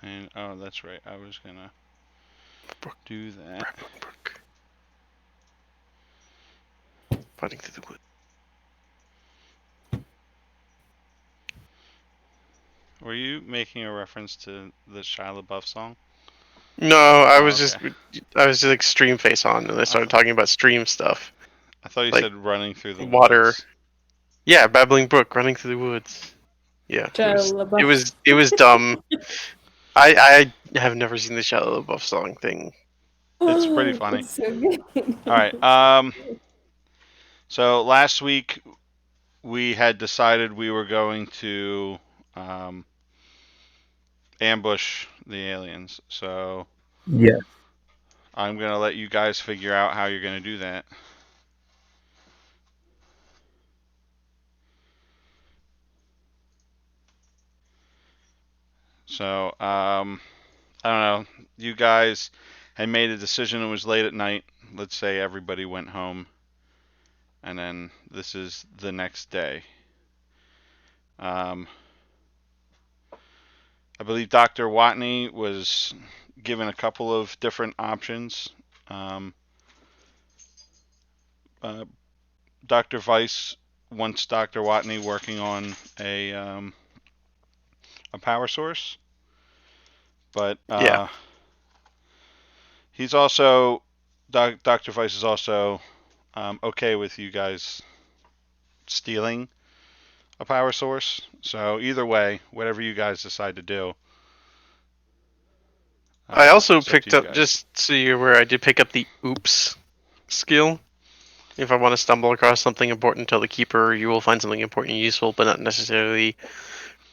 And oh, that's right. I was gonna do that. Brook. Fighting through the woods. Were you making a reference to the Shia LaBeouf song? No, Oh, okay. I was just like stream face on, and I I, started talking about stream stuff I thought you like said running through the water. woods. Yeah, babbling brook running through the woods. Yeah, Shia LaBeouf. it was dumb. I have never seen the Shia LaBeouf song thing. It's pretty funny. It's so good. All right. So last week we had decided we were going to um, ambush the aliens. So Yeah. I'm gonna let you guys figure out how you're gonna do that. So I don't know. You guys had made a decision. It was late at night. Let's say everybody went home, and then this is the next day. Um, I believe Dr. Watney was given a couple of different options. Um, uh, Dr. Weiss wants Dr. Watney working on a power source, but Yeah, he's also Dr. Weiss is also okay with you guys stealing a power source. So either way, whatever you guys decide to do, I also it's up to picked you up, guys. just so you're aware, I did pick up the oops skill. If I want to stumble across something important, tell the keeper you will find something important and useful, but not necessarily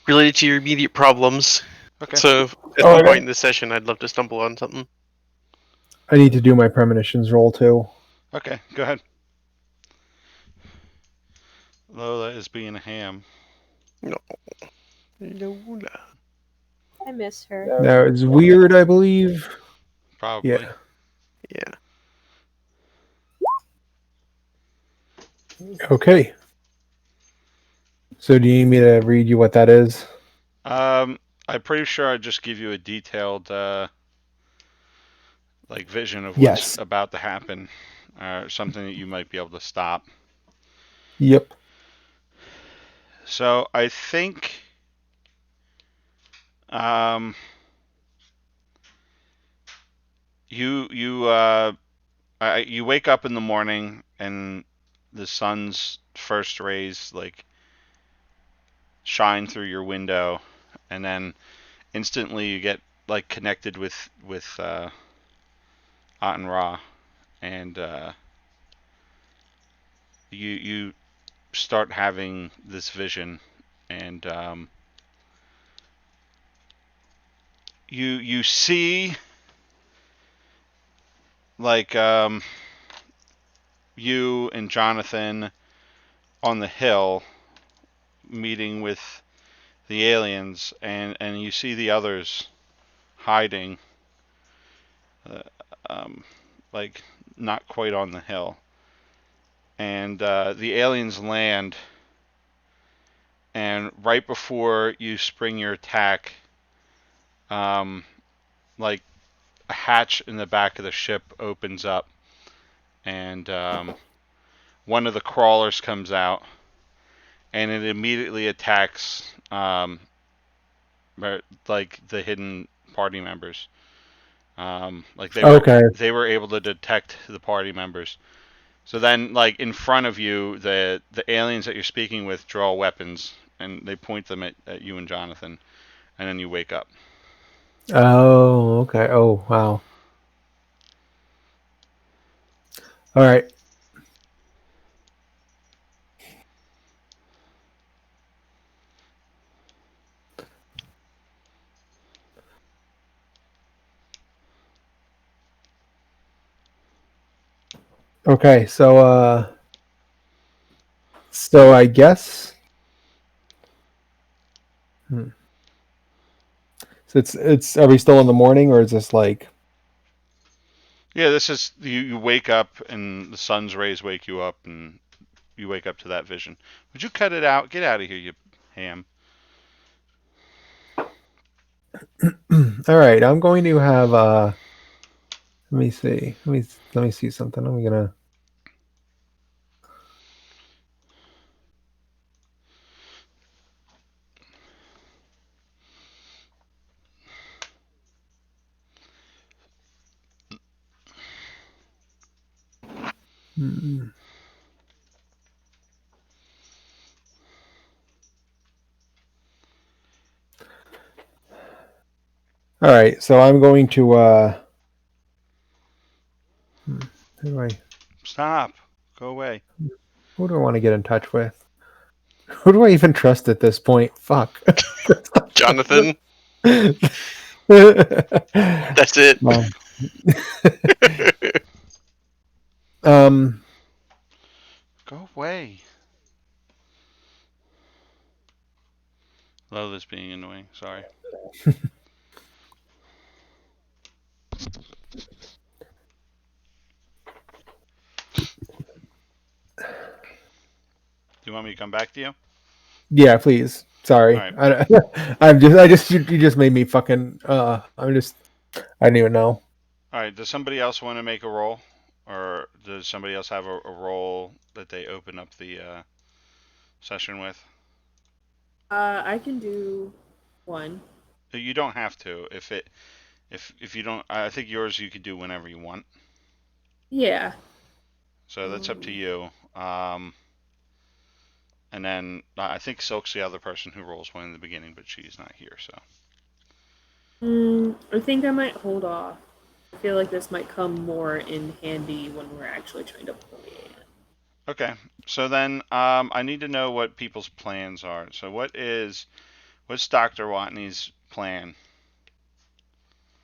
related to your immediate problems. Okay. So at Oh, some point in the session, I'd love to stumble on something. I need to do my premonitions roll too. Okay. Go ahead. Lola is being a ham. No. Lola. I miss her. Now it's weird, I believe. Probably. Yeah. Yeah. Okay. So do you need me to read you what that is? I'm pretty sure I just give you a detailed like vision of what's Yes. about to happen, or something that you might be able to stop. Yep. So I think um, you wake up in the morning and the sun's first rays like shine through your window, and then instantly you get like connected with Aten Ra, and you start having this vision, and you see like you and Jonathan on the hill meeting with the aliens, and you see the others hiding, uh, um, like not quite on the hill, and the aliens land, and right before you spring your attack, um, like a hatch in the back of the ship opens up, and one of the crawlers comes out, and it immediately attacks like the hidden party members. Like Okay. they were able to detect the party members. So then, like in front of you, the aliens that you're speaking with draw weapons, and they point them at you and Jonathan, and then you wake up. Oh, okay. Oh, wow. All right. Okay. So I guess hmm. So it's are we still in the morning or is this like Yeah, this is you wake up and the sun's rays wake you up, and you wake up to that vision. Would you cut it out? Get out of here, you ham. All right, I'm going to have. Let me see. Let me see something. I'm gonna. Hmm. All right, so I'm going to. Who do I? Stop. Go away. Who do I want to get in touch with? Who do I even trust at this point? Fuck. Jonathan, um, that's it. um, Go away. Love this being annoying. Sorry. Do you want me to come back to you? yeah, please. All Sorry. right. I just, you just made me fucking. I didn't even know. All right. Does somebody else want to make a roll, or does somebody else have a roll that they open up the session with? I can do one. You don't have to. If you don't, I think yours you could do whenever you want. Yeah. So that's up to you. And then I think Silk's the other person who rolls one in the beginning, but she's not here. So I think I might hold off. I feel like this might come more in handy when we're actually trying to plan. okay. So then I need to know what people's plans are. So what's Dr. Watney's plan?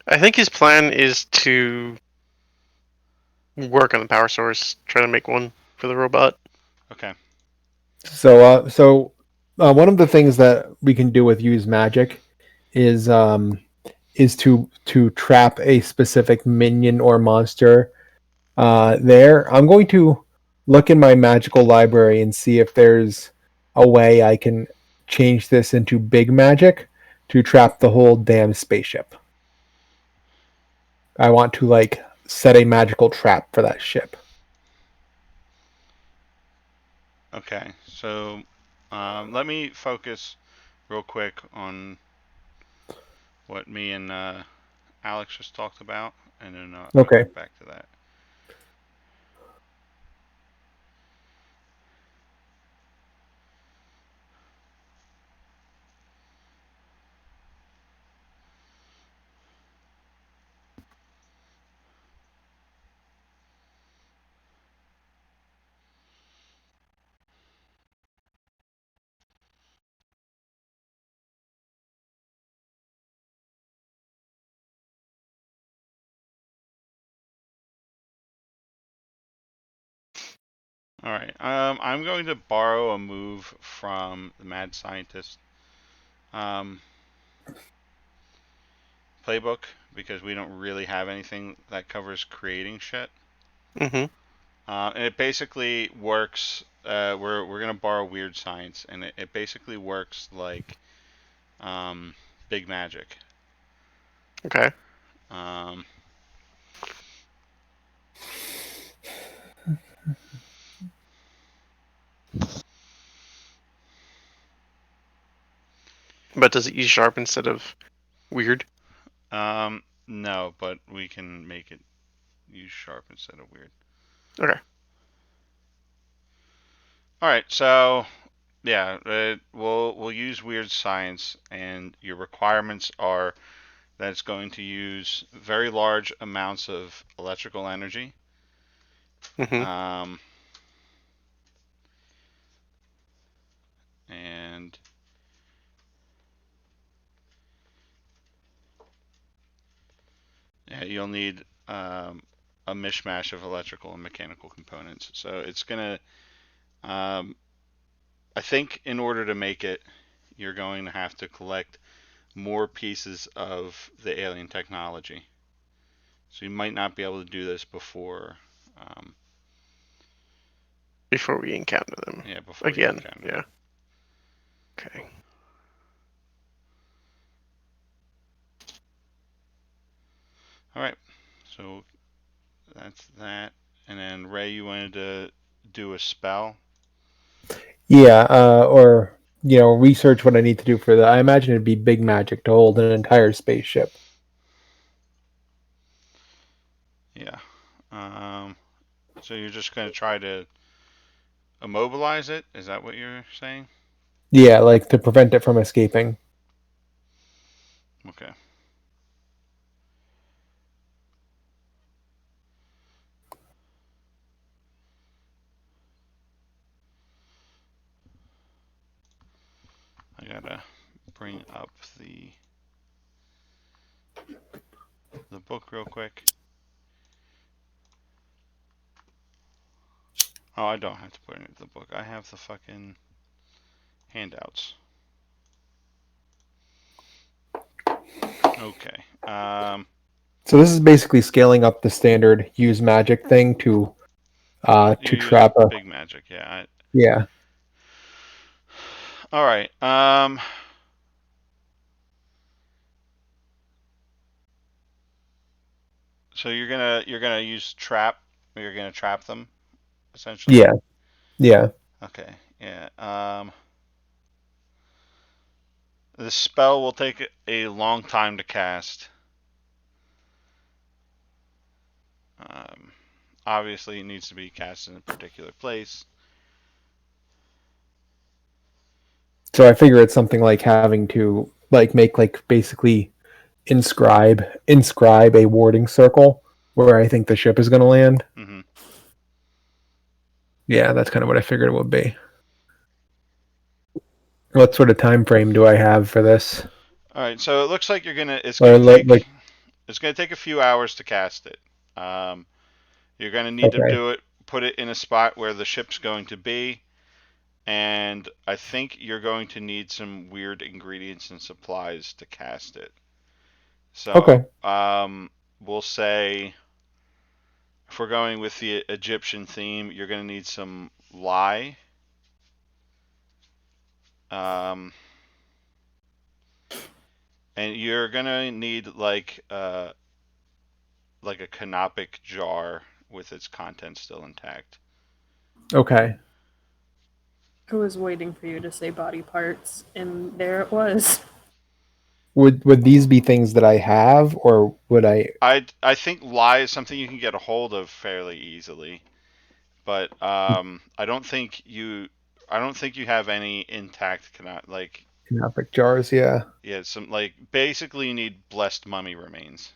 I think his plan is to work on the power source, try to make one for the robot. Okay. So one of the things that we can do with use magic is to trap a specific minion or monster. There, I'm going to look in my magical library and see if there's a way I can change this into big magic to trap the whole damn spaceship. I want to like set a magical trap for that ship. Okay. So let me focus real quick on what me and Alex just talked about, and then I'll Okay. get back to that. All right. I'm going to borrow a move from the Mad Scientist um, playbook because we don't really have anything that covers creating shit. Mm-hmm. And it basically works. We're gonna borrow weird science, and it basically works like big magic. Okay. Um, But does it use sharp instead of weird? no, but we can make it use sharp instead of weird. Okay. All right, so yeah, we'll use weird science, and your requirements are that it's going to use very large amounts of electrical energy. Mm-hmm. Um, and yeah, you'll need a mishmash of electrical and mechanical components. So it's gonna, um, I think, in order to make it, you're going to have to collect more pieces of the alien technology. So you might not be able to do this before, um, Before we encounter them yeah, before you again. encounter Yeah. them. Okay. All right. So that's that. And then Ray, you wanted to do a spell. Yeah, or research what I need to do for that. I imagine it'd be big magic to hold an entire spaceship. Yeah. So you're just gonna try to immobilize it? Is that what you're saying? Yeah, like to prevent it from escaping. Okay. I gotta bring up the book real quick. Oh, I don't have to put it into the book. I have the fucking handouts. Okay. So this is basically scaling up the standard use magic thing to You use trap a. big magic, yeah. Yeah. All right. So you're gonna use trap. Or you're gonna trap them, essentially. Yeah. Yeah. Okay. Yeah. The spell will take a long time to cast. Um, Obviously, it needs to be cast in a particular place. So I figure it's something like having to make basically inscribe a warding circle where I think the ship is going to land. Mm-hmm. Yeah, that's kind of what I figured it would be. What sort of time frame do I have for this? All right. So it looks like it's Or gonna like, take a few hours to cast it. You're gonna need to okay, put it in a spot where the ship's going to be, and I think you're going to need some weird ingredients and supplies to cast it. So, okay, we'll say if we're going with the Egyptian theme, you're going to need some lye. Um, and you're going to need like a canopic jar with its contents still intact. okay. I was waiting for you to say body parts, and there it was. Would these be things that I have, or would I? I think lye is something you can get a hold of fairly easily, but I don't think you have any intact Canopic jars, yeah. yeah, some basically you need blessed mummy remains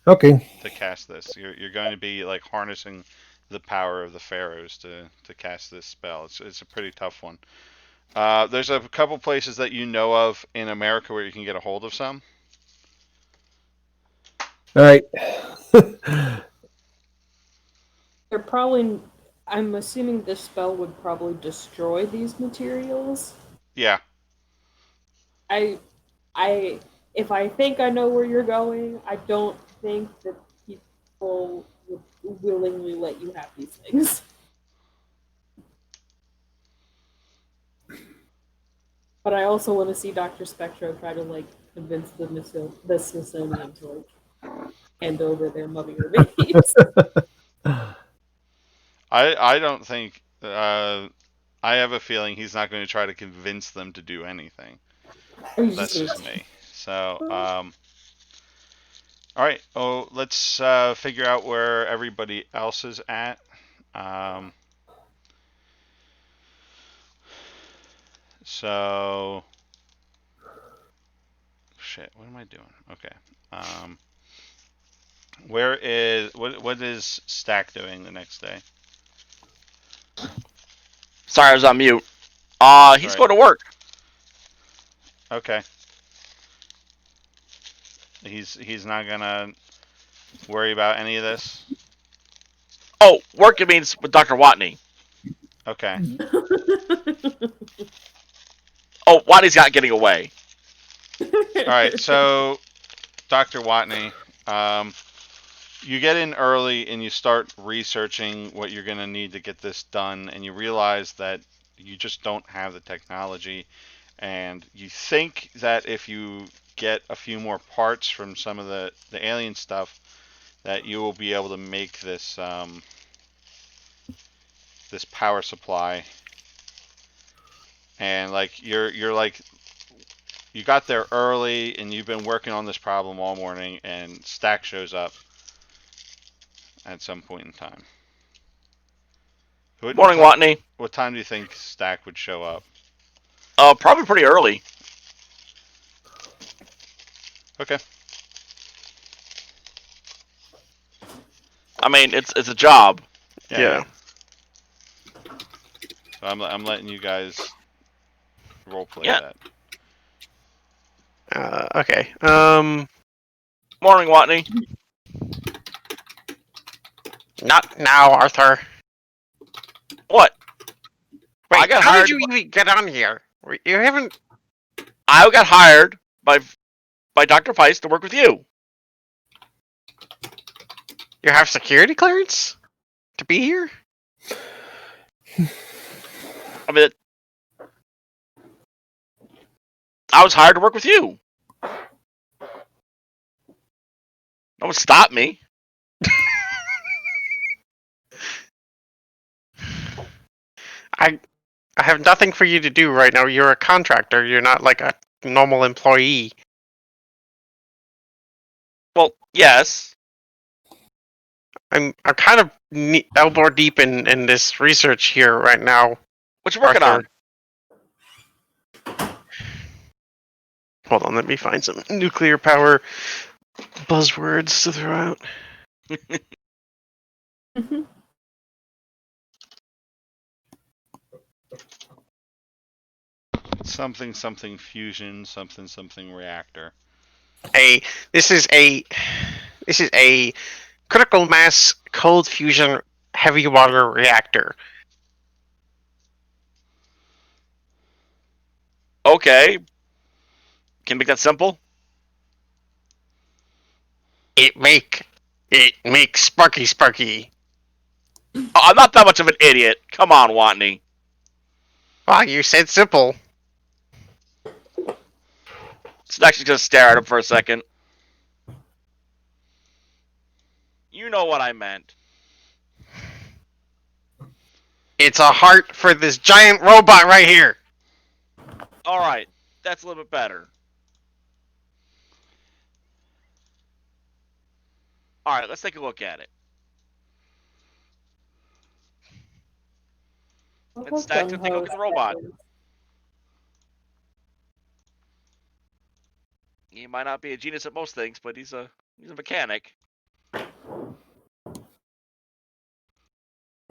Okay. to cast this. You're going to be like harnessing the power of the pharaohs to cast this spell. It's a pretty tough one. There's a couple places that you know of in America where you can get a hold of some. All right. They're probably. I'm assuming this spell would probably destroy these materials. Yeah. I, I, if I think I know where you're going, I don't think that people would willingly let you have these things. But I also want to see Dr. Spectro try to convince the Smithsonian to hand over their mummy remains. I don't think. I have a feeling he's not going to try to convince them to do anything. That's just me. So, all right. Oh, let's figure out where everybody else is at. Um, so, shit. What am I doing? Okay. What is Stack doing the next day? Sorry, I was on mute. He's Right. going to work. Okay. He's not gonna worry about any of this. Oh, work it means with Dr. Watney. Okay. Oh, Watney's not getting away. All right. So, Dr. Watney, you get in early and you start researching what you're going to need to get this done, and you realize that you just don't have the technology, and you think that if you get a few more parts from some of the alien stuff, that you will be able to make this this power supply. And like you're like you got there early and you've been working on this problem all morning, and Stack shows up at some point in time. Morning, Watney. What time do you think Stack would show up? Probably pretty early. Okay. I mean, it's a job. Yeah. So I'm letting you guys roleplay Yeah. that. Okay. Morning, Watney. Not now, Arthur. What? Wait, I got how hired. did you even get on here? You haven't. I got hired by Dr. Feist to work with you. You have security clearance to be here? I mean, I was hired to work with you. No one stopped me. I have nothing for you to do right now. You're a contractor. You're not like a normal employee. Well, yes. I'm kind of elbow deep in this research here right now. What you working Arthur. on? Hold on, let me find some nuclear power buzzwords to throw out. Something fusion, something reactor. This is a critical mass cold fusion heavy water reactor. Okay. Can you make that simple? It makes sparky. Oh, I'm not that much of an idiot. Come on, Watney. Well, you said simple. Snack's just gonna stare at him for a second. You know what I meant. It's a heart for this giant robot right here. Alright, that's a little bit better. Alright, let's take a look at it. And Stack to take a look at the robot. He might not be a genius at most things, but he's a mechanic. That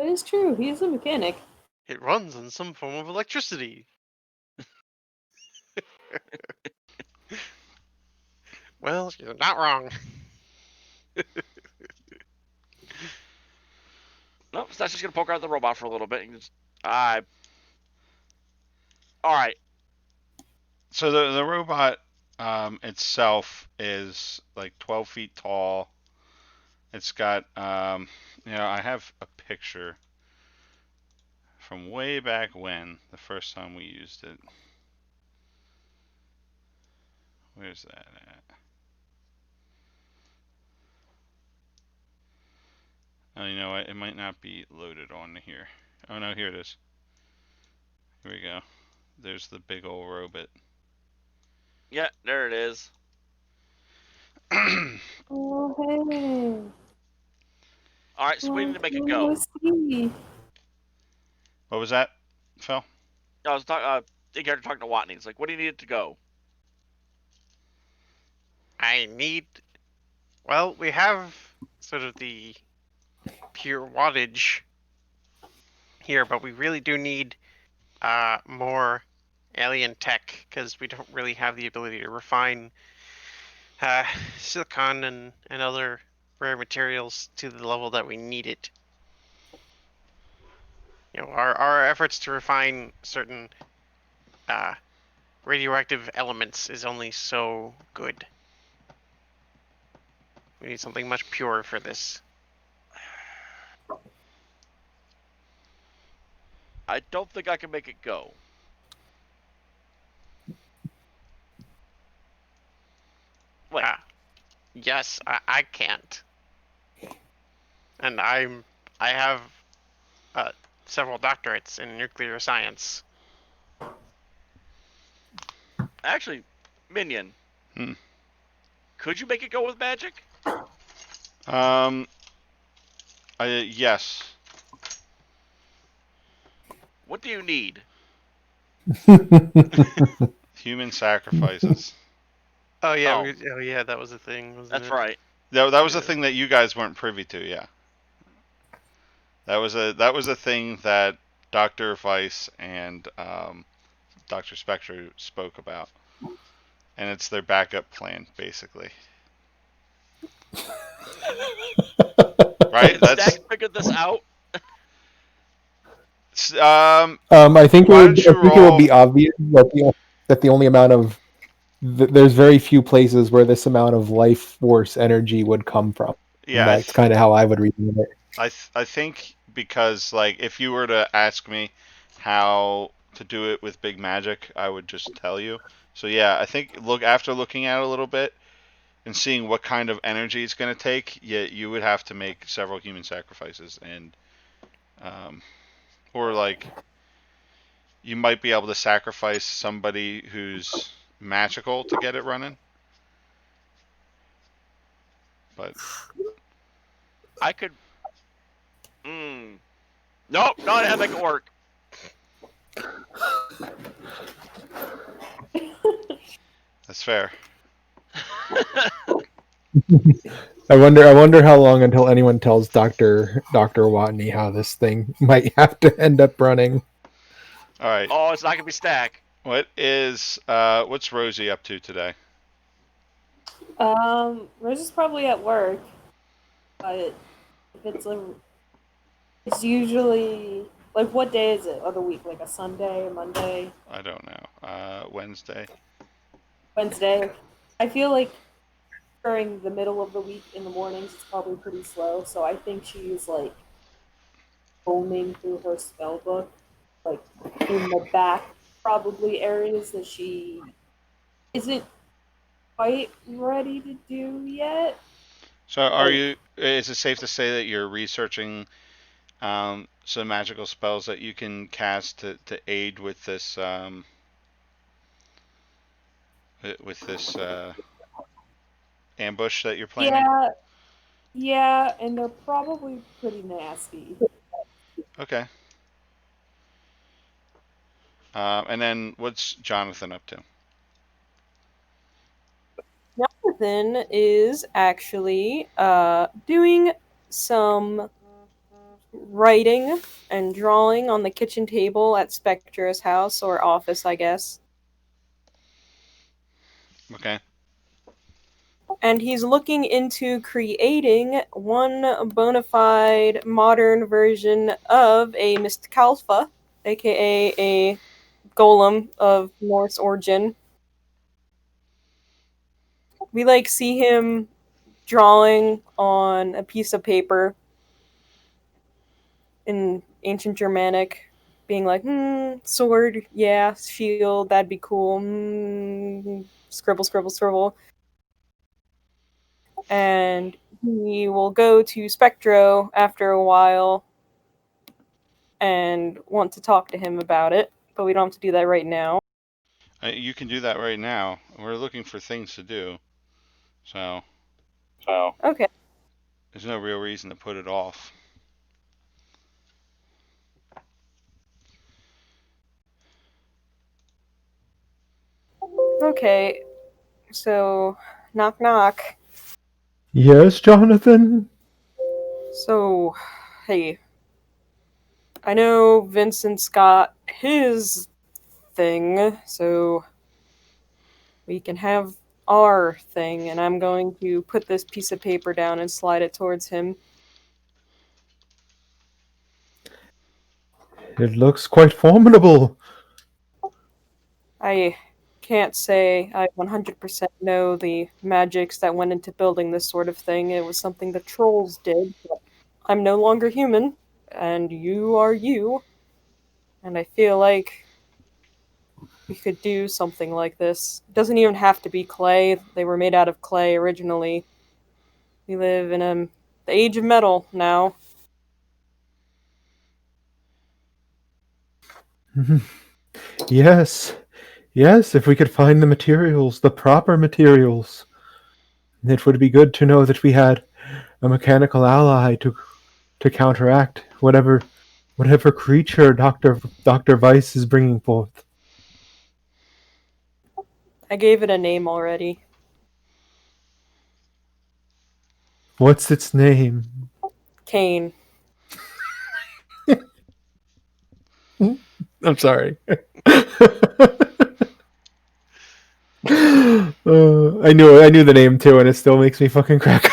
is true. He's a mechanic. It runs on some form of electricity. Well, you're not wrong. Nope, Stack's just gonna poke around the robot for a little bit and just Alright. So the robot itself is like 12 feet tall. It's got I have a picture from way back when, the first time we used it. Where's that at? Oh, you know what? It might not be loaded on here. Oh no, here it is. Here we go. There's the big old robot. Yeah, there it is. Oh, hey. Alright, so we need to make it go. Let's see. What was that, Phil? I was talking to Watney. It's like, what do you need it to go? Well, we have sort of the pure wattage here, but we really do need more alien tech, because we don't really have the ability to refine silicon and other rare materials to the level that we need it. You know, our efforts to refine certain radioactive elements is only so good. We need something much purer for this. I don't think I can make it go. Yes, I can't. And I have several doctorates in nuclear science. Actually, Minion. Hmm. Could you make it go with magic? Yes. What do you need? Human sacrifices. Oh yeah, Oh. yeah, that was a thing, wasn't That's it? right. That was a Yeah. thing that you guys weren't privy to. Yeah. That was a thing that Dr. Weiss and Dr. Spectre spoke about, and it's their backup plan, basically. Right? Did That's Stack figure this out? I think Why don't I you think it would roll? be obvious that the only amount of there's very few places where this amount of life force energy would come from. Yeah, That's kind of how I would reason it. I think because like if you were to ask me how to do it with big magic, I would just tell you. So yeah, I think after looking at it a little bit and seeing what kind of energy it's going to take, yeah, you would have to make several human sacrifices, and or like you might be able to sacrifice somebody who's magical to get it running. But I could. Mm. Nope, not how to make it work. that's fair. I wonder how long until anyone tells Doctor Watney how this thing might have to end up running. All right. Oh, it's not gonna be Stack. What's Rosie up to today? Rose is probably at work, but if it's usually like what day is it of the week? Like a Sunday, Monday, I don't know. Wednesday. Wednesday. I feel like during the middle of the week in the mornings it's probably pretty slow. So I think she's like combing through her spell book, like in the back probably areas that she isn't quite ready to do yet. So, are Like you? Is it safe to say that you're researching some magical spells that you can cast to aid with this ambush that you're planning? yeah, yeah, and they're probably pretty nasty. Okay. And then what's Jonathan up to? Jonathan is actually doing some writing and drawing on the kitchen table at Spectra's house or office, I guess. Okay. And he's looking into creating one bona fide modern version of a Mystic Alpha, aka a golem of Norse origin. We like see him drawing on a piece of paper in ancient Germanic, being like, sword, yeah, shield, that'd be cool. Scribble, scribble, scribble. And he will go to Spectro after a while and want to talk to him about it, but we don't have to do that right now. You can do that right now. We're looking for things to do, so Okay. there's no real reason to put it off. Okay. So, knock knock. Yes, Jonathan. So, hey, I know Vincent's got his thing, so we can have our thing, and I'm going to put this piece of paper down and slide it towards him. It looks quite formidable. I can't say I 100% know the magics that went into building this sort of thing. It was something the trolls did, but I'm no longer human, and you are you, and I feel like we could do something like this. It doesn't even have to be clay. They were made out of clay originally. We live in the age of metal now. Yes, yes, if we could find the materials, the proper materials, it would be good to know that we had a mechanical ally to counteract whatever creature Doctor Weiss is bringing forth. I gave it a name already. What's its name? Kane. I'm sorry. I knew the name too, and it still makes me fucking crack up.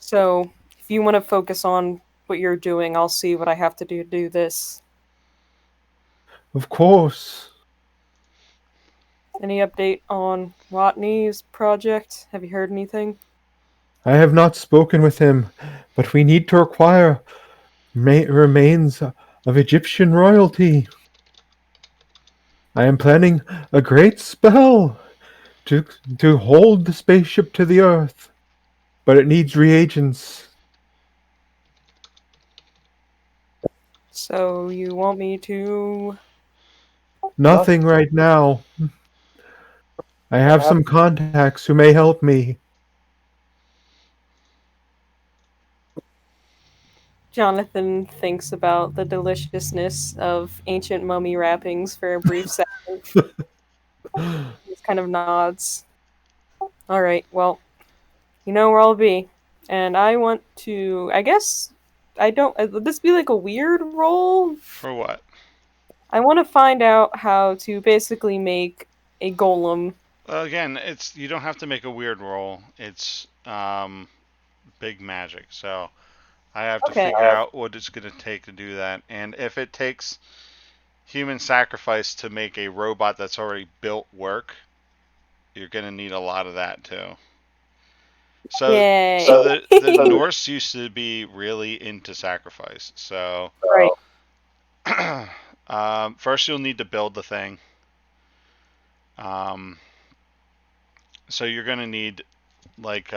So, if you want to focus on what you're doing, I'll see what I have to do this. Of course. Any update on Watney's project? Have you heard anything? I have not spoken with him, but we need to acquire remains of Egyptian royalty. I am planning a great spell to to hold the spaceship to the Earth, but it needs reagents. So, you want me to. Nothing right now. I have some contacts who may help me. Jonathan thinks about the deliciousness of ancient mummy wrappings for a brief second. Just kind of nods. Alright, well, you know where I'll be. And I want to. I guess. I don't. Would this be like a weird role? For what? I want to find out how to basically make a golem. Again, it's you don't have to make a weird roll. It's big magic. So I have to Okay. figure out what it's going to take to do that, and if it takes human sacrifice to make a robot that's already built work, you're going to need a lot of that too. So, Yay. so the Norse used to be really into sacrifice. So, Right. first you'll need to build the thing. So you're going to need like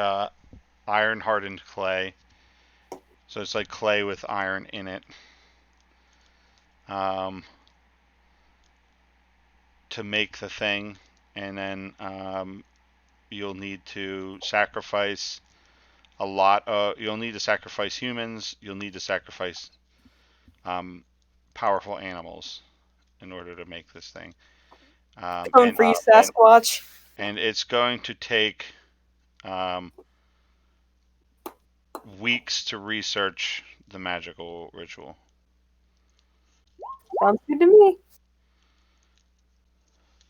iron hardened clay. So it's like clay with iron in it. To make the thing, and then you'll need to sacrifice a lot of. You'll need to sacrifice humans. You'll need to sacrifice powerful animals in order to make this thing. Going for you, Sasquatch. And it's going to take weeks to research the magical ritual. Sounds good to me.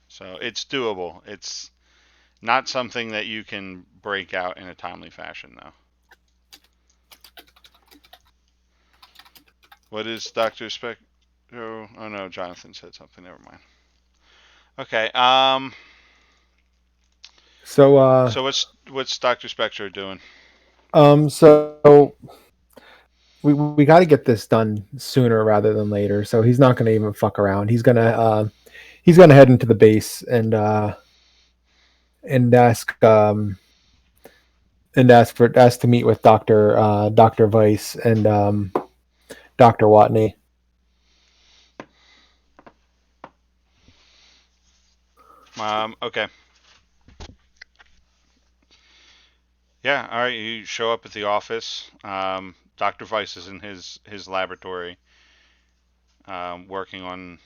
So it's doable. It's not something that you can break out in a timely fashion, though. What is Dr. Spec? Oh no, Jonathan said something. Never mind. Okay. So what's Dr. Spectre doing? So we got to get this done sooner rather than later. So he's not going to even fuck around. He's gonna head into the base and ask to meet with Doctor Weiss and Doctor Watney. Okay. Yeah. All right. You show up at the office. Dr. Weiss is in his laboratory, working on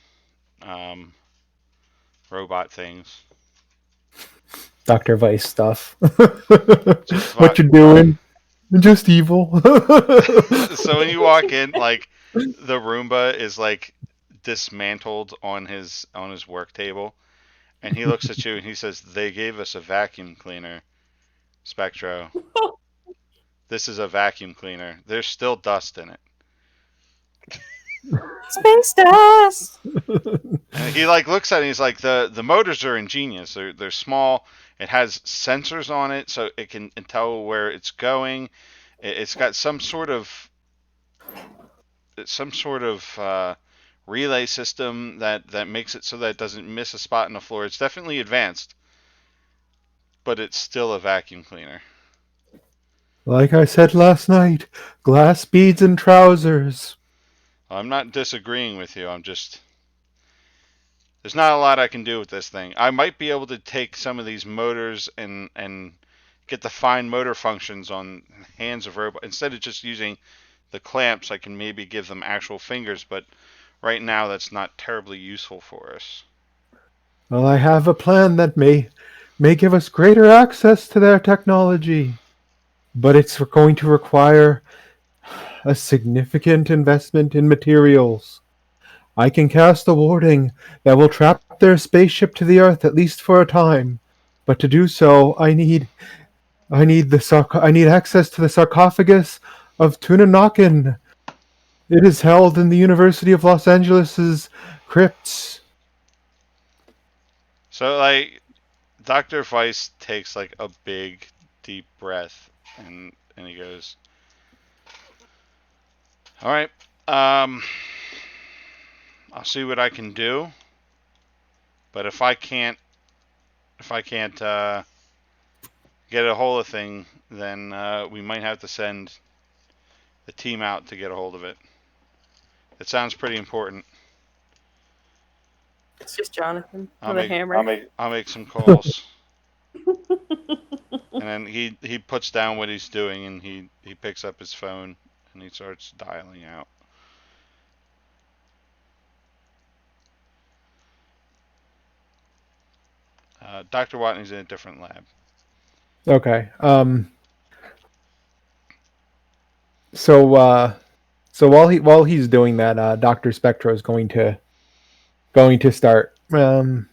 robot things. Dr. Weiss stuff. Just what you doing? Just evil. So when you walk in, like the Roomba is like dismantled on his work table, and he looks at you and he says, "They gave us a vacuum cleaner, Spectro. This is a vacuum cleaner. There's still dust in it." Space dust. And he like looks at it and he's like, the motors are ingenious. They're small. It has sensors on it so it can tell where it's going. It's got some sort of relay system that makes it so that it doesn't miss a spot in the floor. It's definitely advanced. but it's still a vacuum cleaner. Like I said last night, glass beads and trousers. I'm not disagreeing with you. I'm just there's not a lot I can do with this thing. I might be able to take some of these motors and get the fine motor functions on hands of robots instead of just using the clamps. I can maybe give them actual fingers, but right now that's not terribly useful for us. Well, I have a plan that may give us greater access to their technology, but it's going to require a significant investment in materials. I can cast a warding that will trap their spaceship to the Earth at least for a time, but to do so, I need access to the sarcophagus of Tunanakin. It is held in the University of Los Angeles's crypts. So like Dr. Weiss takes like a big deep breath and he goes, "All right. Um I'll see what I can do. But if I can't get a hold of thing, then we might have to send the team out to get a hold of it. It sounds pretty important. It's just Jonathan I'll with a make hammer. I'll make some calls." And then he puts down what he's doing and he picks up his phone and he starts dialing out. Dr. Watney's in a different lab. Okay. So while he's doing that, Doctor Spectro is going to start. Well,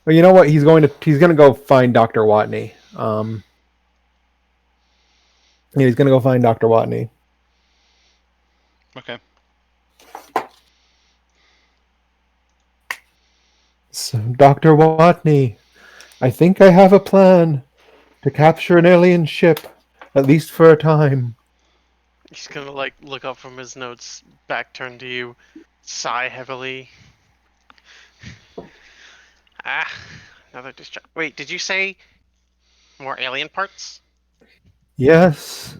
you know what? He's going to go find Doctor Watney. Yeah, he's going to go find Doctor Watney. Okay. So, Doctor Watney, I think I have a plan to capture an alien ship, at least for a time. He's gonna like look up from his notes, back turned to you, sigh heavily. Ah, another distract. Wait, did you say more alien parts? Yes,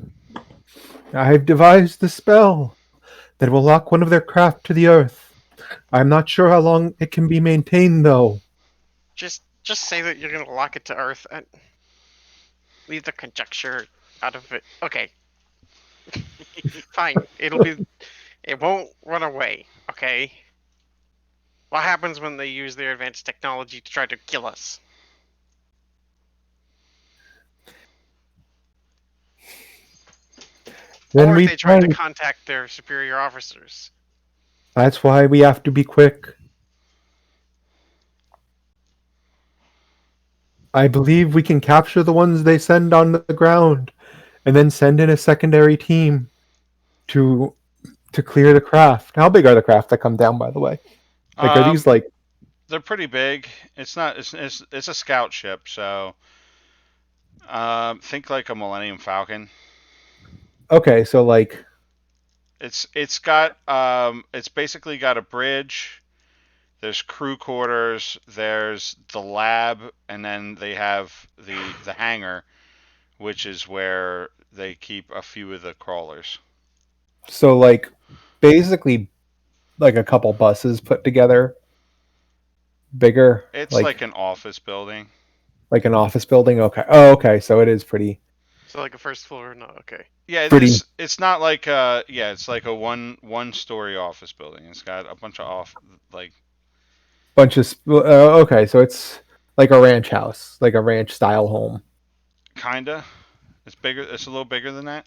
I've devised a spell that will lock one of their craft to the Earth. I'm not sure how long it can be maintained, though. Just say that you're gonna lock it to Earth and leave the conjecture out of it. Okay, fine. It won't run away. Okay. What happens when they use their advanced technology to try to kill us? Then Or if we they try to try. contact their superior officers? That's why we have to be quick. I believe we can capture the ones they send on the ground, and then send in a secondary team to clear the craft. How big are the craft that come down, by the way? Like, are these like They're pretty big. It's not. It's a scout ship, so think like a Millennium Falcon. okay? So like, It's basically got a bridge. There's crew quarters. There's the lab, and then they have the hangar, which is where they keep a few of the crawlers. so like, basically, like a couple buses put together, bigger, It's like an office building. like an office building. Okay. Oh, okay. So it is So like a first floor? No, okay. Yeah, pretty it's not like it's like a one story office building. It's got a bunch of like bunch of. Okay, so it's like a ranch house, like a ranch style home. kinda. It's bigger. It's a little bigger than that.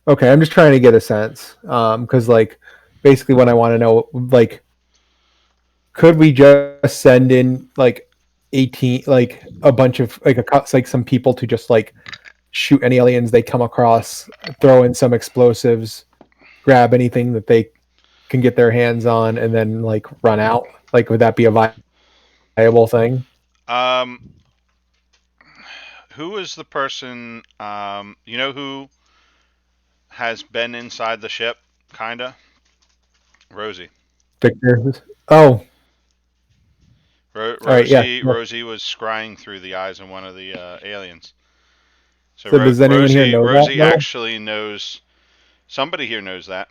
Okay, I'm just trying to get a sense, because like, basically, what I want to know, like, could we just send in like 18, like a bunch of like some people to just like shoot any aliens they come across, throw in some explosives, grab anything that they can get their hands on, and then like run out? Like, would that be a viable thing? Um, who is the person? You know who has been inside the ship? Kinda. Rosie. Victor? Oh, right, yeah. Rosie was scrying through the eyes of one of the aliens. So, So does anyone here know that? Rosie No? actually knows. Somebody here knows that.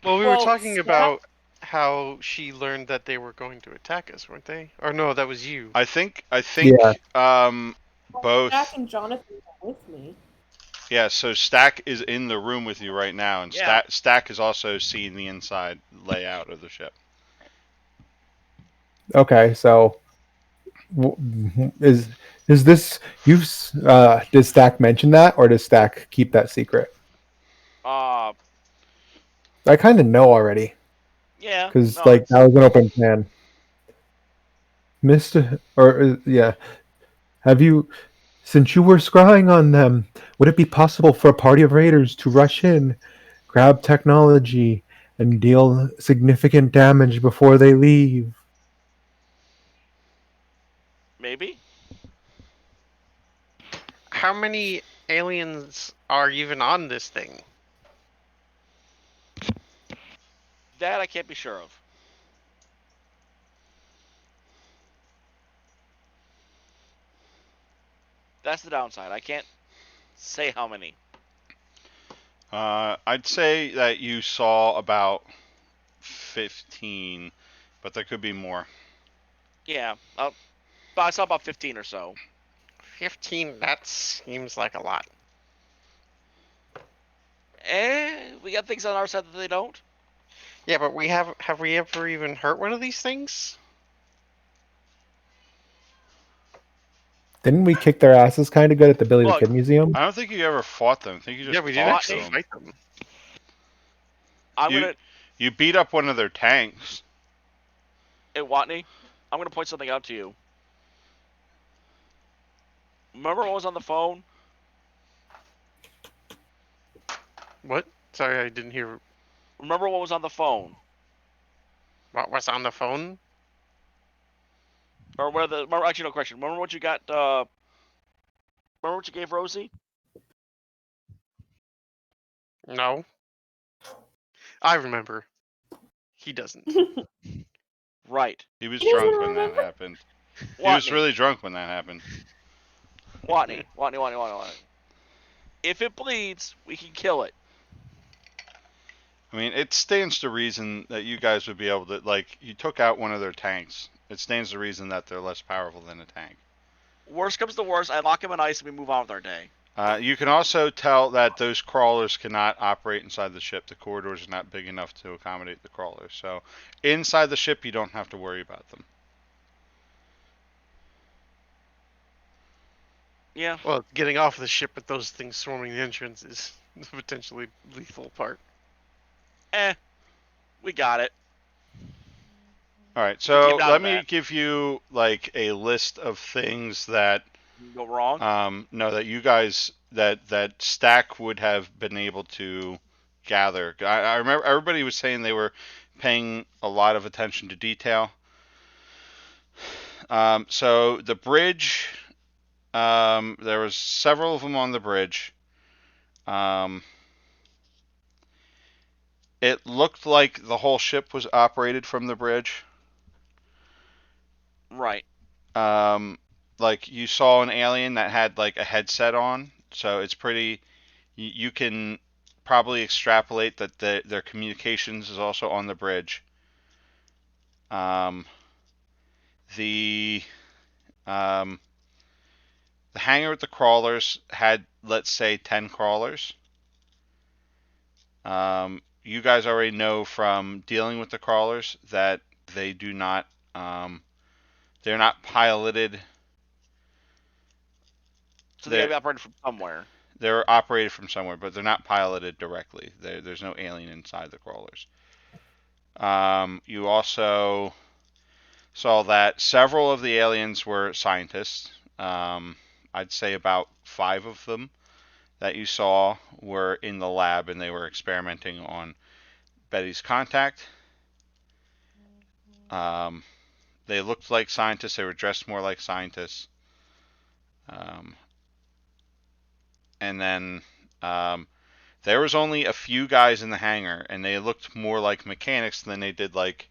Well, we were Well, talking Stack- about how she learned that they were going to attack us, weren't they? Or no, that was you. I think Yeah. both. Stack and Jonathan are with me. Yeah, so Stack is in the room with you right now, and Yeah. Stack is also seeing the inside layout of the ship. Okay, so is this does Stack mention that, or does Stack keep that secret? Uh, I kind of know already yeah. because No, like it's that was an open plan. Mister, or yeah, have you? Since you were scrying on them, would it be possible for a party of raiders to rush in, grab technology, and deal significant damage before they leave? maybe. How many aliens are even on this thing? That I can't be sure of. That's the downside. I can't say how many. I'd say that you saw about 15, but there could be more. Yeah. But I saw about 15 or so. 15, that seems like a lot. We got things on our side that they don't. Yeah, but have we ever even hurt one of these things? Didn't we kick their asses kind of good at the Billy the Look, Kid Museum? I don't think you ever fought them. I think you just Yeah, we did talked to actually them. fight them. You beat up one of their tanks. Hey, Watney, I'm gonna point something out to you. Remember what was on the phone? What? Sorry, I didn't hear. Remember what was on the phone? What was on the phone? Or actually, no question. Remember what you got? Remember what you gave Rosie? No. I remember. He doesn't. Right. He was He doesn't drunk when that remember? happened. He was Watney. really drunk when that happened. Watney. If it bleeds, we can kill it. I mean, it stands to reason that you guys would be able to, like, you took out one of their tanks. It stands to reason that they're less powerful than a tank. Worst comes to worst, I lock him in ice and we move on with our day. You can also tell that those crawlers cannot operate inside the ship. The corridors are not big enough to accommodate the crawlers. So inside the ship, you don't have to worry about them. Yeah. Well, getting off the ship with those things swarming the entrance is the potentially lethal part. We got it. All right, We came so out let of me that. give you like a list of things that Go wrong. no, that you guys that Stack would have been able to gather. I remember everybody was saying they were paying a lot of attention to detail. So the bridge, there was several of them on the bridge. It looked like the whole ship was operated from the bridge. Right. Like you saw an alien that had like a headset on, so it's pretty. You can probably extrapolate that their communications is also on the bridge. Um, the um, the hangar with the crawlers had, let's say, 10 crawlers. You guys already know from dealing with the crawlers that they do not. They're not piloted. So they gotta be operated from somewhere. They're operated from somewhere, but they're not piloted directly. There's no alien inside the crawlers. You also saw that several of the aliens were scientists. I'd say about 5 of them that you saw were in the lab and they were experimenting on Betty's contact. They looked like scientists. They were dressed more like scientists. And then there was only a few guys in the hangar, and they looked more like mechanics than they did like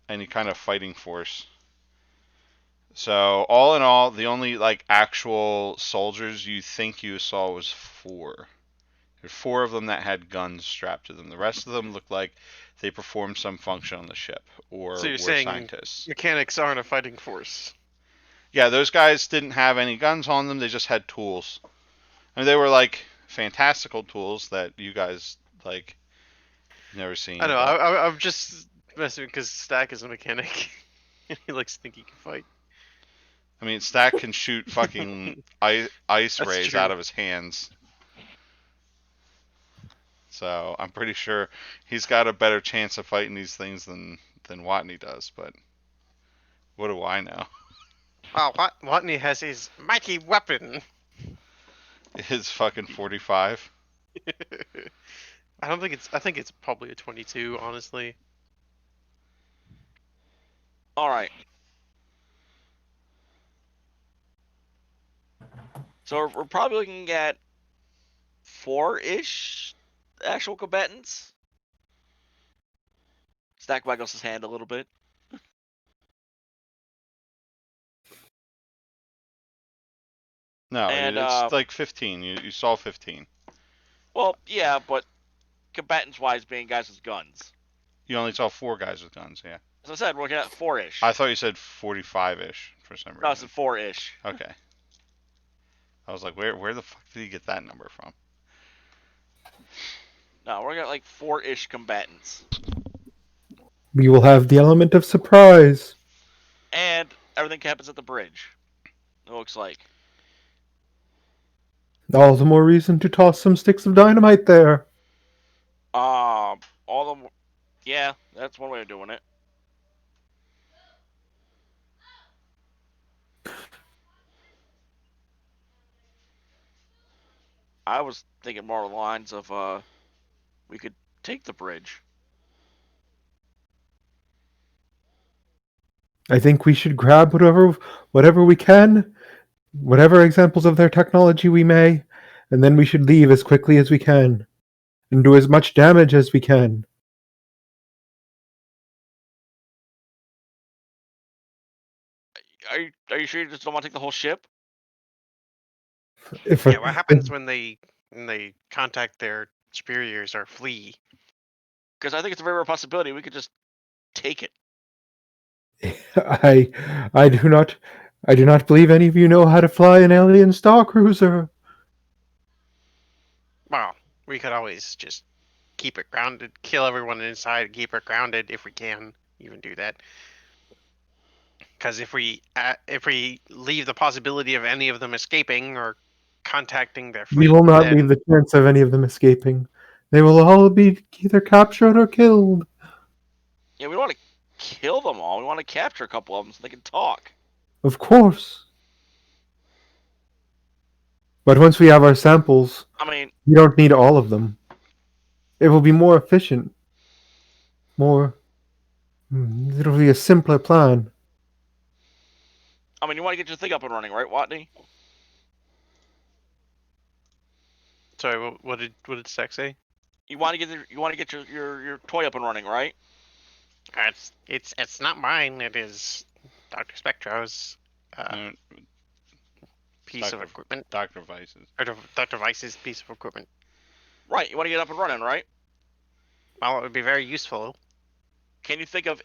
any kind of fighting force. So all in all, the only like actual soldiers you think you saw was 4. There's 4 of them that had guns strapped to them. The rest of them looked like they performed some function on the ship or So you're were saying scientists. mechanics aren't a fighting force? Yeah, those guys didn't have any guns on them. They just had tools. I mean, they were like fantastical tools that you guys like never seen. I know. But I'm just messing because Stack is a mechanic, and he likes to think he can fight. I mean, Stack can shoot fucking ice That's rays true. out of his hands. So I'm pretty sure he's got a better chance of fighting these things than Watney does. But what do I know? Well, Watney has his mighty weapon. His fucking 45. I don't think it's. I think it's probably a 22, honestly. All right. So we're probably looking at 4-ish actual combatants. Stack waggles his hand a little bit. No, And, it's like 15. You saw 15. Well, yeah, but combatants-wise, being guys with guns. You only saw 4 guys with guns. Yeah. As I said, we're looking at 4-ish. I thought you said 45-ish for some reason. No, it's 4-ish. Okay. I was like, where the fuck did he get that number from? No, we're looking at like 4-ish combatants. We will have the element of surprise. And everything happens at the bridge. It looks like. All the more reason to toss some sticks of dynamite there. All the... Yeah, that's one way of doing it. I was thinking more along the lines of, we could take the bridge. I think we should grab whatever we can, whatever examples of their technology we may, and then we should leave as quickly as we can and do as much damage as we can. Are you sure you just don't want to take the whole ship? If Yeah, what happens when they contact their superiors or flee? Because I think it's a very real possibility we could just take it. I do not believe any of you know how to fly an alien star cruiser. Well, we could always just keep it grounded, kill everyone inside, and keep it grounded if we can even do that. Because if we leave the possibility of any of them escaping or contacting their fleet, We will not then leave the chance of any of them escaping. They will all be either captured or killed. Yeah, we don't want to kill them all. We want to capture a couple of them so they can talk. Of course. But once we have our samples, I mean, we don't need all of them. It will be more efficient. It'll be a simpler plan. you want to get your thing up and running, right, Watney? sorry, what did Stack say? You want to get your toy up and running, right? It's not mine. It is Dr. Spectro's piece of equipment. Dr. Vice's. Or Dr. Vice's piece of equipment. Right. You want to get up and running, right? Well, it would be very useful. Can you think of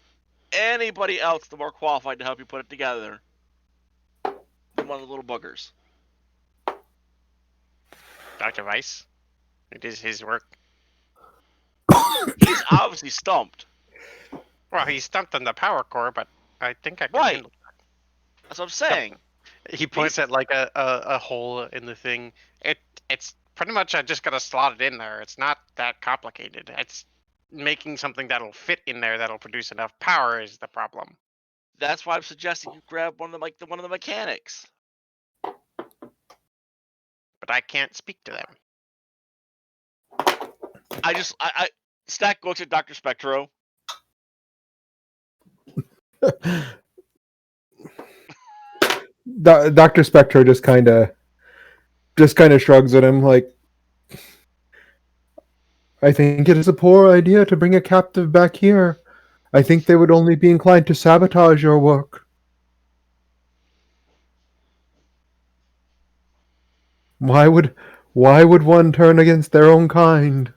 anybody else the more qualified to help you put it together than one of the little buggers? Dr. Vice. It is his work. He's obviously stumped. Well, he's stumped on the power core, but I think I can Right. handle That's what I'm saying. it. He points at like a hole in the thing. It's pretty much I just gotta slot it in there. It's not that complicated. It's making something that'll fit in there that'll produce enough power is the problem. That's why I'm suggesting you grab one of the mechanics. But I can't speak to them. I Stack looks at Dr. Spectro. Dr. Spectro just kind of shrugs at him like, I think it is a poor idea to bring a captive back here. I think they would only be inclined to sabotage your work. Why would one turn against their own kind?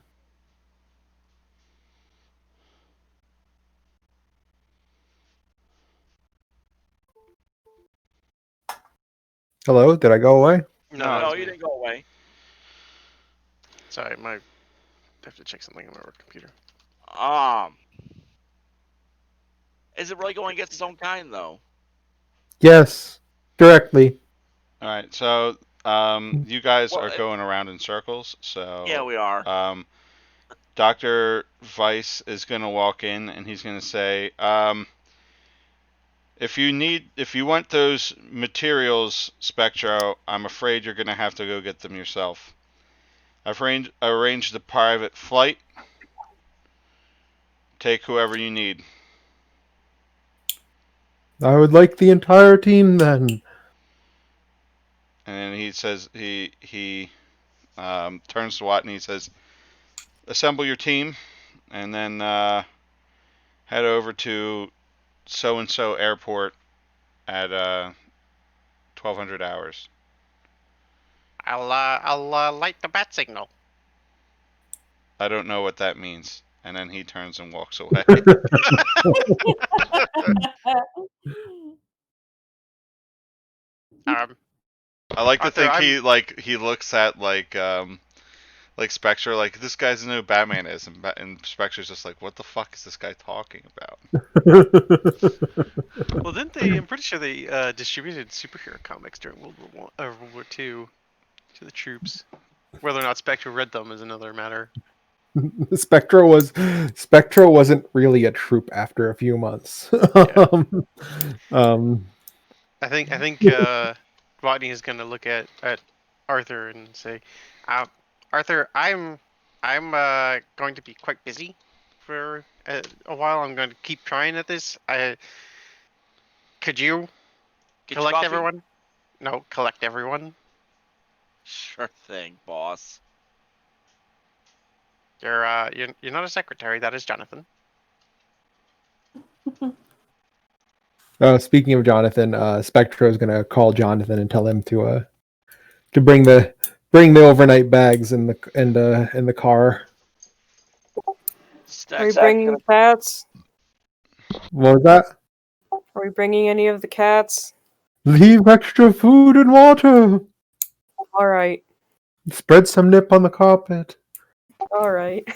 Hello, did I go away? No, No. that No, was you me. didn't go away. Sorry, I have to check something on my work computer. Um, is it really going against its own kind though? Yes, directly. All right, so you guys Well, are going around in circles. So yeah, we are. Dr. Weiss is going to walk in and he's going to say, if you want those materials, Spectro, I'm afraid you're going to have to go get them yourself. I've arranged a private flight. Take whoever you need. I would like the entire team then. And then he says he turns to Watt and he says, assemble your team, and then head over to so and so airport at 1200 hours. I'll light the bat signal. I don't know what that means. And then he turns and walks away. I like to Arthur, think he looks at like Spectre, like this guy's know who Batman is, and Spectre's just like, what the fuck is this guy talking about? Well, didn't they? I'm pretty sure they distributed superhero comics during World War II to the troops. Whether or not Spectre read them is another matter. Spectro wasn't really a troop after a few months. um, I think Rodney is gonna look at Arthur and say, Arthur, I'm going to be quite busy for a while. I'm going to keep trying at this. Could you Get your collect coffee? everyone? No, collect everyone. Sure thing, boss. You're not a secretary. That is Jonathan. speaking of Jonathan, Spectro is gonna call Jonathan and tell him to bring the overnight bags in the car. Are we Stacks. bringing the cats? What was that? Are we bringing any of the cats? Leave extra food and water. All right. Spread some nip on the carpet. All right.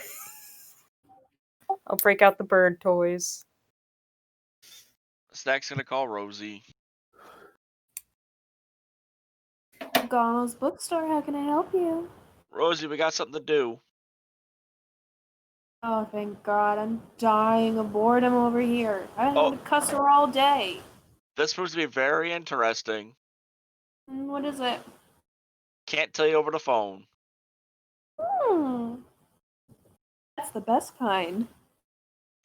I'll break out the bird toys. Stacks gonna call Rosie. McDonald's bookstore, how can I help you? Rosie, we got something to do. Oh, thank God. I'm dying of boredom over here. I Oh. had to cuss her all day. This proves to be very interesting. What is it? Can't tell you over the phone. Hmm. That's the best kind.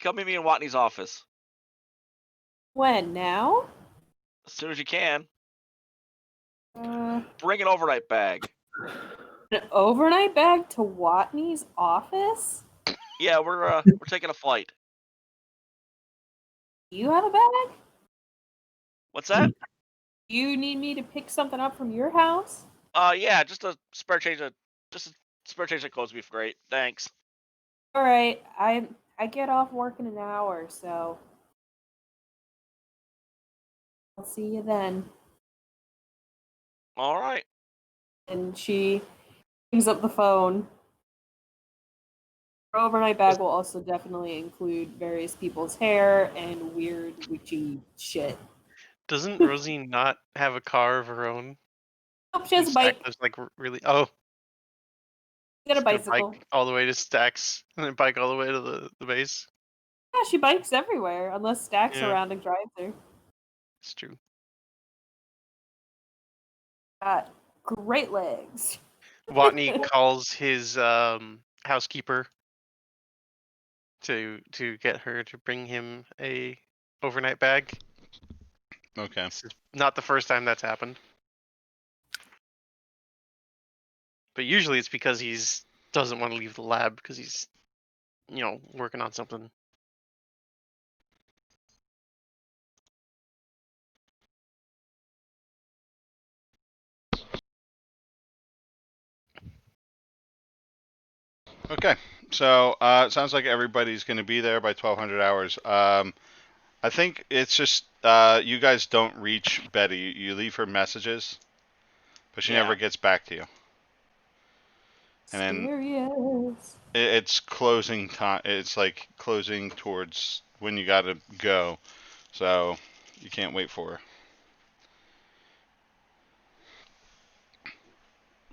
Come meet me in Watney's office. When? Now? As soon as you can. Uh, Bring an overnight bag. an overnight bag to Watney's office? Yeah, we're taking a flight. You have a bag? What's that? You need me to pick something up from your house? Yeah, just a spare change of clothes would be great. Thanks. All right. I get off work in an hour, so I'll see you then. All right. And she hangs up the phone. Her overnight bag will also definitely include various people's hair and weird witchy shit. Doesn't Rosie not have a car of her own? Nope, she has a bike. There's like really She got a she's gonna bicycle. bike all the way to Stacks and then bike all the way to the base. Yeah, she bikes everywhere unless Stack's Yeah. around and drives her. It's true. Got great legs. Watney calls his housekeeper to get her to bring him a overnight bag. Okay. This is not the first time that's happened. But usually it's because he's doesn't want to leave the lab because he's working on something. Okay, so it sounds like everybody's going to be there by 1200 hours. I think it's just you guys don't reach Betty. You leave her messages, but she never Yeah. gets back to you. And then Mysterious. it's closing time. It's like closing towards when you got to go, so you can't wait for her.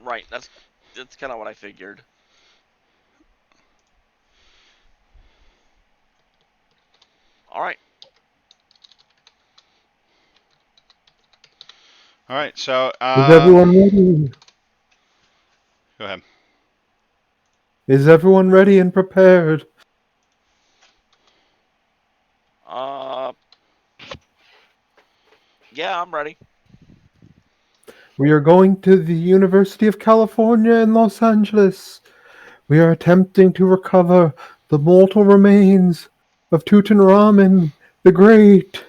Right. That's kind of what I figured. All right. All right, so Is everyone ready? go ahead. Is everyone ready and prepared? Uh. Yeah, I'm ready. We are going to the University of California in Los Angeles. We are attempting to recover the mortal remains of Tutankhamun the Great.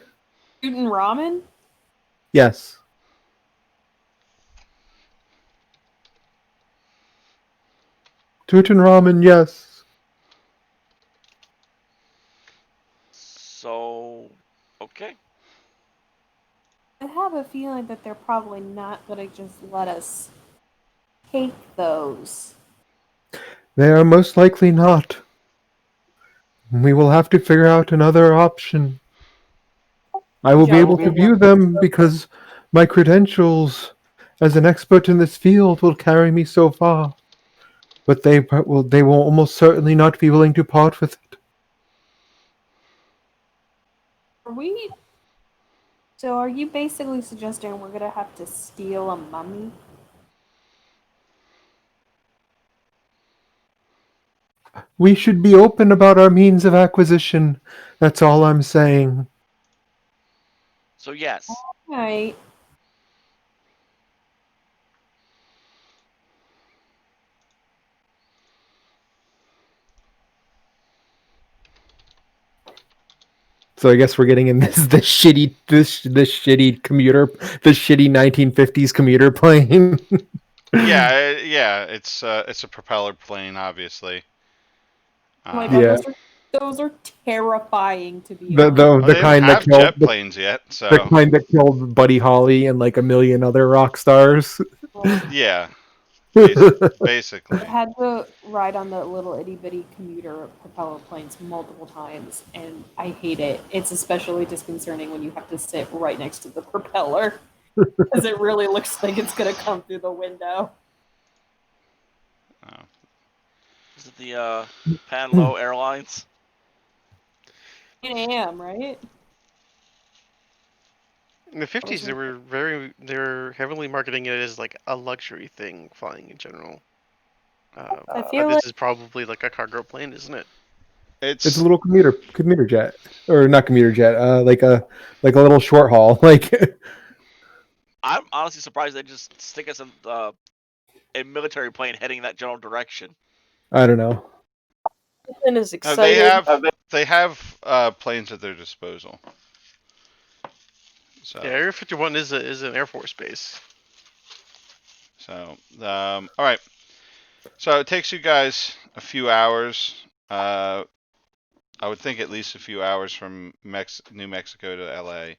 Shooting ramen? Yes. Tutankhamun, yes. So. Okay. I have a feeling that they're probably not going to just let us take those. They are most likely not. We will have to figure out another option. I will be able to view them because my credentials as an expert in this field will carry me so far. But they will almost certainly not be willing to part with it. Are we? So are you basically suggesting we're going to have to steal a mummy? We should be open about our means of acquisition. That's all I'm saying. So yes. Right. So I guess we're getting in this shitty commuter, this shitty 1950s commuter plane. Yeah, it's a propeller plane, obviously. Oh my god, Yeah. those are terrifying to be The on. the Well, the they don't kind that have killed jet planes yet, the so kind that killed Buddy Holly and like a million other rock stars. yeah, I've basically. had to ride on the little itty bitty commuter propeller planes multiple times, and I hate it. It's especially disconcerting when you have to sit right next to the propeller because it really looks like it's gonna come through the window. Oh. Is it the Panlo Airlines? 9 a.m. Right? In the 50s, they were heavily marketing it as like a luxury thing, flying in general. I But feel this like is probably like a cargo plane, isn't it? It's a It's little commuter jet, or not commuter jet, like a little short haul. Like I'm honestly surprised they just stick us in a military plane heading that general direction. I don't know. Ethan is they excited. have planes at their disposal. So Yeah, Area 51 is an Air Force base. all right. So it takes you guys a few hours. I would think at least a few hours from New Mexico to LA.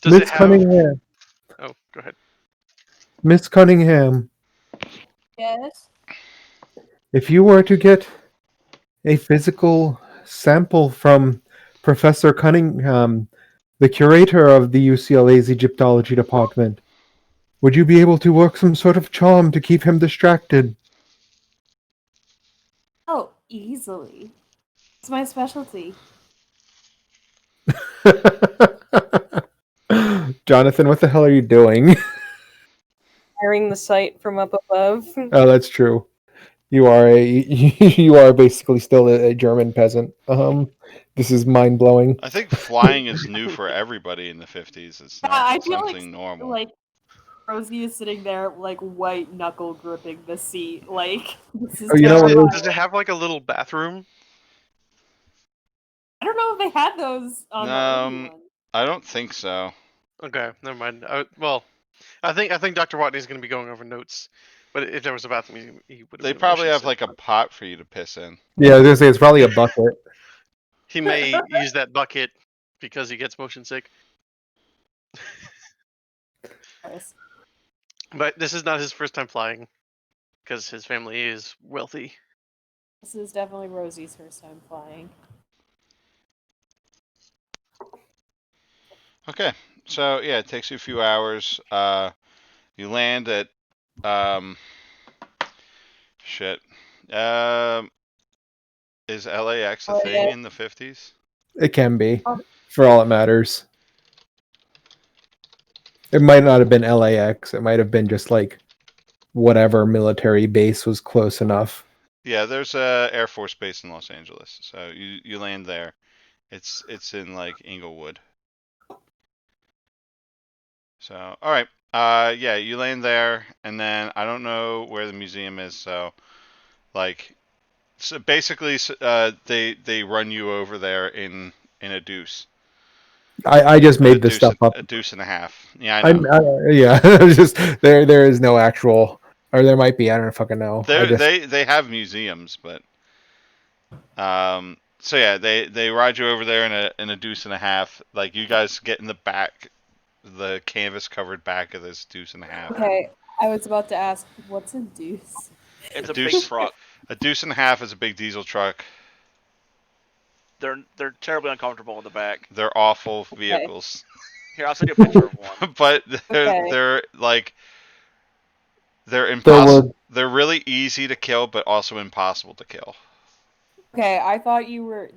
Does it Miss have? Cunningham, Oh, go ahead. Miss Cunningham, yes. if you were to get a physical sample from Professor Cunningham, the curator of the UCLA's Egyptology department, would you be able to work some sort of charm to keep him distracted? Oh, easily. It's my specialty. Jonathan, what the hell are you doing? Firing the sight from up above. Oh, that's true. You are you are basically still a German peasant. This is mind blowing. I think flying is new for everybody in the 50s. It's Yeah, not I feel something normal. like Rosie is sitting there like white knuckle gripping the seat. Like this is Oh, you know Does what? terrifying. does it have like a little bathroom? I don't know if they had those on the early ones. I don't think so. Okay, never mind. Well, I think Dr. Watney's going to be going over notes. But if there was a bathroom, he would have They been probably motion have sick. like a pot for you to piss in. Yeah, I was gonna say it's probably a bucket. He may use that bucket because he gets motion sick. Yes. But this is not his first time flying, because his family is wealthy. This is definitely Rosie's first time flying. Okay, so yeah, it takes you a few hours. You land at shit. Um, is LAX a thing in the 50s? It can be, for all it matters. It might not have been LAX. It might have been just like whatever military base was close enough. Yeah, there's a Air Force base in Los Angeles, so you land there. It's in like Inglewood. So all right, yeah, you land there, and then I don't know where the museum is, so like, so basically, they run you over there in a deuce, I just made this stuff up. a deuce and a half. Yeah, I know. Yeah, just there is no actual, or there might be. I don't fucking know. They have museums, but so yeah, they ride you over there in a deuce and a half. Like you guys get in the back, the canvas covered back of this deuce and a half. Okay, I was about to ask, what's a deuce? It's A a big deuce- truck. A deuce and a half is a big diesel truck. They're terribly uncomfortable in the back. They're awful vehicles, Here, I'll send you a picture of one. but Okay. they're like they're There impossible. were They're really easy to kill, but also impossible to kill. Okay, I thought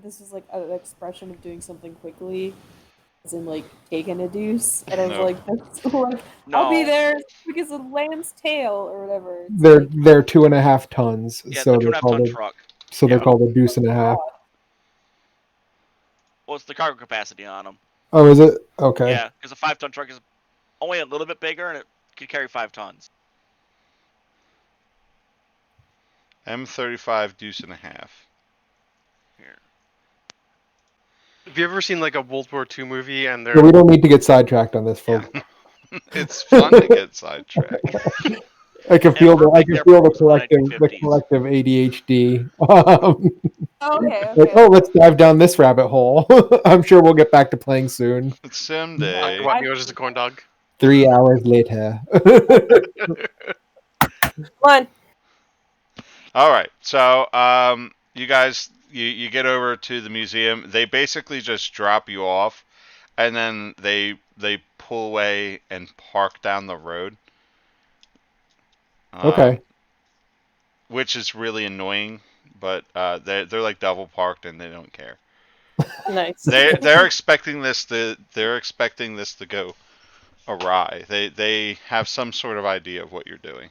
this was like an expression of doing something quickly, as in like taking a deuce, and I was No. like, that's like, No. I'll be there as quick as a lamb's tail or whatever. It's they're like, they're 2.5 tons, Yeah, so the they're 2.5 called ton a, truck. so they're Yeah. called a deuce and a half. Well, it's the cargo capacity on them. Oh, is it? Okay. Yeah, because a 5-ton truck is only a little bit bigger and it could carry 5 tons. M35 deuce and a half. Here. Have you ever seen like a World War II movie and So they're we don't need to get sidetracked on this, folks. It's fun to get sidetracked. I can And feel we're I big can Air feel Force in the the 1950s. collective ADHD. okay, Like, okay. oh, let's dive down this rabbit hole. I'm sure we'll get back to playing soon. Someday. what yours is a corn dog. 3 hours later. Come on. All right. So, you guys, you get over to the museum. They basically just drop you off, and then they pull away and park down the road. Okay. Which is really annoying, but they're like double parked and they don't care. Nice. They're expecting this to go awry. They have some sort of idea of what you're doing.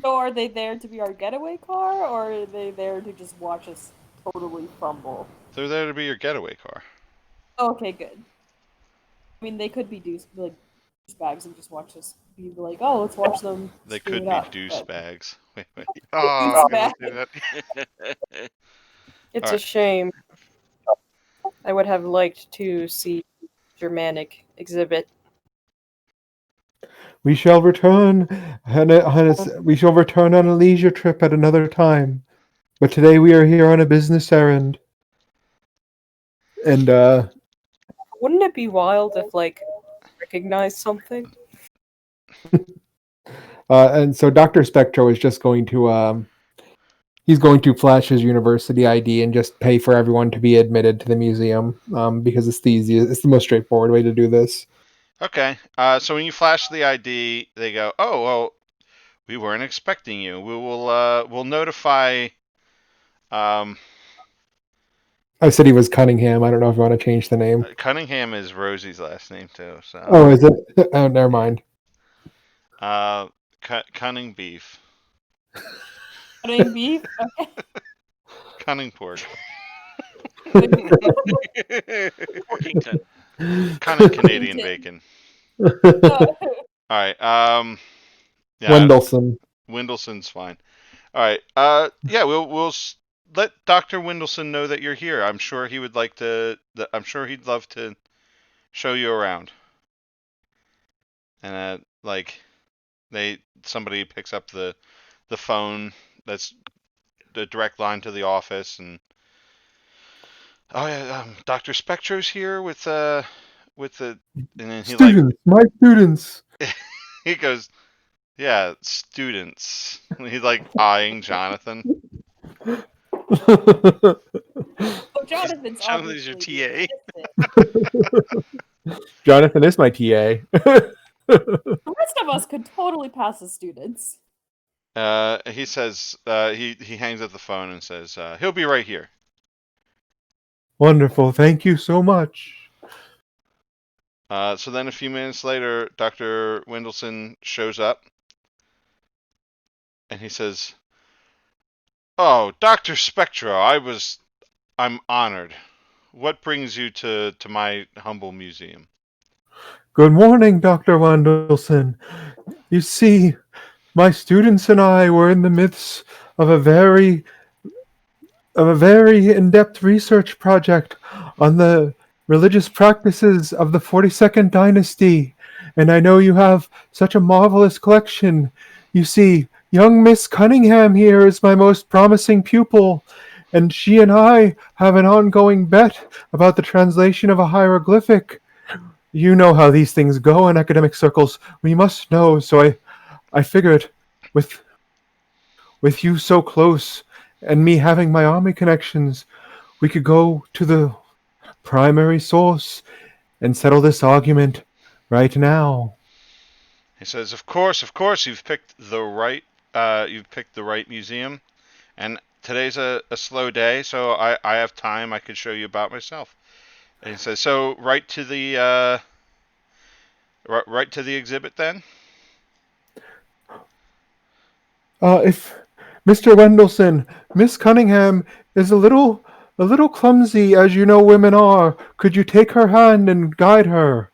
So are they there to be our getaway car, or are they there to just watch us totally fumble? They're there to be your getaway car. Okay, good. I mean, they could be douchebags and just watch us be like, oh, let's watch them. They screw could it be up, deuce but- bags. Wait. Oh, I was gonna bad. say that. It's All a right. shame. I would have liked to see Germanic exhibit. We shall return we shall return on a leisure trip at another time. But today we are here on a business errand. And Wouldn't it be wild if, like, recognized something? and so Dr. Spectro is just going to he's going to flash his university ID and just pay for everyone to be admitted to the museum because it's the most straightforward way to do this. Okay. So when you flash the ID, they go, "Oh, well, we weren't expecting you. We'll notify." Um, I said he was Cunningham. I don't know if you want to change the name. Cunningham is Rosie's last name too. So. Oh, is it? Oh, never mind. Cunning beef. Cutting beef? Okay. Cunning pork. Porkington. Cunning Canadian bacon. All right. Yeah. Wendelson. Windleson's fine. All right. Yeah. We'll let Dr. Windleson know that you're here. I'm sure he would like to. I'm sure he'd love to show you around. And like, somebody picks up the phone that's the direct line to the office, and oh yeah, Dr. Spectro's here with the, and then he like Students, my students. he goes, yeah, students. And he's like eyeing Jonathan. Oh, Jonathan's Jonathan's your obviously the TA. assistant. Jonathan is my TA. The rest of us could totally pass as students. He says he hangs up the phone and says he'll be right here. Wonderful. Thank you so much. So then a few minutes later, Dr. Wendelson shows up, and he says, "Oh, Dr. Spectro, I'm honored. What brings you to my humble museum?" Good morning, Dr. Wendelson. You see, my students and I were in the midst of a very in-depth research project on the religious practices of the 42nd dynasty, and I know you have such a marvelous collection. You see, young Miss Cunningham here is my most promising pupil, and she and I have an ongoing bet about the translation of a hieroglyphic. You know how these things go in academic circles. We must know, so I figured with you so close and me having my army connections, we could go to the primary source and settle this argument right now. He says, of course, you've picked the right museum, and today's a slow day, so I have time. I could show you about myself." And he says, "So right to the exhibit then." If Mr. Wendelson, Miss Cunningham is a little clumsy, as you know women are. Could you take her hand and guide her?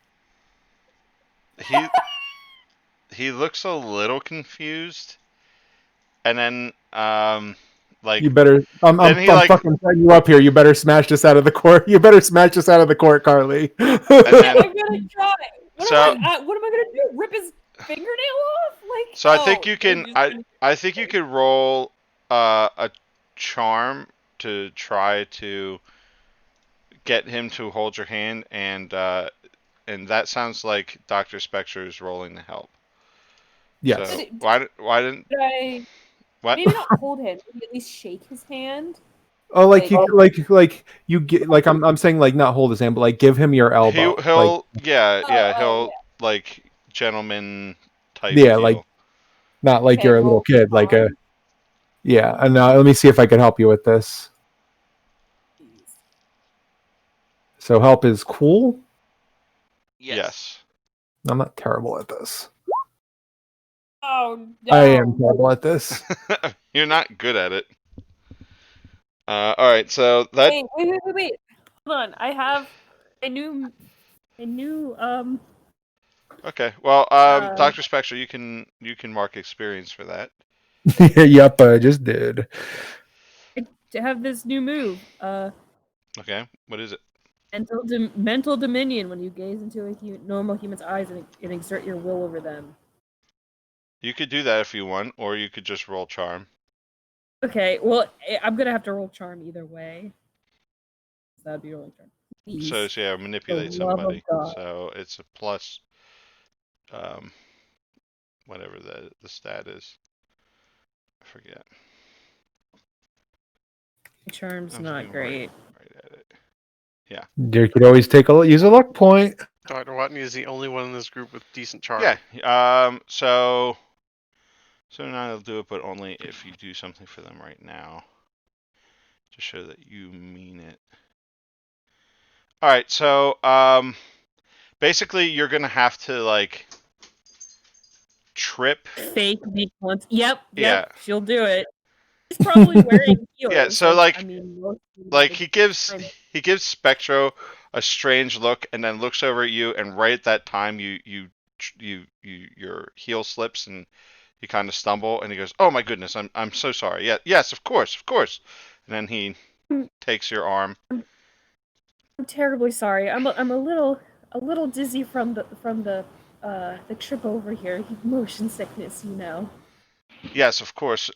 He looks a little confused, and then You better. I'm then he fucking setting you up here. You better smash this out of the court. You better smash this out of the court, Carly. and I'm then gonna try. What So- am I gonna do? Rip his fingernail off? Like, so I think oh, you can I think you could roll a charm to try to get him to hold your hand, and that sounds like Dr. Spectre is rolling to help. Yes. So why didn't Did I what? maybe not hold him, maybe at least shake his hand? Oh, like you get like I'm saying like not hold his hand, but like give him your elbow. He'll Oh, he'll like gentleman type Yeah, deal. like not like Okay, you're a little roll kid. Like a charm. yeah. And let me see if I can help you with this. Jeez. So help is cool. Yes. I'm not terrible at this. Oh no. I am terrible at this. You're not good at it. All right, so that Wait. Hold on. I have a new okay. Well, Dr. Spectre, you can mark experience for that. Yep, I just did. to have this new move. Okay, what is it? Mental dominion. When you gaze into a normal human's eyes and exert your will over them. You could do that if you want, or you could just roll charm. Okay, well, I'm gonna have to roll charm either way. That'd be rolling charm. Please. So yeah, manipulate For the love of somebody. God. So it's a plus, whatever the stat is. I forget. Charm's I'm not looking great. Right at it. Yeah. You could always use a luck point. Dr. Watney is the only one in this group with decent charm. Yeah. So now they'll do it, but only if you do something for them right now, to show that you mean it. All right. So basically, you're gonna have to like trip. Fake weak ones. Yep. Yeah. She'll do it. She's probably wearing heels. Yeah, so, like- I mean, most Like people- he gives Spectro a strange look, and then looks over at you, and right at that time, your heel slips and you kind of stumble, and he goes, "Oh my goodness, I'm so sorry." Yeah, yes, of course. And then he takes your arm. I'm terribly sorry. I'm a little dizzy from the the trip over here. Motion sickness, you know. Yes, of course.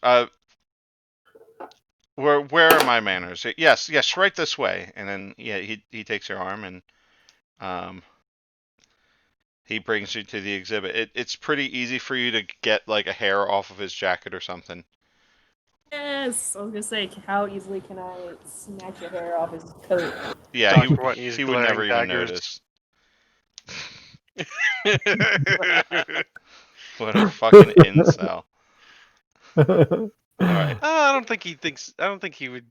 Where are my manners? Yes, right this way. And then he takes your arm and he brings you to the exhibit. It's pretty easy for you to get like a hair off of his jacket or something. Yes, I was gonna say, how easily can I snatch your hair off his coat? Yeah, Dr. White used he would never glaring even daggers. notice. What a fucking incel. All right. I don't think he thinks. I don't think he would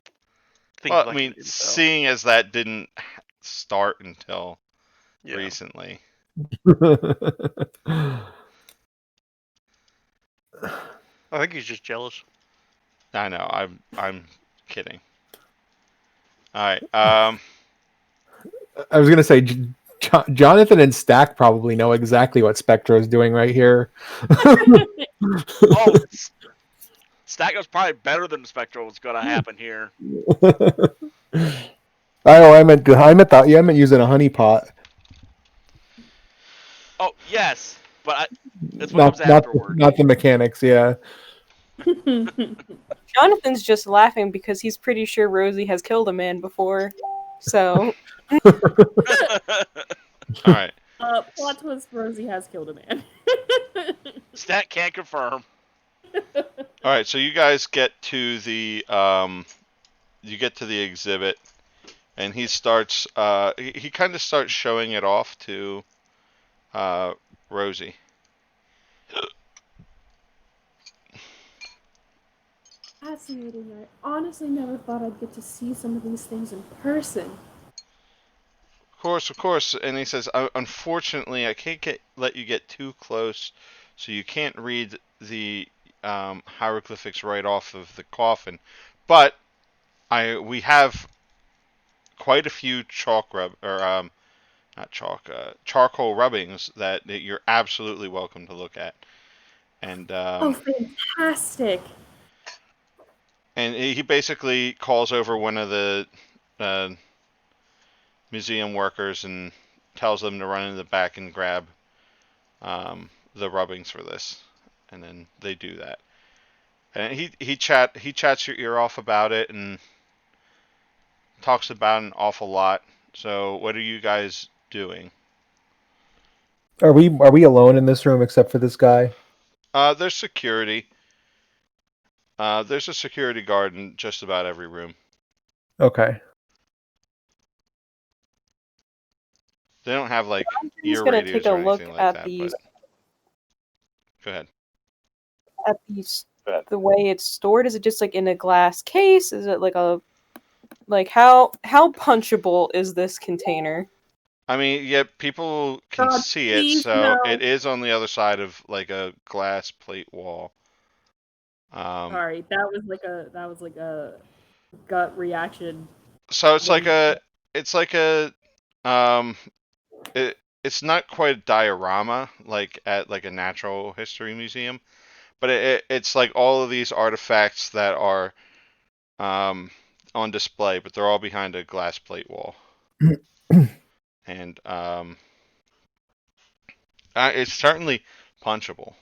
think Well, I like mean, an incel. seeing as that didn't start until Yeah. recently. I think he's just jealous. I know. I'm kidding. All right. I was gonna say, Jonathan and Stack probably know exactly what Spectra is doing right here. Oh, Stack was probably better than Spectral was gonna happen here. I meant using a honeypot. Oh yes, but it's what comes afterward. Not the mechanics. Yeah. Jonathan's just laughing because he's pretty sure Rosie has killed a man before. So All right. Plot twist: Rosie has killed a man. Stat can't confirm. All right. So you guys get to the exhibit, and he starts. He kind of starts showing it off to Rosie. Fascinating. I honestly never thought I'd get to see some of these things in person. Of course. And he says, unfortunately, I can't let you get too close, so you can't read the hieroglyphics right off of the coffin. But we have quite a few charcoal rubbings that you're absolutely welcome to look at. And Oh, fantastic! and he basically calls over one of the museum workers and tells them to run in the back and grab the rubbings for this, and then they do that. And he chats your ear off about it and talks about an awful lot. So what are you guys doing? Are we alone in this room except for this guy? There's security. There's a security guard in just about every room. Okay. They don't have like he's ear gonna radios take a or look anything like at that. these. But go ahead. At these, the way it's stored. Is it just like in a glass case? Is it like how punchable is this container? I mean, yeah, people can God, see it, please, so no. it is on the other side of like a glass plate wall. Sorry, that was like a gut reaction. So it's like it's not quite a diorama like at like a natural history museum, but it's like all of these artifacts that are on display, but they're all behind a glass plate wall. And it's certainly punchable.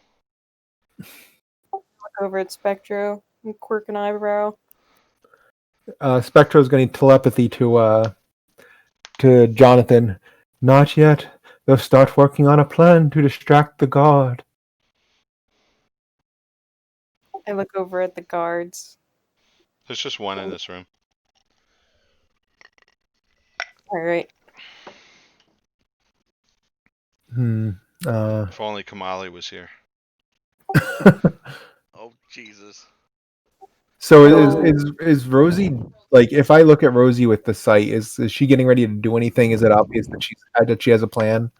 Look over at Spectro and quirk an eyebrow. Spectro's going to telepathy to Jonathan. Not yet. They'll start working on a plan to distract the guard. I look over at the guards. There's just one in this room. All right. If only Kamali was here. Oh Jesus. So is Rosie, like, if I look at Rosie with the sight, is she getting ready to do anything? Is it obvious that she has a plan,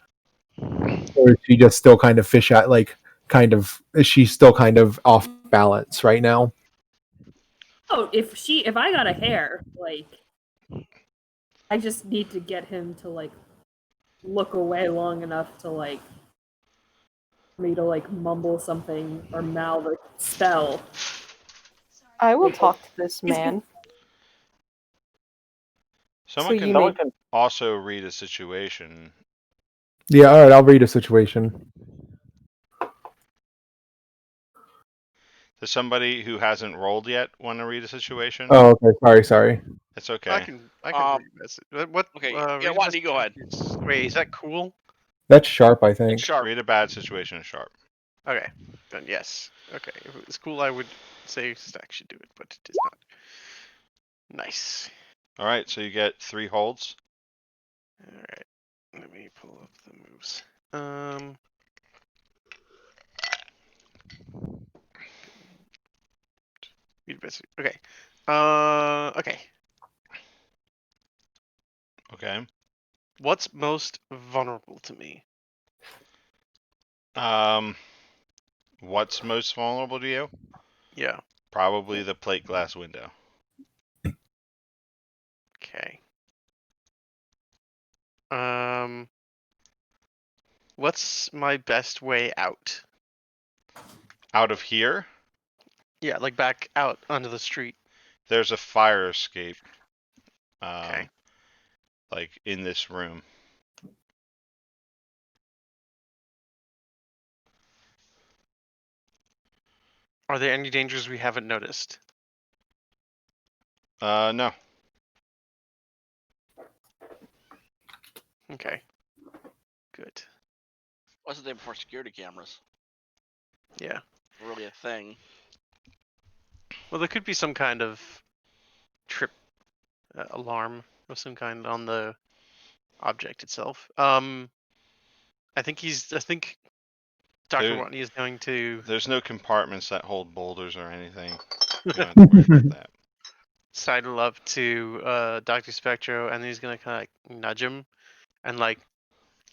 or is she just still kind of fish out? Like, is she still kind of off balance right now? Oh, if I got a hair, like, I just need to get him to like look away long enough to like for me to like mumble something or mouth a spell. I will talk to this man. Someone can also read a situation. Yeah, all right. I'll read a situation. Does somebody who hasn't rolled yet want to read a situation? Oh, okay. Sorry. It's I okay. can read a message. What? Okay, read yeah, a Watney, go ahead. message. Wait, is that cool? That's sharp, I It's think. sharp. Read a bad situation is sharp. Okay, then yes. Okay, if it was cool, I would say Stack should do it, but it is not. Nice. All right, so you get 3 holds. All right, let me pull up the moves. Okay. Okay. Okay. What's most vulnerable to me? What's most vulnerable to you? Yeah. Probably the plate glass window. Okay. What's my best way out? Out of here, Yeah, like back out onto the street. there's a fire escape. Okay. Like in this room. Are there any dangers we haven't noticed? No. Okay. Good. What's the day before security cameras? Yeah. Really a thing. Well, there could be some kind of trip alarm of some kind on the object itself. I think Dr. There- Watney is going to There's no compartments that hold boulders or anything. You don't have to worry about that. sidle up to Dr. Spectro, and he's gonna kind of like nudge him and like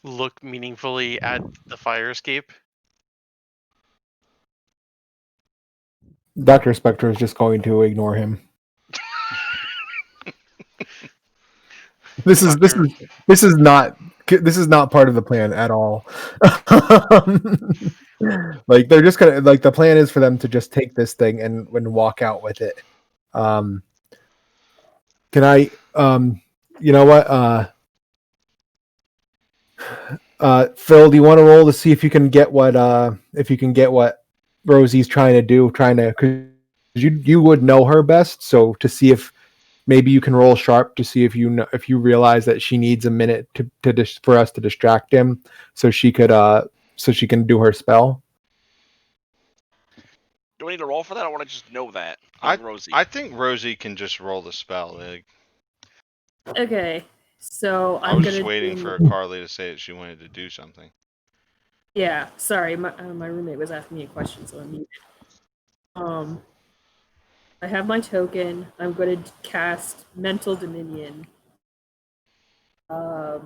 look meaningfully at the fire escape. Dr. Spectre is just going to ignore him. This is not part of the plan at all. Like they're just gonna like the plan is for them to just take this thing and walk out with it. Can I you know what Phil, do you want to roll to see if you can get what Rosie's trying to do, cuz you would know her best, so to see if maybe you can roll sharp to see if you realize that she needs a minute for us to distract him so she can do her spell. Do I need to roll for that? I want to just know that. Rosie. I think Rosie can just roll the spell. Like, Okay, so I I'm was gonna just waiting do- for Carly to say that she wanted to do something. Yeah, sorry, my roommate was asking me a question, so I'm muted. I have my token. I'm going to cast Mental Dominion. I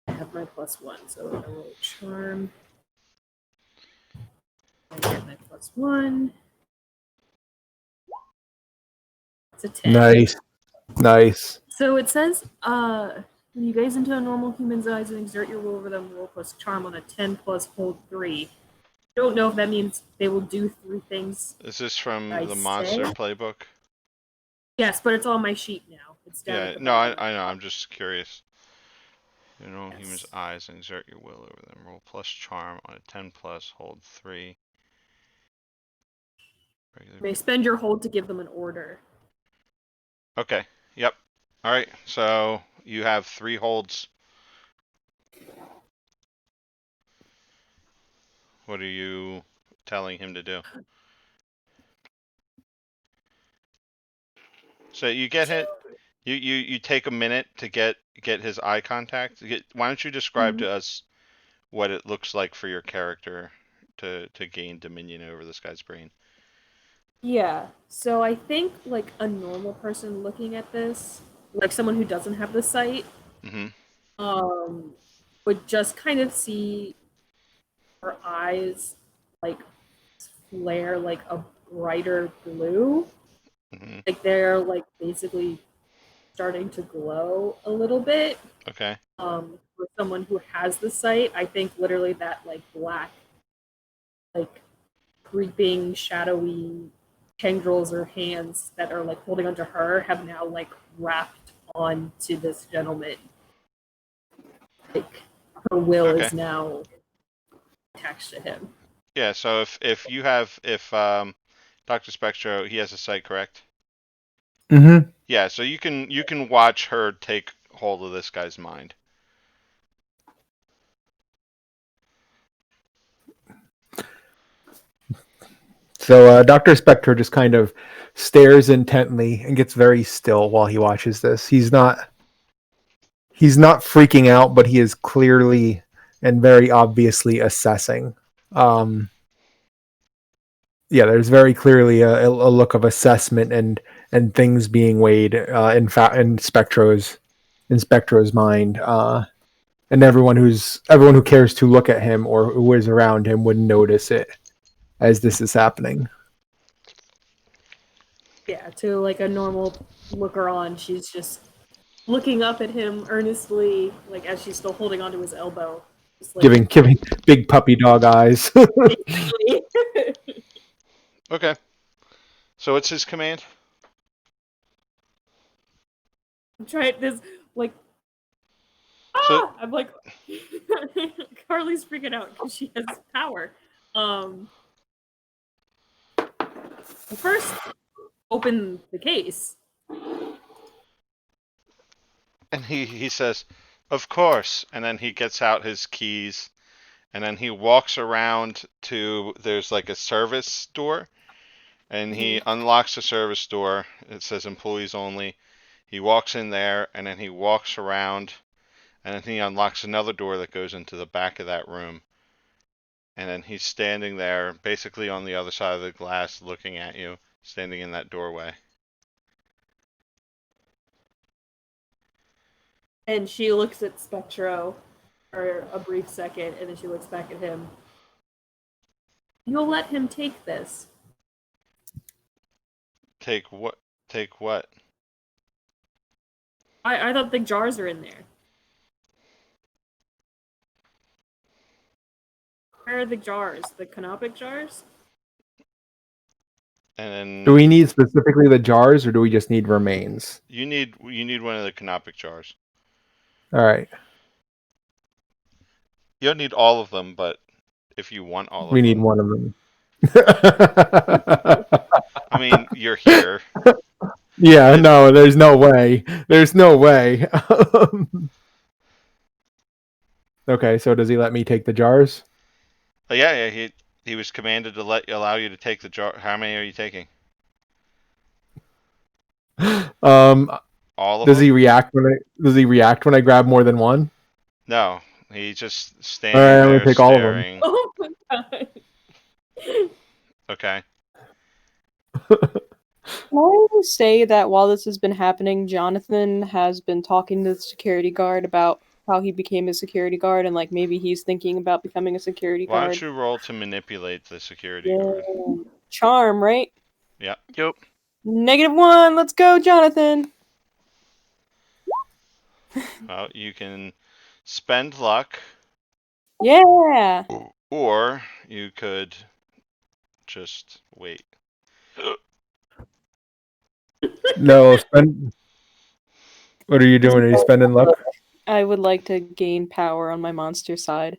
have my +1, so I roll Charm. I get my +1. It's a 10. Nice. So it says, when you gaze into a normal human's eyes and exert your will over them, roll plus charm on a 10 plus hold 3. I don't know if that means they will do 3 things. Is this from I the monster say? playbook? Yes, but it's on my sheet now. It's down Yeah, at the no, I bottom. know. I'm just curious. You know, Yes. humans' eyes and exert your will over them. Roll plus charm on a 10 plus, hold 3. You may spend your hold to give them an order. Okay. Yep. All right. So you have 3 holds. What are you telling him to do? So you get hit. You take a minute to get his eye contact. Why don't you describe to us what it looks like for your character to gain dominion over this guy's brain? Yeah, so I think like a normal person looking at this, like someone who doesn't have the sight, would just kind of see her eyes like flare like a brighter blue. Like they're like basically starting to glow a little bit. Okay. For someone who has the sight, I think literally that like black, like creeping, shadowy tendrils or hands that are like holding onto her have now like wrapped onto this gentleman. Like her will Okay. is now attached to him. Yeah. So if Dr. Spectro, he has a sight, correct? Mm-hmm. Yeah. So you can watch her take hold of this guy's mind. So Dr. Spectre just kind of stares intently and gets very still while he watches this. He's not freaking out, but he is clearly and very obviously assessing. Yeah, there's very clearly a look of assessment and things being weighed in Spectro's mind. And everyone who cares to look at him or who is around him would notice it as this is happening. Yeah, to like a normal looker on, she's just looking up at him earnestly, like as she's still holding onto his elbow. Just like Giving big puppy dog eyes. Okay. So what's his command? I'm trying this like So I'm like Carly's freaking out because she has power. First open the case. and he says, "Of course." And then he gets out his keys, and then he walks around to there's like a service door, and he unlocks the service door. It says employees only. He walks in there, and then he walks around, and then he unlocks another door that goes into the back of that room. And then he's standing there, basically on the other side of the glass, looking at you, standing in that doorway. And she looks at Spectro for a brief second, and then she looks back at him. You'll let him take this. Take what? Take what? I thought the jars are in there. Where are the jars? The canopic jars? And then Do we need specifically the jars, or do we just need remains? you need one of the canopic jars. All right, You don't need all of them, but if you want all we of need them, one of them. I mean, you're here. Yeah, no, there's no way. There's no way. Okay, so does he let me take the jars? Yeah, he was commanded to allow you to take the jar. How many are you taking? Um, All of does them? he react when I grab more than one? No, he's just All standing right, I'm gonna there take all of them. staring. Oh my god. Okay. Can I say that while this has been happening, Jonathan has been talking to the security guard about how he became a security guard and like maybe he's thinking about becoming a security Why guard. don't you roll to manipulate the security Yeah. guard? Charm, right? Yeah. Yep. -1. Let's go, Jonathan. Well, you can spend luck, Yeah. or you could just wait. No, spend. What are you doing? Are you spending luck? I would like to gain power on my monster side.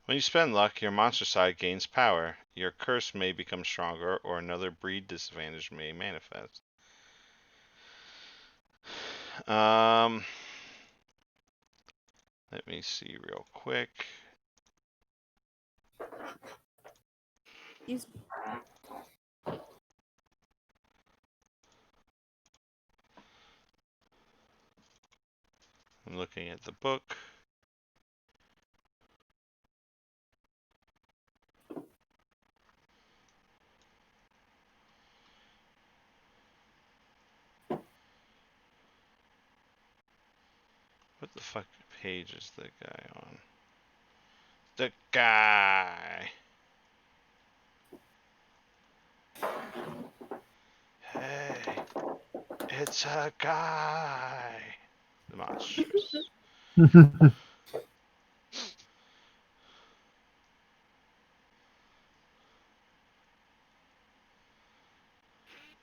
When you spend luck, your monster side gains power. Your curse may become stronger, or another breed disadvantage may manifest. Let me see real quick. Excuse me. I'm looking at the book. What the fuck page is the guy on? The guy. Hey, it's a guy. The monstrous.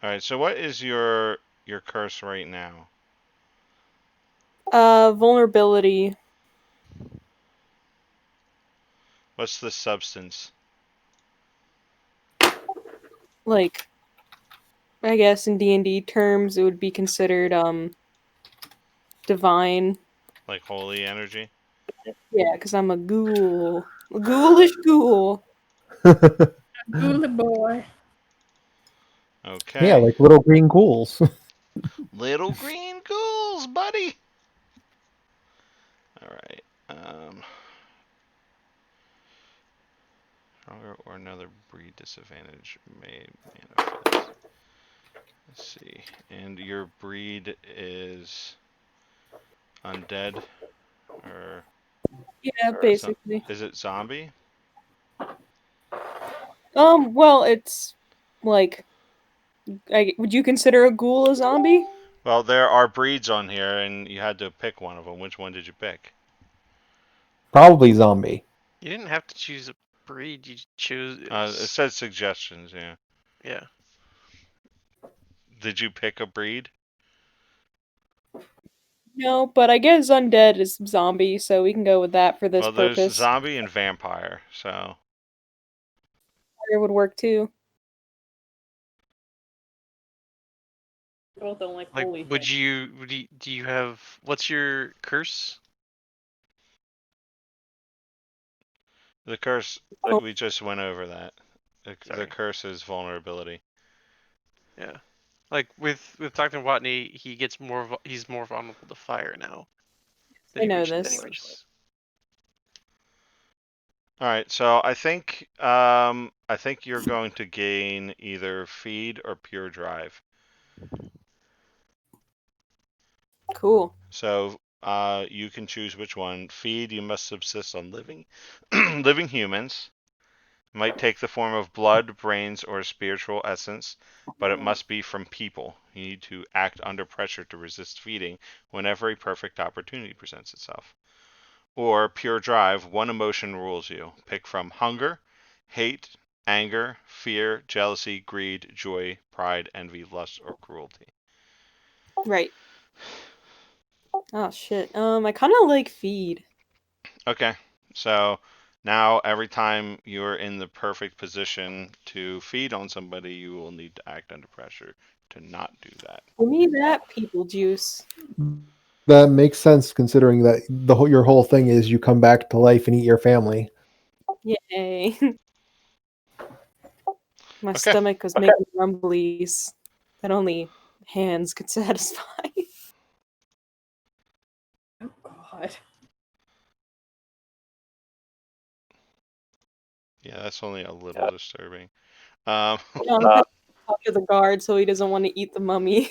All right. So what is your curse right now? Vulnerability. What's the substance? like, I guess in D&D terms, it would be considered divine. Like holy energy. Yeah, because I'm a ghoul, a ghoulish ghoul. Ooh, boy. Okay. Yeah, like little green ghouls. Little green ghouls, buddy. All right. Or another breed disadvantage may manifest. Let's see. And your breed is undead, or Yeah, zo- basically. is it zombie? Well, it's like, would you consider a ghoul a zombie? Well, there are breeds on here, and you had to pick one of them. Which one did you pick? Probably zombie. You didn't have to choose a breed. You chose. It said suggestions. Yeah. Yeah. Did you pick a breed? No, but I guess undead is zombie, so we can go with that for this Well, there's purpose. zombie and vampire. So Fire would work too. Both don't like Like, holy would things. you? Do you have? What's your curse? the curse. Oh. We just went over that. The Sorry. curse is vulnerability. Yeah. Like with Dr. Watney, he gets he's more vulnerable to fire now. I know this. All right, so I think you're going to gain either feed or pure drive. Cool. So you can choose which one. Feed, you must subsist on living living humans. It might take the form of blood, brains, or spiritual essence, but it must be from people. You need to act under pressure to resist feeding whenever a perfect opportunity presents itself. Or pure drive, one emotion rules you. Pick from hunger, hate, anger, fear, jealousy, greed, joy, pride, envy, lust, or cruelty. Right. Oh shit. I kind of like feed. Okay, so now every time you're in the perfect position to feed on somebody, you will need to act under pressure to not do that. Give me that people juice. That makes sense considering that your whole thing is you come back to life and eat your family. Yay. My Okay. stomach was making rumblies that only hands could satisfy. Oh God. Yeah, that's only a little disturbing. I'm gonna talk to the guard so he doesn't want to eat the mummy.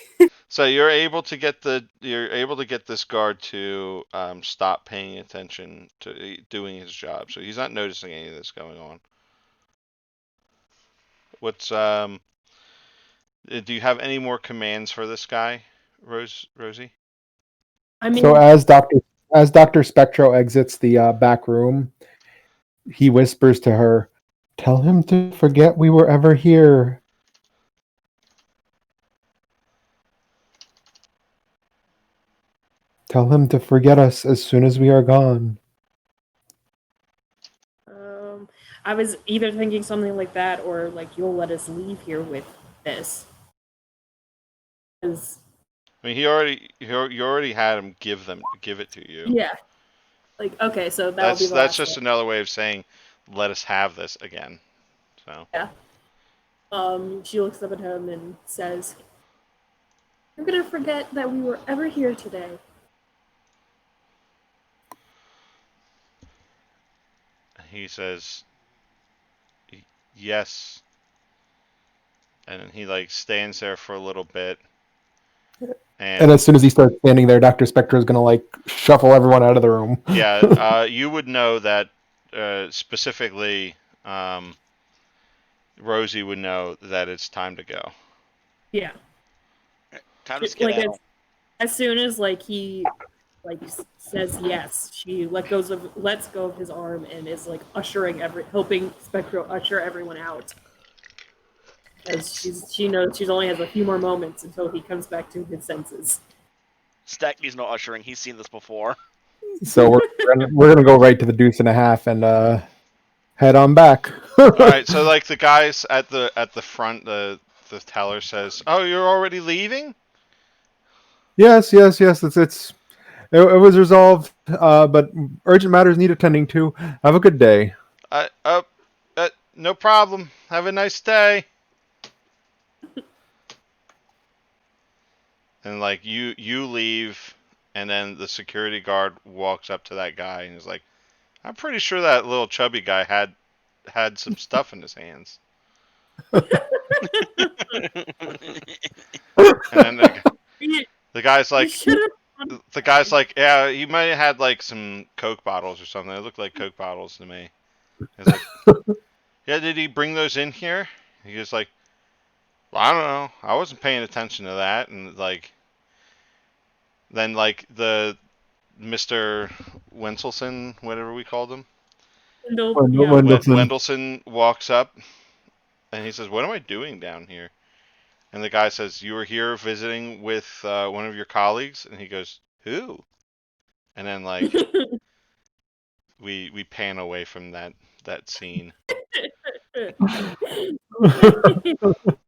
So you're able to get this guard to stop paying attention to doing his job. So he's not noticing any of this going on. What's Do you have any more commands for this guy, Rosie? I mean, So as Dr. Spectro exits the back room, he whispers to her, "Tell him to forget we were ever here." Tell him to forget us as soon as we are gone. I was either thinking something like that or like you'll let us leave here with this. 'Cause, I mean, you already had him give it to you. yeah. Like, okay, so that'll be the That's last just one. another way of saying, let us have this again. So Yeah. She looks up at him and says, "You're gonna forget that we were ever here today." he says, yes, and he like stands there for a little bit. And as soon as he starts standing there, Dr. Spectro is going to like shuffle everyone out of the room. Yeah, you would know that specifically. Rosie would know that it's time to go. Yeah. Time to Like skedaddle. as soon as like he like says yes, she lets go of his arm and is like helping Spectro usher everyone out. As she knows she only has a few more moments until he comes back to his senses. Stackney's no ushering. He's seen this before. So we're gonna go right to the deuce and a half and head on back. All right, so like the guys at the front, the teller says, "Oh, you're already leaving?" Yes. It was resolved, but urgent matters need attending to. Have a good day. No problem. Have a nice day. And like you leave, and then the security guard walks up to that guy and is like, "I'm pretty sure that little chubby guy had some stuff in his hands." And then the guy's You like, should have. "Yeah, he might have had like some Coke bottles or something. They look like Coke bottles to me." He's like, "Yeah, did he bring those in here?" He was like, "Well, I don't know. I wasn't paying attention to that." And like, then like the Mr. Wenselson, whatever we called him, Yeah. Wendelson. Wendelson walks up and he says, "What am I doing down here?" And the guy says, "You were here visiting with one of your colleagues." And he goes, "Who?" And then like we pan away from that scene. Did we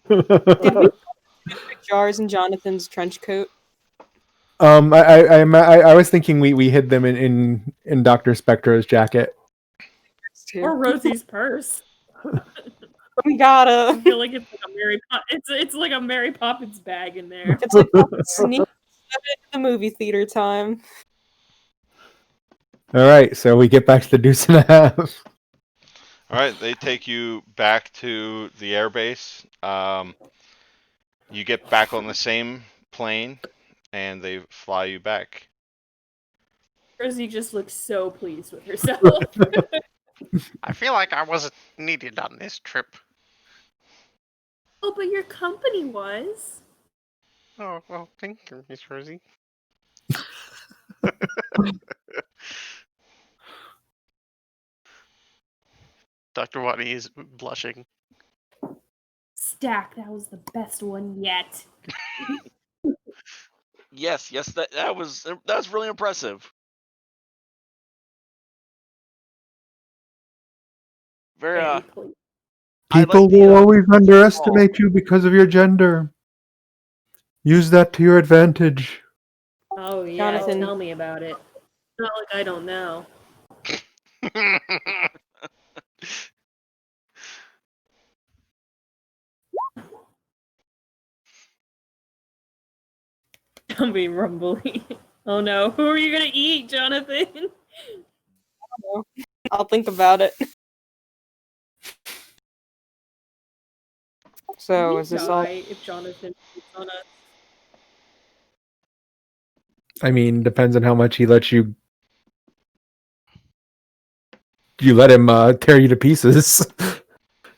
put jars in Jonathan's trench coat? I was thinking we hid them in Doctor Spectro's jacket. Or Rosie's purse. We I gotta. feel like it's like a it's like a Mary Poppins bag in there. It's like sneak the movie theater time. All right, so we get back to the deuce and a half. All right, they take you back to the airbase. You get back on the same plane, and they fly you back. Rosie just looks so pleased with herself. I feel like I wasn't needed on this trip. Oh, but your company was. Oh, well, thank you, Miss Rosie. Dr. Watney is blushing. Stack, that was the best one yet. Yes, that was really impressive. Very Very pleased. I like People the, will always underestimate you because of your gender. Use that to your advantage. Oh yeah, Jonathan. tell me about it. Not like I don't know. Don't be rumbly. Oh no, who are you gonna eat, Jonathan? I'll think about it. So is this all? If Jonathan eats on us? I mean, depends on how much he lets you. You let him tear you to pieces.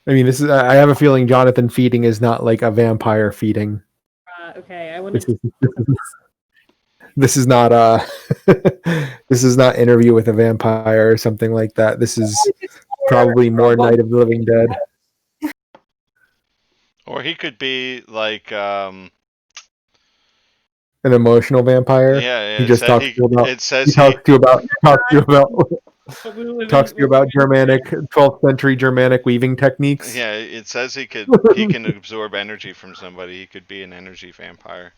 I mean, this is. I have a feeling Jonathan feeding is not like a vampire feeding. Okay, I want This to. this is not this is not Interview with a Vampire or something like that. This is probably more Night of the Living Dead. Or he could be like, An emotional vampire. yeah, He just talks to you about. it says He talks to you about Germanic 12th century Germanic weaving techniques. yeah, it says he can absorb energy from somebody. He could be an energy vampire.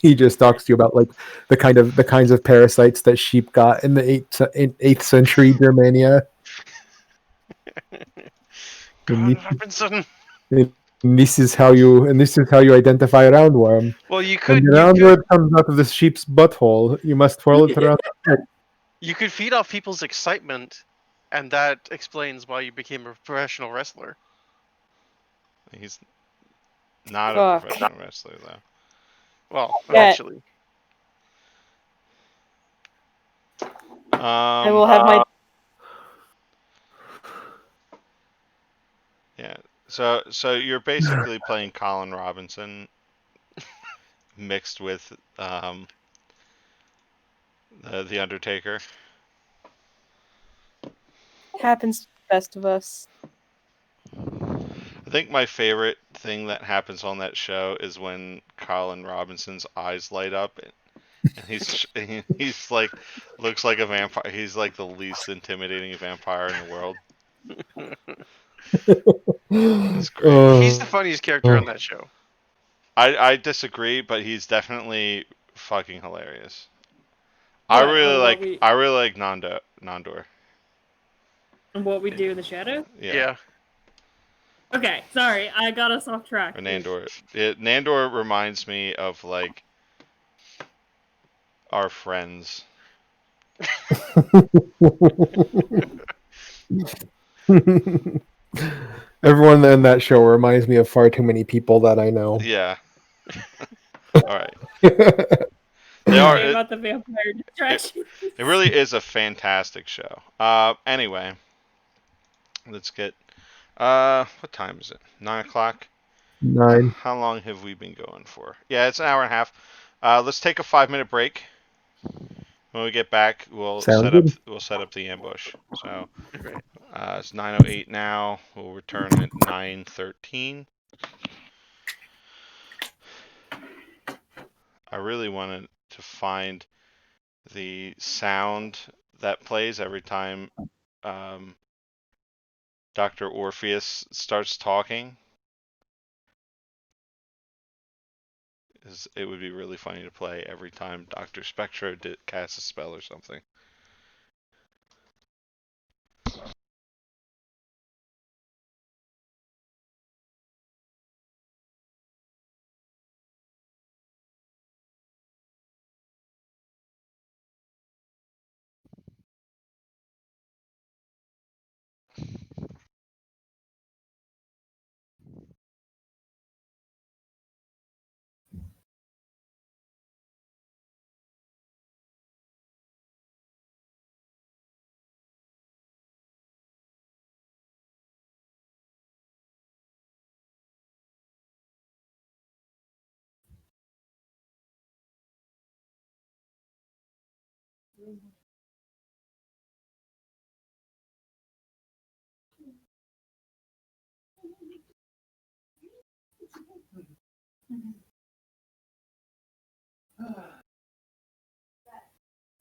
He just talks to you about like the kinds of parasites that sheep got in the 8th century Germania. God, Robinson. And this is how you identify a roundworm. Well, you When could the roundworm comes out of the sheep's butthole, you must twirl it around. you could feed off people's excitement, and that explains why you became a professional wrestler. He's not Fuck. a professional wrestler though. Well, Yeah. eventually. I will have my. Yeah. So you're basically playing Colin Robinson mixed with the Undertaker. Happens to the best of us. I think my favorite thing that happens on that show is when Colin Robinson's eyes light up and he's like looks like a vampire. He's like the least intimidating vampire in the world. It's great. He's the funniest character on that show. I disagree, but he's definitely fucking hilarious. What, I really like Nandor. what we do in the shadow? Yeah. Okay, sorry, I got us off track. Or Nandor. Nandor reminds me of like our friends. Everyone in that show reminds me of far too many people that I know. Yeah. All right. They are. Sorry about the vampire distraction. It really is a fantastic show. Anyway, let's get. What time is it? 9 o'clock. 9. How long have we been going for? Yeah, it's an hour and a half. Let's take a 5-minute break. When we get back, we'll Sounds set good. up. We'll set up the ambush. So it's 9:08 now. We'll return at 9:13. I really wanted to find the sound that plays every time Dr. Orpheus starts talking. It would be really funny to play every time Dr. Spectro casts a spell or something.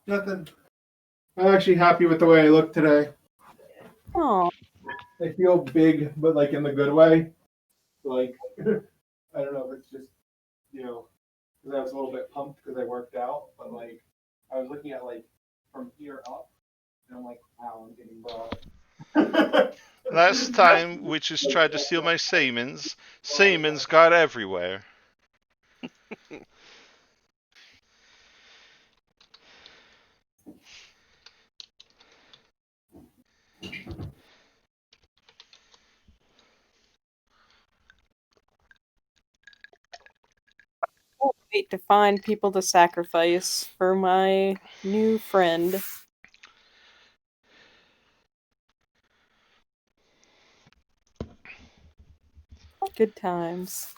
Nothing. I'm actually happy with the way I look today. Oh, I feel big, but like in the good way. Like, I don't know if it's just, because I was a little bit pumped because I worked out, but like, I was looking at like from here up, and I'm like, wow, I'm getting broad. Last time witches tried to steal my Samens. Samens got everywhere. can't wait to find people to sacrifice for my new friend. Good times.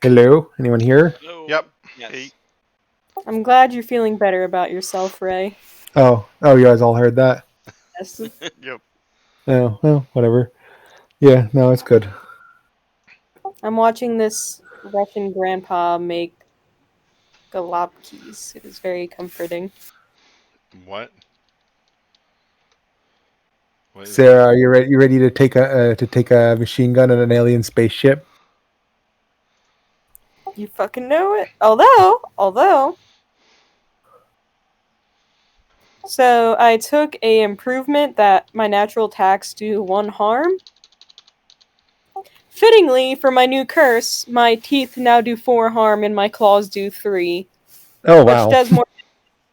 Hello? Anyone here? Hello. Yep. Yes. Hey. I'm glad you're feeling better about yourself, Ray. Oh, you guys all heard that? Yes. Yep. Oh, well, whatever. Yeah, no, it's good. I'm watching this Russian grandpa make galapkis. It is very comforting. What? What is Sarah, are you ready? You ready to take a machine gun and an alien spaceship? You fucking know it. Although. So I took a improvement that my natural attacks do 1 harm. Fittingly, for my new curse, my teeth now do 4 harm and my claws do 3. Oh, wow. Which does more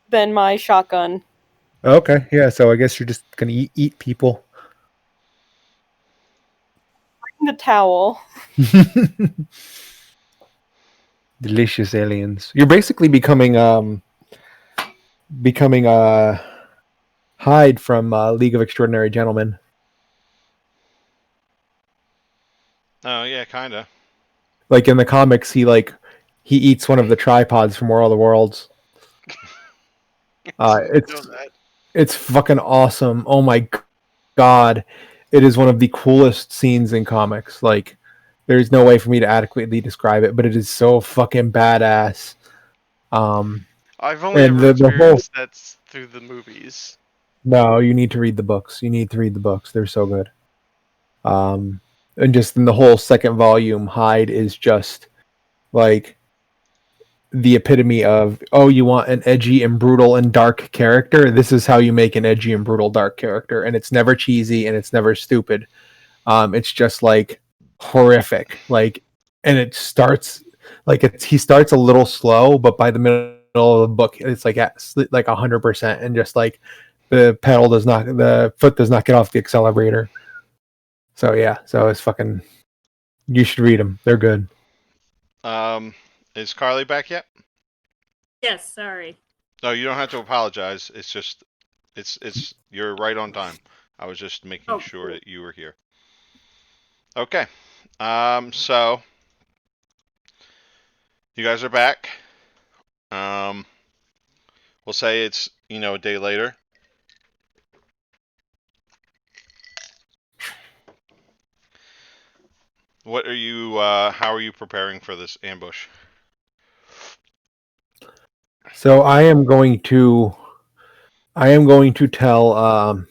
than my shotgun. Okay, yeah, so I guess you're just gonna eat people. The towel. Delicious aliens. You're basically becoming Hyde from League of Extraordinary Gentlemen. Oh yeah, kinda. Like in the comics, he eats one of the tripods from War of the Worlds. It's fucking awesome. Oh my god! it is one of the coolest scenes in comics. Like, there's no way for me to adequately describe it, but it is so fucking badass. I've only And ever the whole experienced that through the movies. no, you need to read the books. You need to read the books. They're so good. And just in the whole second volume, Hyde is just like the epitome of, oh, you want an edgy and brutal and dark character? This is how you make an edgy and brutal dark character, and it's never cheesy and it's never stupid. It's just like horrific, like, and it starts like he starts a little slow, but by the middle of the book, it's like at like 100%, and just like the foot does not get off the accelerator. So yeah, so it's fucking. You should read them. They're good. Is Carly back yet? Yes, sorry. No, you don't have to apologize. It's just, it's you're right on time. I was just making Oh, sure cool. that you were here. Okay. So you guys are back. We'll say it's, a day later. What are you, how are you preparing for this ambush? So I am going to tell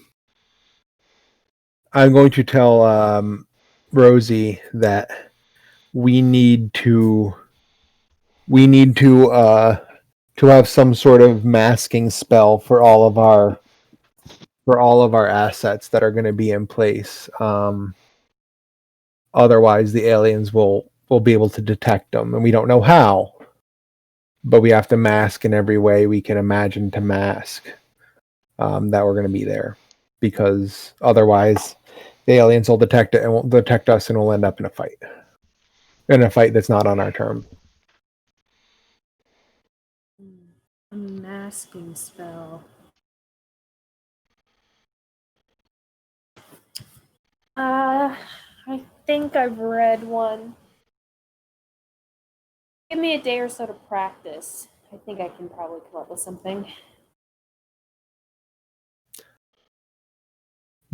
Rosie that we need to have some sort of masking spell for all of our assets that are going to be in place. Otherwise, the aliens will be able to detect them, and we don't know how. But we have to mask in every way we can imagine to mask that we're going to be there, because otherwise, the aliens will detect it and won't detect us, and we'll end up in a fight that's not on our terms. A masking spell. I think I've read one. Give me a day or so to practice. I think I can probably come up with something.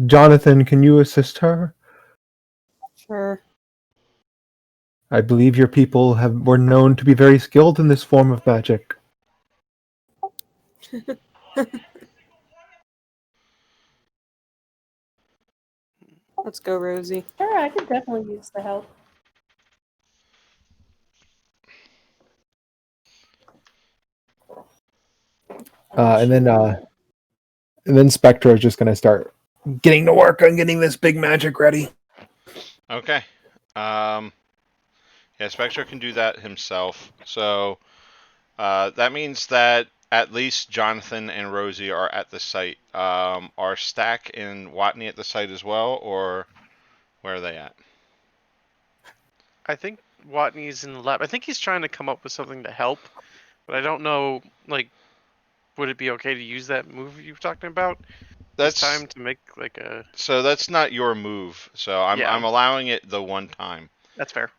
Jonathan, can you assist her? Sure. I believe your people were known to be very skilled in this form of magic. Let's go, Rosie. Sure, I could definitely use the help. And then Spectra is just going to start getting to work on getting this big magic ready. Okay. Yeah, Spectre can do that himself. So that means that at least Jonathan and Rosie are at the site. Are Stack and Watney at the site as well, or where are they at? I think Watney's in the lab. I think he's trying to come up with something to help, but I don't know. Like, would it be okay to use that move you were talking about this time to make like a? So that's not your move. So I'm Yeah. allowing it the one time. That's fair.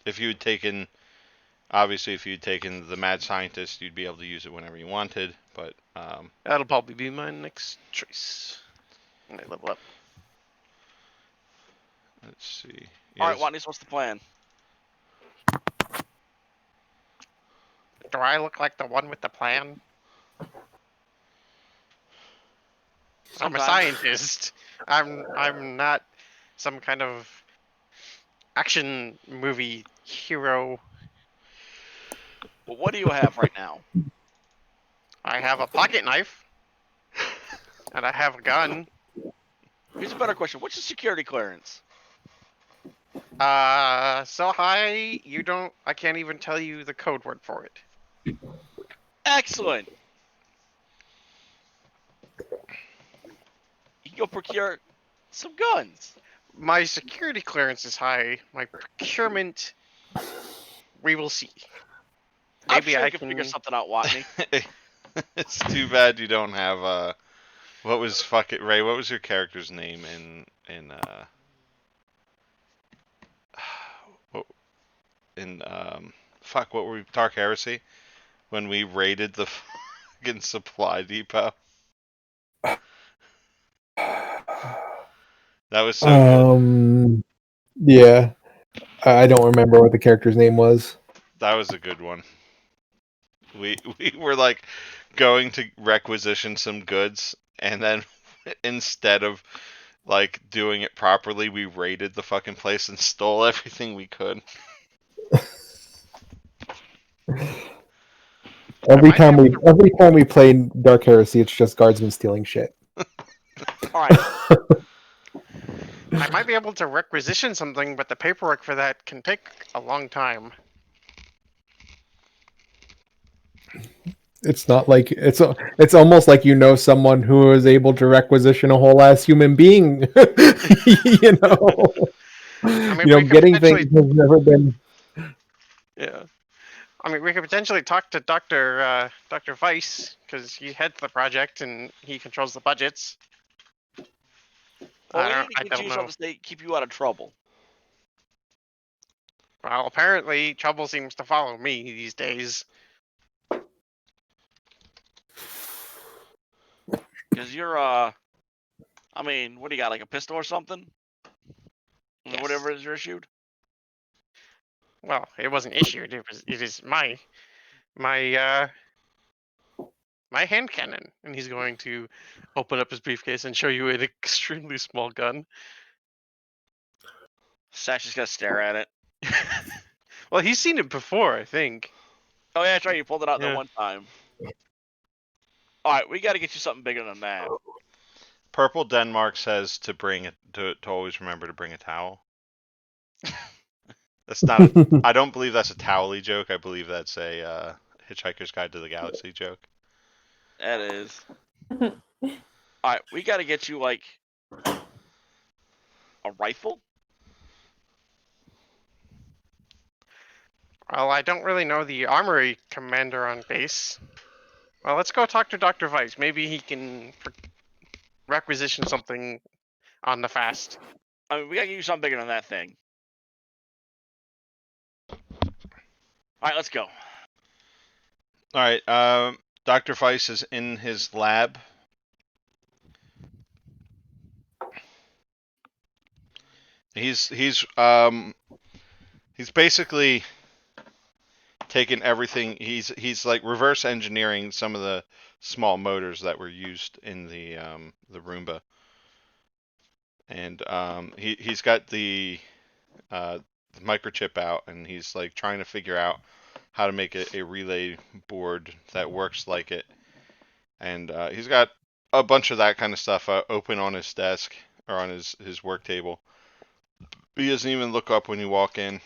If you had taken, obviously, if you'd taken the mad scientist, you'd be able to use it whenever you wanted. But That'll probably be my next choice when I level up. let's see. All right, Watney, what's the plan? Do I look like the one with the plan? I'm a Sometimes. scientist. I'm not some kind of action movie hero. But what do you have right now? I have a pocket knife. And I have a gun. Here's a better question. What's your security clearance? So high, I can't even tell you the code word for it. Excellent. You can go procure some guns. My security clearance is high. My procurement, we will see. Maybe I can figure something out, Watney. It's too bad you don't have what was Ray? What was your character's name what were we, Dark Heresy, when we raided the fucking supply depot? That was so good. Yeah. I don't remember what the character's name was. That was a good one. We were like going to requisition some goods, and then instead of like doing it properly, we raided the fucking place and stole everything we could. Every might be time we play Dark Heresy, it's just guardsmen stealing shit. All right. I might be able to requisition something, but the paperwork for that can take a long time. It's not like it's almost like someone who is able to requisition a whole ass human being. you know, I mean, we could getting things potentially, has never been. yeah. I mean, we could potentially talk to Dr. Weiss because he heads the project and he controls the budgets. Well, we I need to get you don't know. something to keep you out of trouble. Well, apparently trouble seems to follow me these days. Because you're, I mean, what do you got, like a pistol or something? Yes. Whatever is issued? Well, it wasn't issued. It is my my hand cannon, and he's going to open up his briefcase and show you an extremely small gun. Sash just gonna stare at it. Well, he's seen it before, I think. Oh yeah, that's right. You pulled it out Yeah. that one time. All right, we got to get you something bigger than that. Purple Denmark says to bring it to always remember to bring a towel. That's not. I don't believe that's a towel-y joke. I believe that's a Hitchhiker's Guide to the Galaxy joke. That is. All right, we got to get you like a rifle. Well, I don't really know the armory commander on base. Well, let's go talk to Dr. Weiss. Maybe he can requisition something on the fast. I mean, we got to get you something bigger than that thing. All right, let's go. All right. Dr. Weiss is in his lab. He's basically taken everything. He's like reverse engineering some of the small motors that were used in the Roomba, and he's got the microchip out, and he's like trying to figure out how to make a relay board that works like it. And he's got a bunch of that kind of stuff open on his desk or on his work table. He doesn't even look up when you walk in.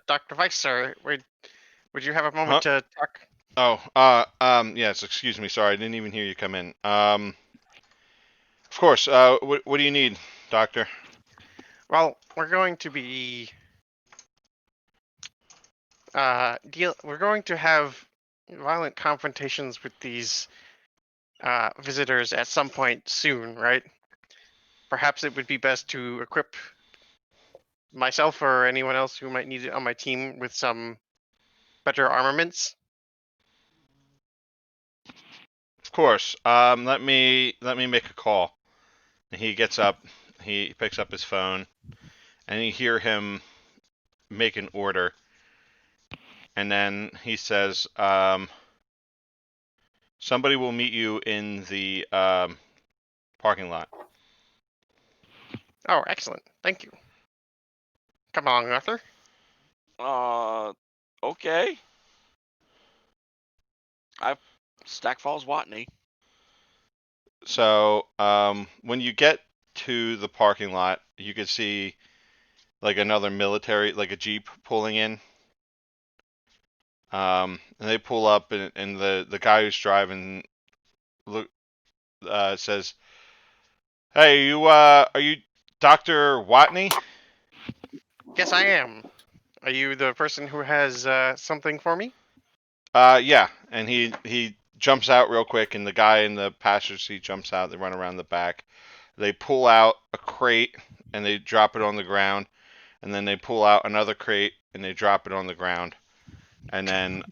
Dr. Weiss, sir, would you have a moment to talk? Oh, yes, excuse me. Sorry, I didn't even hear you come in. Of course. What do you need, Doctor? Well, we're going to be we're going to have violent confrontations with these visitors at some point soon, right? Perhaps it would be best to equip myself or anyone else who might need it on my team with some better armaments. Of course. Let me make a call. And he gets up. He picks up his phone, and you hear him make an order. And then he says, somebody will meet you in the parking lot. Oh, excellent. Thank you. Come along, Arthur. Okay. Stack Falls, Watney. So, when you get to the parking lot, you can see like another military, like a Jeep pulling in. And they pull up, and the guy who's driving says, "Hey, are you Dr. Watney?" Yes, I am. Are you the person who has something for me? Yeah. And he jumps out real quick, and the guy in the passenger seat jumps out. They run around the back. They pull out a crate, and they drop it on the ground. And then they pull out another crate, and they drop it on the ground. And then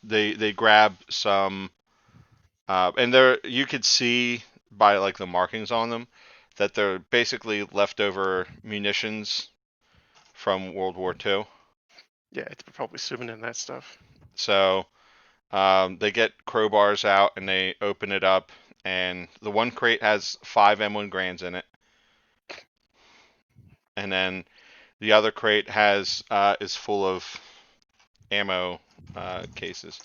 they grab some And you could see by like the markings on them that they're basically leftover munitions from World War II. Yeah, it's probably swimming in that stuff. So they get crowbars out and they open it up, and the one crate has 5 M1 Grands in it, and then the other crate is full of ammo cases.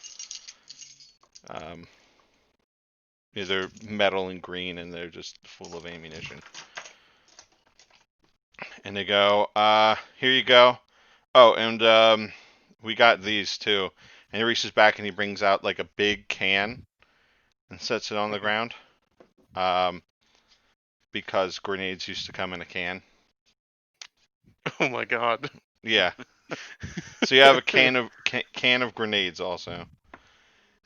They're metal and green, and they're just full of ammunition. And they go, here you go. Oh, and we got these too. And he reaches back and he brings out like a big can and sets it on the ground. Because grenades used to come in a can. Oh my god. Yeah. So you have a can of grenades also.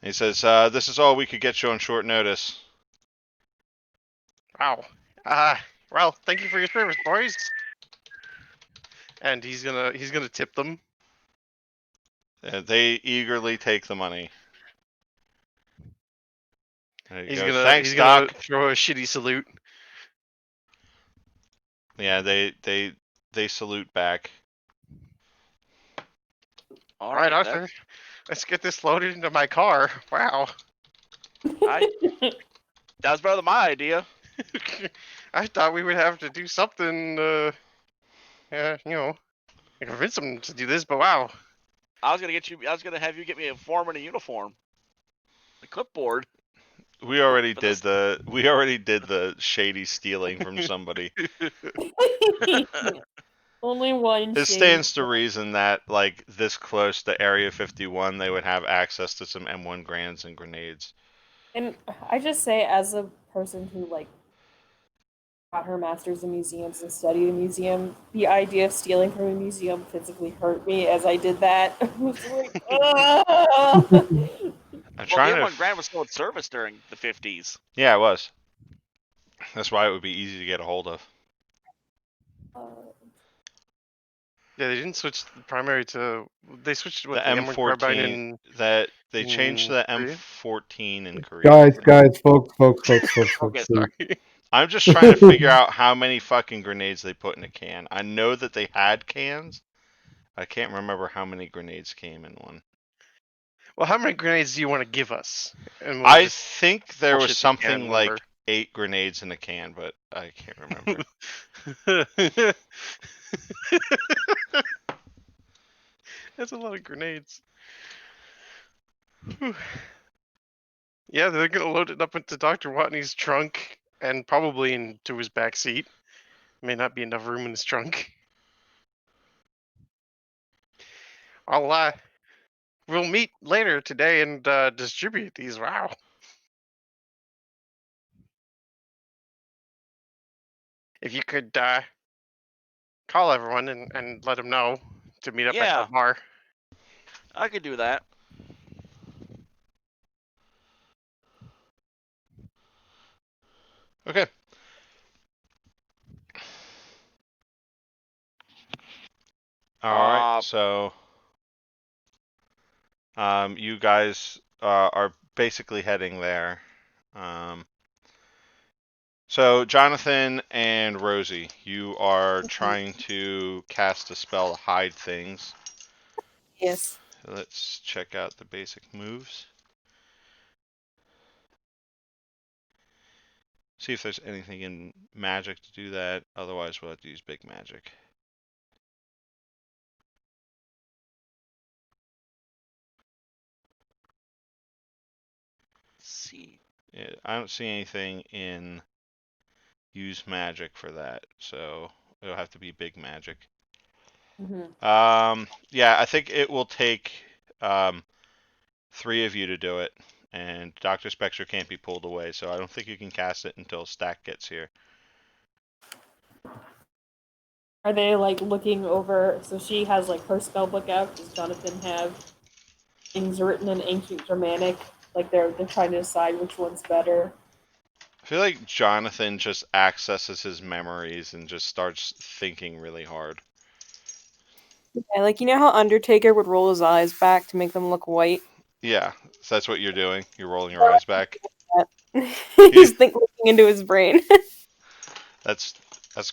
And he says, "This is all we could get you on short notice." Wow. Well, thank you for your service, boys. And he's gonna tip them. They eagerly take the money. And he goes, He's "Thanks, gonna Doc." throw a shitty salute. Yeah, they salute back. All right, Arthur. Let's get this loaded into my car. Wow. That was better than my idea. I thought we would have to do something, convince them to do this, but wow. I was gonna have you get me a form and a uniform. A clipboard. We already did the shady stealing from somebody. Only one. It shade. stands to reason that like this close to Area 51, they would have access to some M1 Grands and grenades. And I just say, as a person who like got her master's in museums and studied a museum, the idea of stealing from a museum physically hurt me as I did that. I was like, I'm Well, trying the to. M1 Grand was still in service during the 50s. Yeah, it was. That's why it would be easy to get a hold of. Yeah, they didn't switch the primary to. They switched The with the M1 carbine M14. in. That they changed to the Korea? M14 in Korea. Guys, folks, Okay, please. Sorry. I'm just trying to figure out how many fucking grenades they put in a can. I know that they had cans. I can't remember how many grenades came in one. Well, how many grenades do you want to give us? And we'll I just think there was bullshit the something can like number. 8 grenades in a can, but I can't remember. That's a lot of grenades. Whew. Yeah, they're gonna load it up into Dr. Watney's trunk and probably into his back seat. May not be enough room in his trunk. We'll meet later today and distribute these. Wow. If you could call everyone and let them know to meet up at Yeah. the bar. I could do that. Okay. All right. So, you guys are basically heading there. So Jonathan and Rosie, you are trying to cast a spell to hide things. Yes. Let's check out the basic moves. See if there's anything in magic to do that. Otherwise, we'll have to use big magic. Let's see. Yeah, I don't see anything in use magic for that, so it'll have to be big magic. Yeah, I think it will take 3 of you to do it, and Dr. Spectre can't be pulled away, so I don't think you can cast it until Stack gets here. Are they like looking over? So she has like her spell book out. Does Jonathan have things written in ancient Germanic? Like they're trying to decide which one's better. I feel like Jonathan just accesses his memories and just starts thinking really hard. Yeah, like you know how Undertaker would roll his eyes back to make them look white? Yeah, so that's what you're doing. You're rolling your eyes back. He's looking into his brain. That's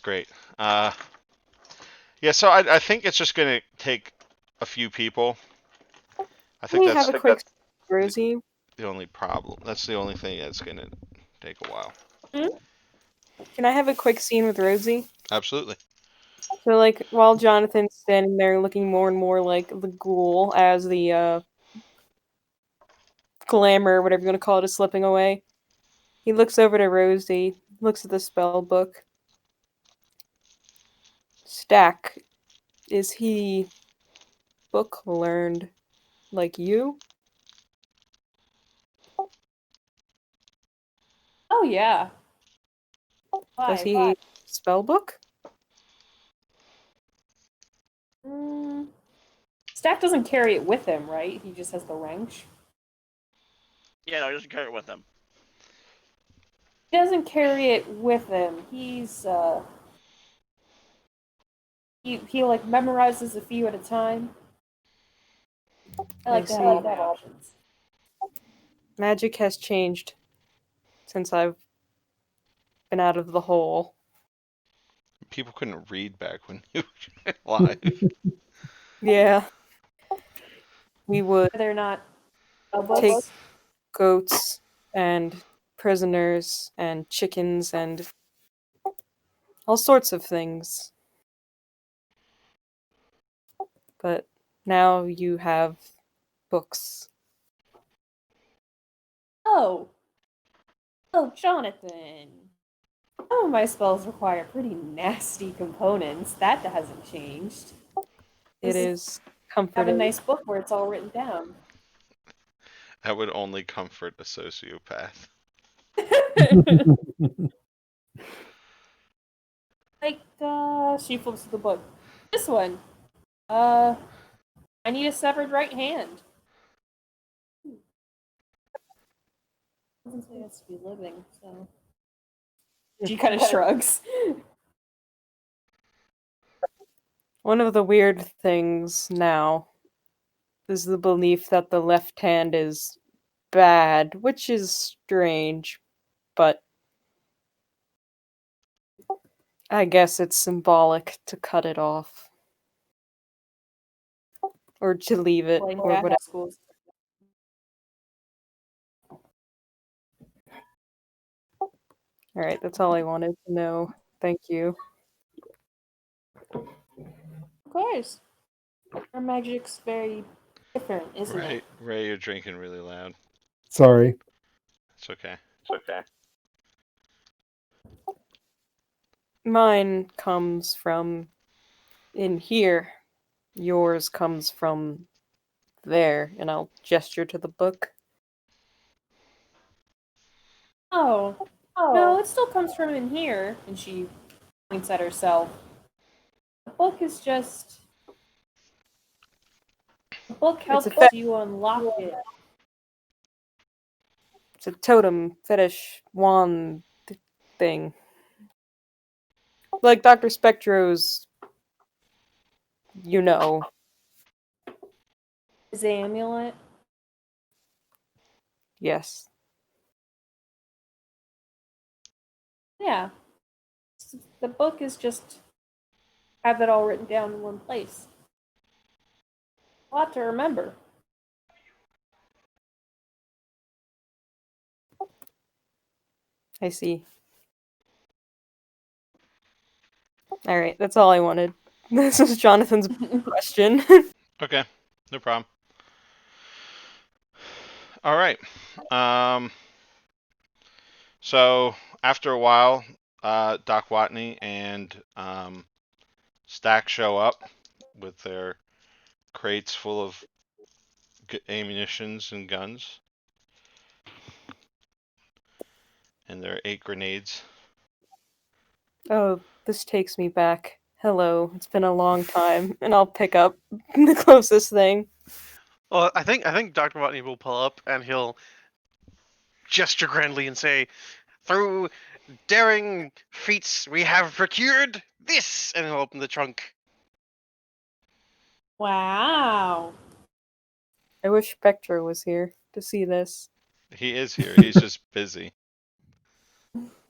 great. Yeah, so I think it's just gonna take a few people. I think We that's have a quick Rosie. the only problem. That's the only thing that's gonna take a while. Can I have a quick scene with Rosie? Absolutely. So, like, while Jonathan's standing there looking more and more like the ghoul as the glamour, whatever you want to call it, is slipping away, he looks over to Rosie, looks at the spell book. Stack, is he book learned like you? Oh yeah. Does Why? he spell book? Stack doesn't carry it with him, right? He just has the wrench. Yeah, no, he doesn't carry it with him. He doesn't carry it with him. He's he like memorizes a few at a time. I like to have all my options. Magic has changed since I've been out of the hole. People couldn't read back when you were live. Yeah. We would They're not take goats and prisoners and chickens and all sorts of things. But now you have books. Oh, Jonathan. Some of my spells require pretty nasty components. That hasn't changed. It is Have a comforting. nice book where it's all written down. That would only comfort a sociopath. Like, she flips to the book. This one. I need a severed right hand. Doesn't say it has to be living, so. She kind of shrugs. One of the weird things now is the belief that the left hand is bad, which is strange, but I guess it's symbolic to cut it off. Or to leave it, Like or that whatever. schools. Alright, that's all I wanted to know. Thank you. Of course. Our magic's very different, isn't it? Ray, you're drinking really loud. Sorry. It's okay. Mine comes from in here. Yours comes from there, and I'll gesture to the book. Oh. No, it still comes from in here. And she points at herself. The book is just. The book helps you unlock it. It's a totem, fetish, wand thing. Like Dr. Spectro's, you know. Is the amulet? Yes. Yeah. The book is just have it all written down in one place. A lot to remember. I see. Alright, that's all I wanted. This is Jonathan's question. Okay, no problem. All right. So after a while, Doc Watney and Stack show up with their crates full of ammunitions and guns, and their 8 grenades. Oh, this takes me back. Hello, it's been a long time, and I'll pick up the closest thing. Well, I think Dr. Watney will pull up and he'll gesture grandly and say, "Through daring feats we have procured this," and he'll open the trunk. Wow. I wish Spectro was here to see this. He is here. He's just busy.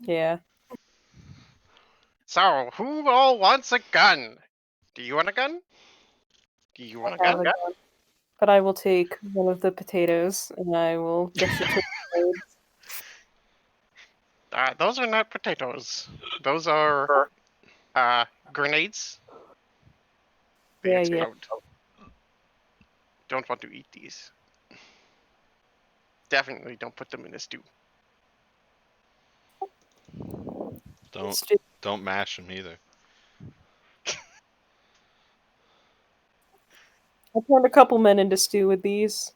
Yeah. So, who all wants a gun? Do you want a gun? Do you want a I have gun? a gun. But I will take one of the potatoes and I will gesture to the birds. Those are not potatoes. Those are grenades. They Yeah, yeah. explode. Don't want to eat these. Definitely don't put them in a stew. Don't mash them either. I turned a couple men into stew with these.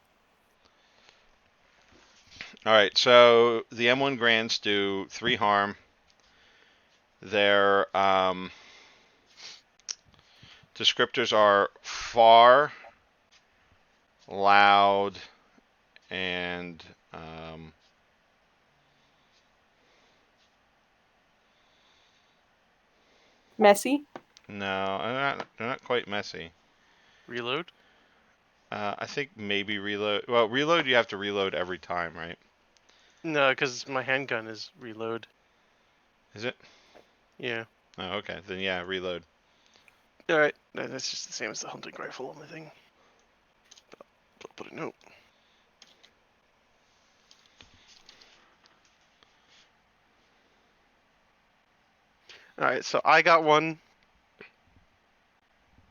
All right, so the M1 Grands do 3 harm. Their descriptors are far, loud, and Messy? no, they're not quite messy. Reload? I think maybe reload. Well, reload you have to reload every time, right? No, because my handgun is reload. Is it? Yeah. Oh, okay. Then yeah, reload. Alright, that's just the same as the hunting rifle on my thing. I'll put a note. Alright, so I got one.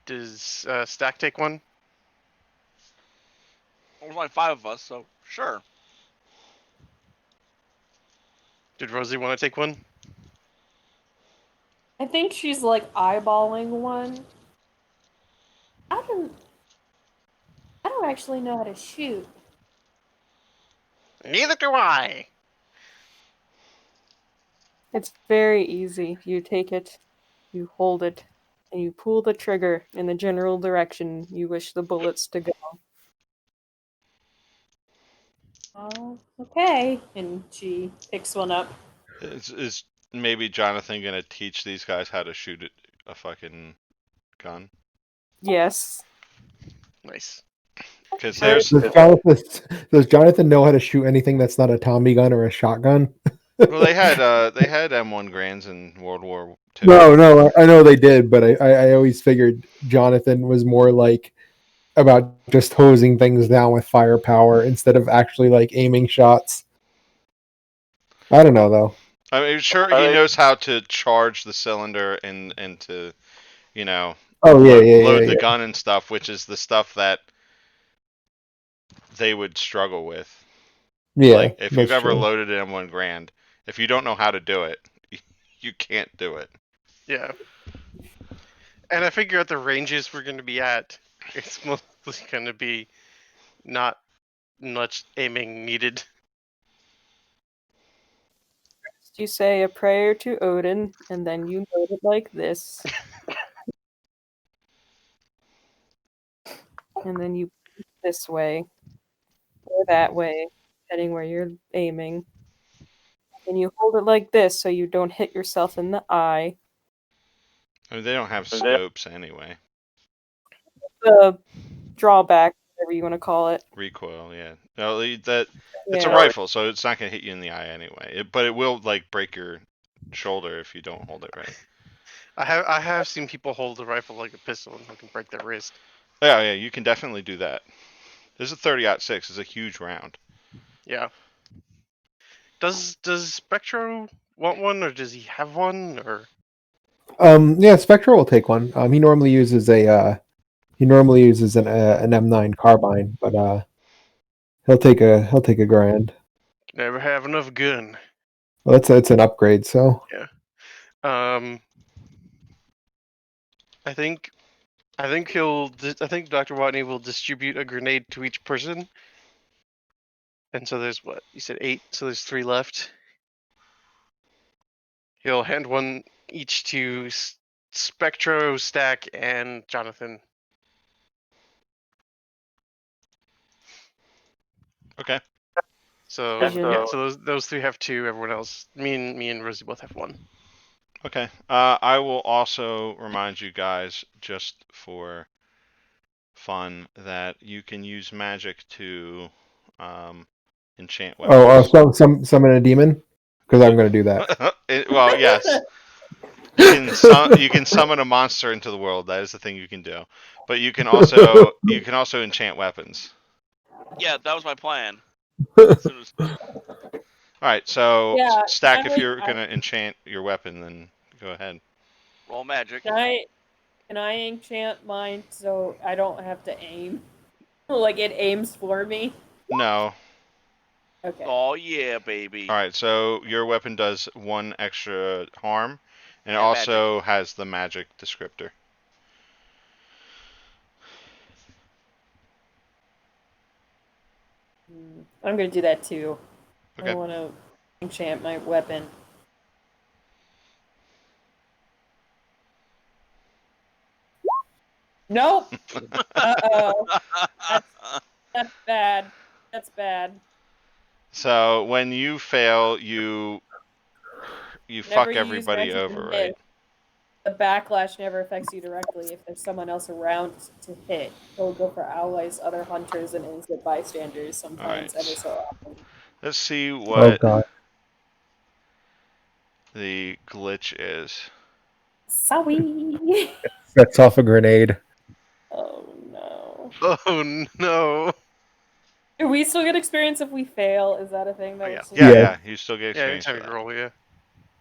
Does Stack take one? There's only 5 of us, so sure. Did Rosie want to take one? I think she's like eyeballing one. I don't actually know how to shoot. Neither do I! It's very easy. You take it, you hold it, and you pull the trigger in the general direction you wish the bullets to go. Oh, okay. And she picks one up. Is maybe Jonathan gonna teach these guys how to shoot a fucking gun? Yes. Nice. Because Sure. there's Does Jonathan know how to shoot anything that's not a Tommy gun or a shotgun? well, they had M1 Grands in World War II. No, I know they did, but I always figured Jonathan was more like about just hosing things down with firepower instead of actually like aiming shots. I don't know though. I mean, sure he knows how to charge the cylinder and to, you know, Oh yeah, load the yeah. gun and stuff, which is the stuff that they would struggle with. Yeah, Like if you've that's ever true. loaded an M1 Grand, if you don't know how to do it, you can't do it. Yeah. And I figure at the ranges we're going to be at, it's mostly going to be not much aiming needed. You say a prayer to Odin, and then you load it like this. And then you this way or that way, depending where you're aiming. And you hold it like this so you don't hit yourself in the eye. I mean, they don't have scopes anyway. The drawback, whatever you want to call it. Recoil, yeah. No, that it's a Yeah. rifle, so it's not gonna hit you in the eye anyway. But it will like break your shoulder if you don't hold it right. I have seen people hold the rifle like a pistol and can break their wrist. Yeah, yeah, you can definitely do that. This is a 30-06. It's a huge round. Yeah. Does Spectro want one, or does he have one, or? Yeah, Spectre will take one. He normally uses an M9 carbine, but he'll take a grand. Never have enough gun. Well, it's an upgrade, so Um, I think Dr. Watney will distribute a grenade to each person. And so there's what? You said 8, so there's 3 left. He'll hand one each to Spectro, Stack, and Jonathan. Okay. So Vision. yeah, so those 3 have 2. Everyone else, me and Rosie both have 1. Okay. I will also remind you guys, just for fun, that you can use magic to enchant weapons. summon a demon. Because I'm going to do that. Well, yes. You can summon a monster into the world. That is the thing you can do. But you can also enchant weapons. Yeah, that was my plan. As soon as All right, so Yeah, Stack, I'm if like, you're gonna enchant your weapon, then go ahead. roll magic. can I enchant mine so I don't have to aim? Like it aims for me. No. Okay. Oh yeah, baby. All right, so your weapon does 1 extra harm, and it And also has the magic descriptor. I'm gonna do that too. Okay. I want to enchant my weapon. Nope. Uh-oh. That's bad. That's bad. So when you fail, you Whenever fuck you use everybody magic over, and right? miss, the backlash never affects you directly. If there's someone else around to hit, it'll go for allies, other hunters, and innocent bystanders. Sometimes, ever Alright. so often. Let's see Oh what god. the glitch is. Sorry. Sets off a grenade. Oh no. Oh no. Do we still get experience if we fail? Is that a thing that Oh, yeah. we're still Yeah, Yeah. yeah, you still get Yeah, experience anytime for you that. roll, yeah.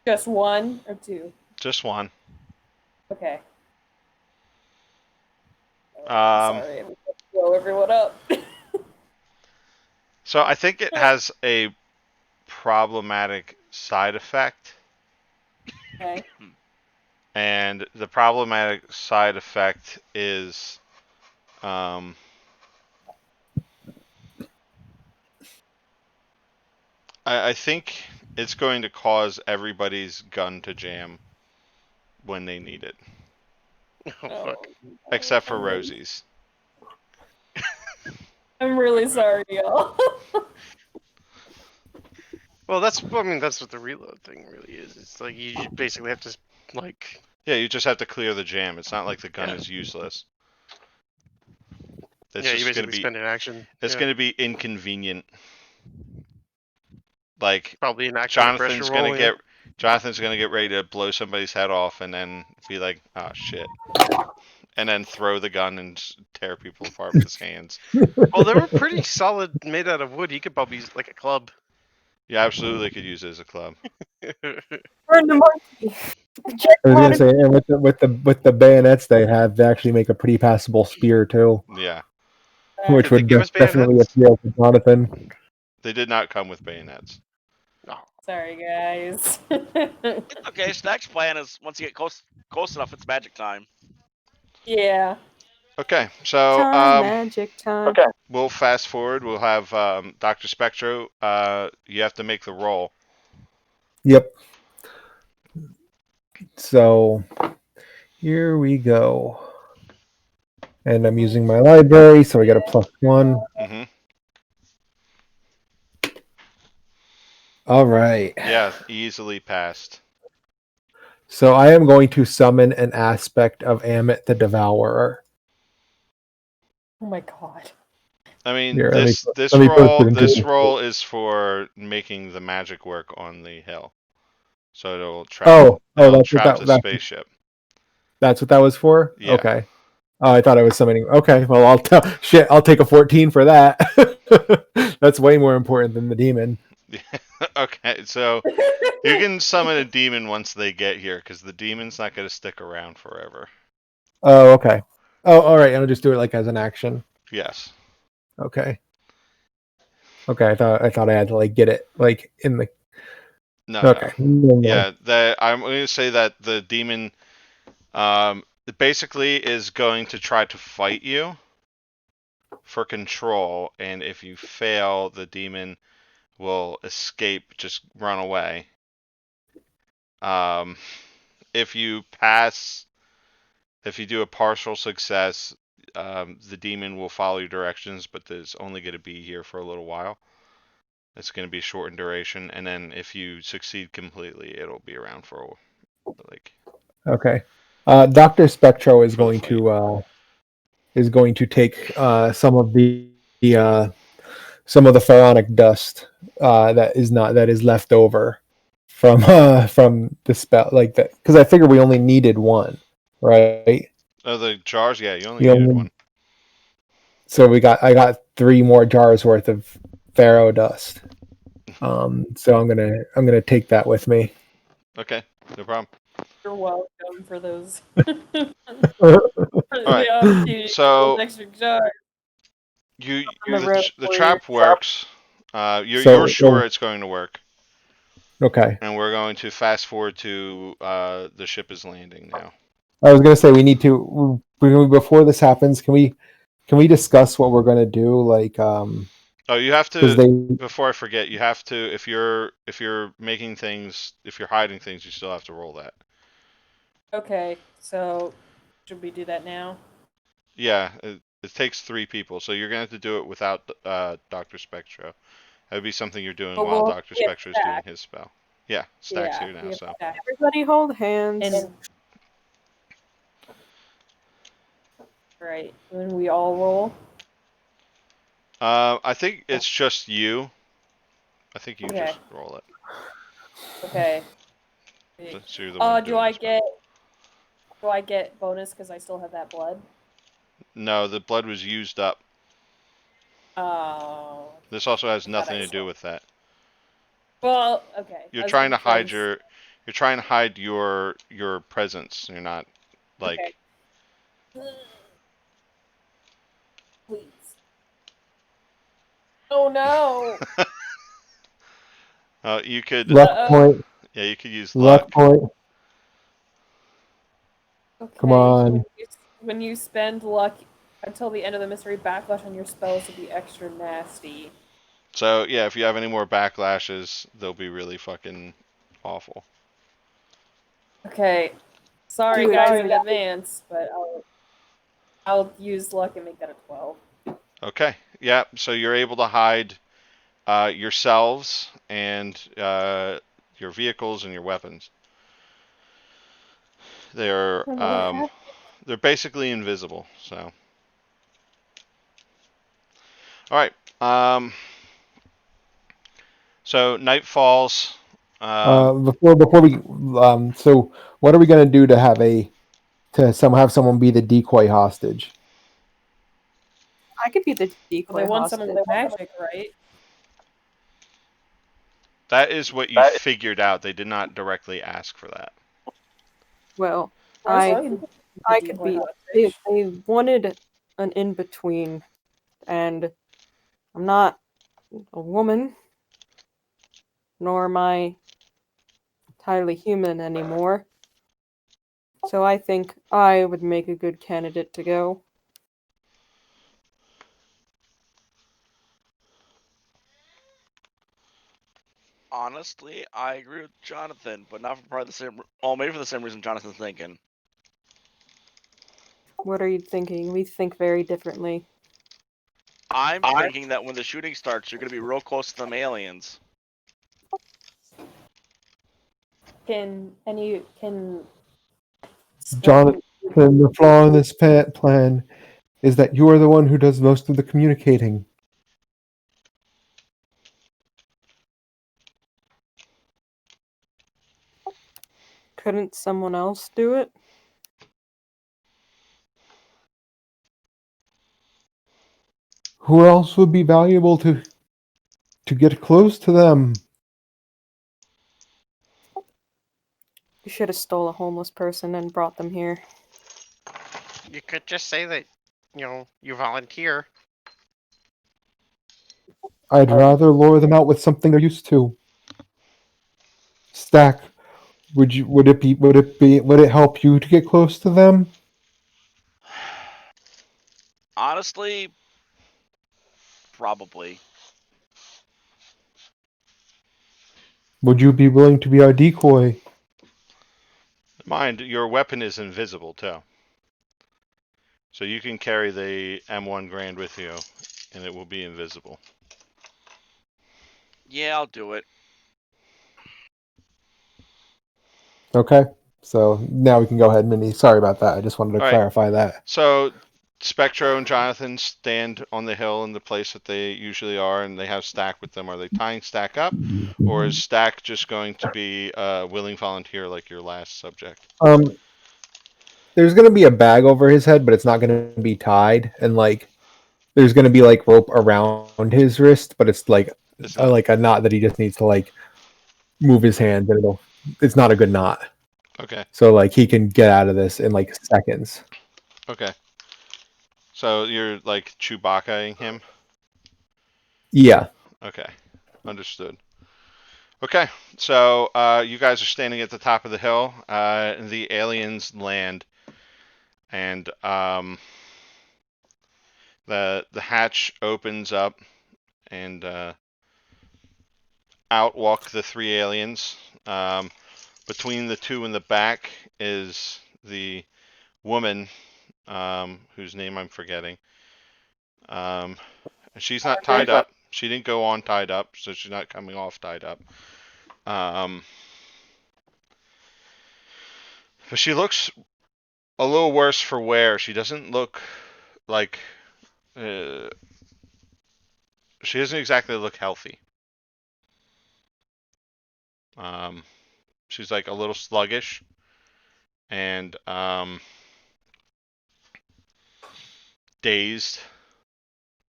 just one or two? Just 1. Okay. Um, Sorry, I'm gonna blow everyone up. so I think it has a problematic side effect. Okay. And the problematic side effect is I think it's going to cause everybody's gun to jam when they need it, Oh fuck. except for I'm really, Rosie's. I'm really sorry, y'all. Well, that's what the reload thing really is. It's like you basically have to like. Yeah, you just have to clear the jam. It's not like the gun Yeah. is useless. It's Yeah, you just basically spend an action. it's Yeah. going to be inconvenient. Like Probably an action to pressure roll. Yeah. Jonathan's gonna get ready to blow somebody's head off, and then be like, "Oh shit," and then throw the gun and tear people apart with his hands. Well, they were pretty solid, made out of wood. You could probably use like a club. You absolutely could use it as a club. Burn the monkey. I was gonna say, and with the bayonets they have, they actually make a pretty passable spear too, Yeah, which Did they would give us definitely bayonets? appeal to Jonathan. they did not come with bayonets. Oh, Sorry, guys. Okay, so next plan is once you get close enough, it's magic time. Yeah. Okay, so Magic time. we'll fast forward. We'll have Dr. Spectro. You have to make the roll. Yep. So here we go. And I'm using my library, so I get a +1. Mm-hmm. All right. Yeah, easily passed. So I am going to summon an aspect of Amit the Devourer. Oh my god. I mean, Here, this let me post it into this the- roll is for making the magic work on the hill. So it'll trap. That's trap what the that, spaceship. that's what that was for? Yeah. Okay. Oh, I thought I was summoning. Okay, well, I'll take a 14 for that. That's way more important than the demon. Okay, so you can summon a demon once they get here, because the demon's not going to stick around forever. Oh, okay. Oh, all right. I'll just do it like as an action. Yes. Okay. Okay. I thought I had to like get it like in the. No. Okay. No. Yeah. I'm going to say that the demon, basically is going to try to fight you for control, and if you fail, the demon will escape, just run away. If you pass, if you do a partial success, the demon will follow your directions, but it's only going to be here for a little while. It's going to be short in duration, and then if you succeed completely, it'll be around for like. Okay. Dr. Spectro is For the going fight. to take some of the some of the pharaonic dust that is left over, from the spell like that because I figured we only needed one, right? Oh, the jars. Yeah, you only We needed only one. so I got 3 more jars worth of pharaoh dust. So I'm gonna take that with me. Okay, no problem. You're welcome for those. All The right. opportunity to get So those extra jars. you On the road the for trap works. You're So sure it's going to work, okay. and we're going to fast forward to the ship is landing now. I was gonna say we need to before this happens. Can we discuss what we're gonna do? Like Oh, you have because to. they Before I forget, you have to. If you're making things, if you're hiding things, you still have to roll that. Okay, so should we do that now? Yeah, it takes 3 people, so you're gonna have to do it without Doctor Spectro. That would be something you're doing Oh, while well, Doctor we have Spectro is doing Stack. his spell. Yeah, Stack's Yeah, here now, we have so. Stack. Everybody hold hands. And right, when we all roll. I think it's just you. I think you Okay. just roll it. Okay. So you're the one Do doing I the spell. get bonus because I still have that blood? No, the blood was used up. Oh. This also has I nothing to saw. do with that. Well, okay. You're I was trying to gonna try hide you're trying to hide your presence. You're not like Okay. Please. Oh no. you could luck Uh-oh. point, yeah, you could use luck luck. point. Okay. Come on. When you spend luck until the end of the mystery, backlash on your spells will be extra nasty. So yeah, if you have any more backlashes, they'll be really fucking awful. Okay. Sorry Do it, guys do in it. advance, but I'll use luck and make that a 12. Okay. Yeah, so you're able to hide yourselves and your vehicles and your weapons. They're basically invisible. So, all right. So night falls. Before we so what are we gonna do to have someone be the decoy hostage? I could be the decoy Well, they want hostage. someone with magic, right? That is what you figured out. They did not directly ask for that. Well, I I can I could be. They wanted an in between, and I'm not a woman, nor am I entirely human anymore. So I think I would make a good candidate to go. Honestly, I agree with Jonathan, but not for probably the same. Well, maybe for the same reason Jonathan's thinking. What are you thinking? We think very differently. I'm thinking that when the shooting starts, you're gonna be real close to them aliens. Can Jonathan, the flaw in this plan is that you are the one who does most of the communicating. Couldn't someone else do it? Who else would be valuable to get close to them? You should have stole a homeless person and brought them here. You could just say that, you volunteer. I'd rather lure them out with something they're used to. Stack, would it help you to get close to them? Honestly, probably. Would you be willing to be our decoy? Mind, your weapon is invisible too. So you can carry the M1 Grand with you, and it will be invisible. Yeah, I'll do it. Okay. So now we can go ahead, Minnie. Sorry about that. I just wanted to All right. clarify that. So Spectro and Jonathan stand on the hill in the place that they usually are, and they have Stack with them. Are they tying Stack up, or is Stack just going to be a willing volunteer like your last subject? There's gonna be a bag over his head, but it's not gonna be tied, and like there's gonna be like rope around his wrist, but it's like It's not like a knot that he just needs to like move his hands, and it's not a good knot. okay. So like he can get out of this in like seconds. Okay. So you're like Chewbacca-ing him. Yeah. Okay, understood. Okay, so you guys are standing at the top of the hill. The aliens land, and the hatch opens up, and out walk the 3 aliens. Between the 2 in the back is the woman, whose name I'm forgetting. She's not tied up. She didn't go on tied up, so she's not coming off tied up. But she looks a little worse for wear. She doesn't look like she doesn't exactly look healthy. She's like a little sluggish, and dazed,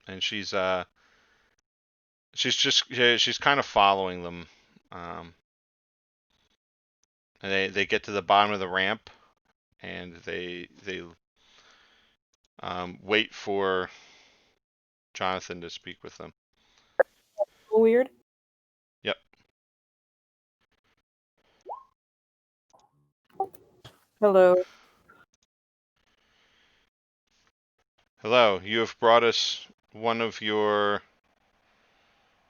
and she's she's kind of following them. And they get to the bottom of the ramp, and they wait for Jonathan to speak with them. Weird. Yep. Hello. Hello, you have brought us one of your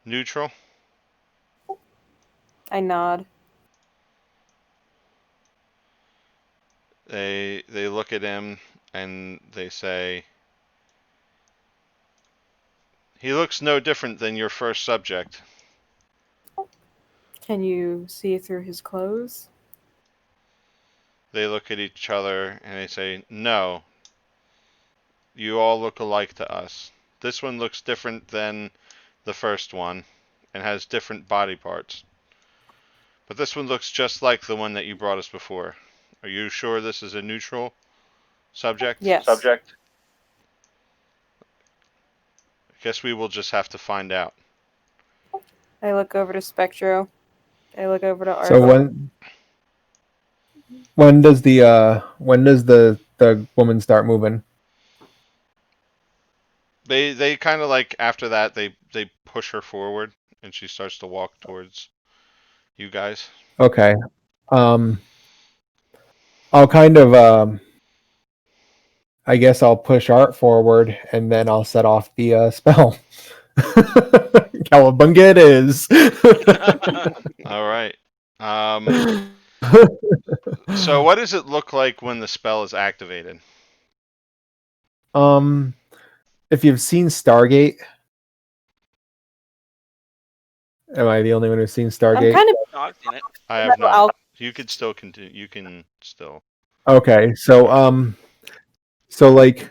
neutral. I nod. They look at him and they say, "He looks no different than your first subject." Can you see through his clothes? They look at each other and they say, "No, you all look alike to us. This one looks different than the first one and has different body parts. But this one looks just like the one that you brought us before. Are you sure this is a neutral subject?" Yes. I guess we will just have to find out. I look over to Spectro. I look over to Art. So when does the woman start moving? They kind of like after that they push her forward and she starts to walk towards you guys. Okay. I'll kind of I guess I'll push Art forward and then I'll set off the spell. Cowabunga it is. All right. So what does it look like when the spell is activated? If you've seen Stargate, am I the only one who's seen Stargate? I'm kind of. No, I've seen it. I have not. I'll- You could still continue. You can still. Okay, so like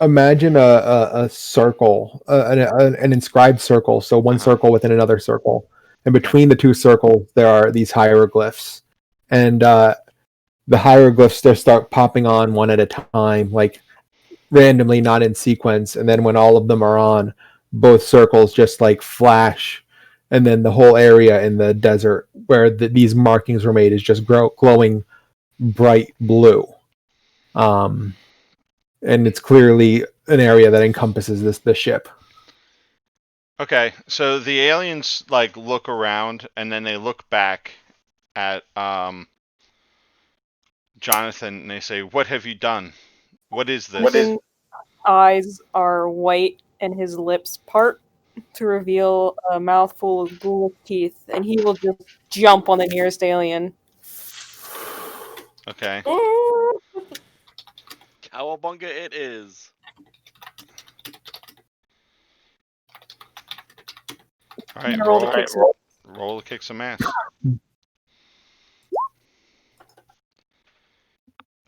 imagine a circle, an inscribed circle. So one circle within another circle, and between the 2 circles there are these hieroglyphs, and the hieroglyphs just start popping on one at a time, like randomly, not in sequence. And then when all of them are on, both circles just like flash, and then the whole area in the desert where these markings were made is just glowing bright blue. And it's clearly an area that encompasses the ship. Okay, so the aliens like look around and then they look back at Jonathan and they say, "What have you done? What is this?" His eyes are white and his lips part to reveal a mouthful of ghoulish teeth, and he will just jump on the nearest alien. Okay. Cowabunga it is. All right, Roll to kick some- roll to kick some ass.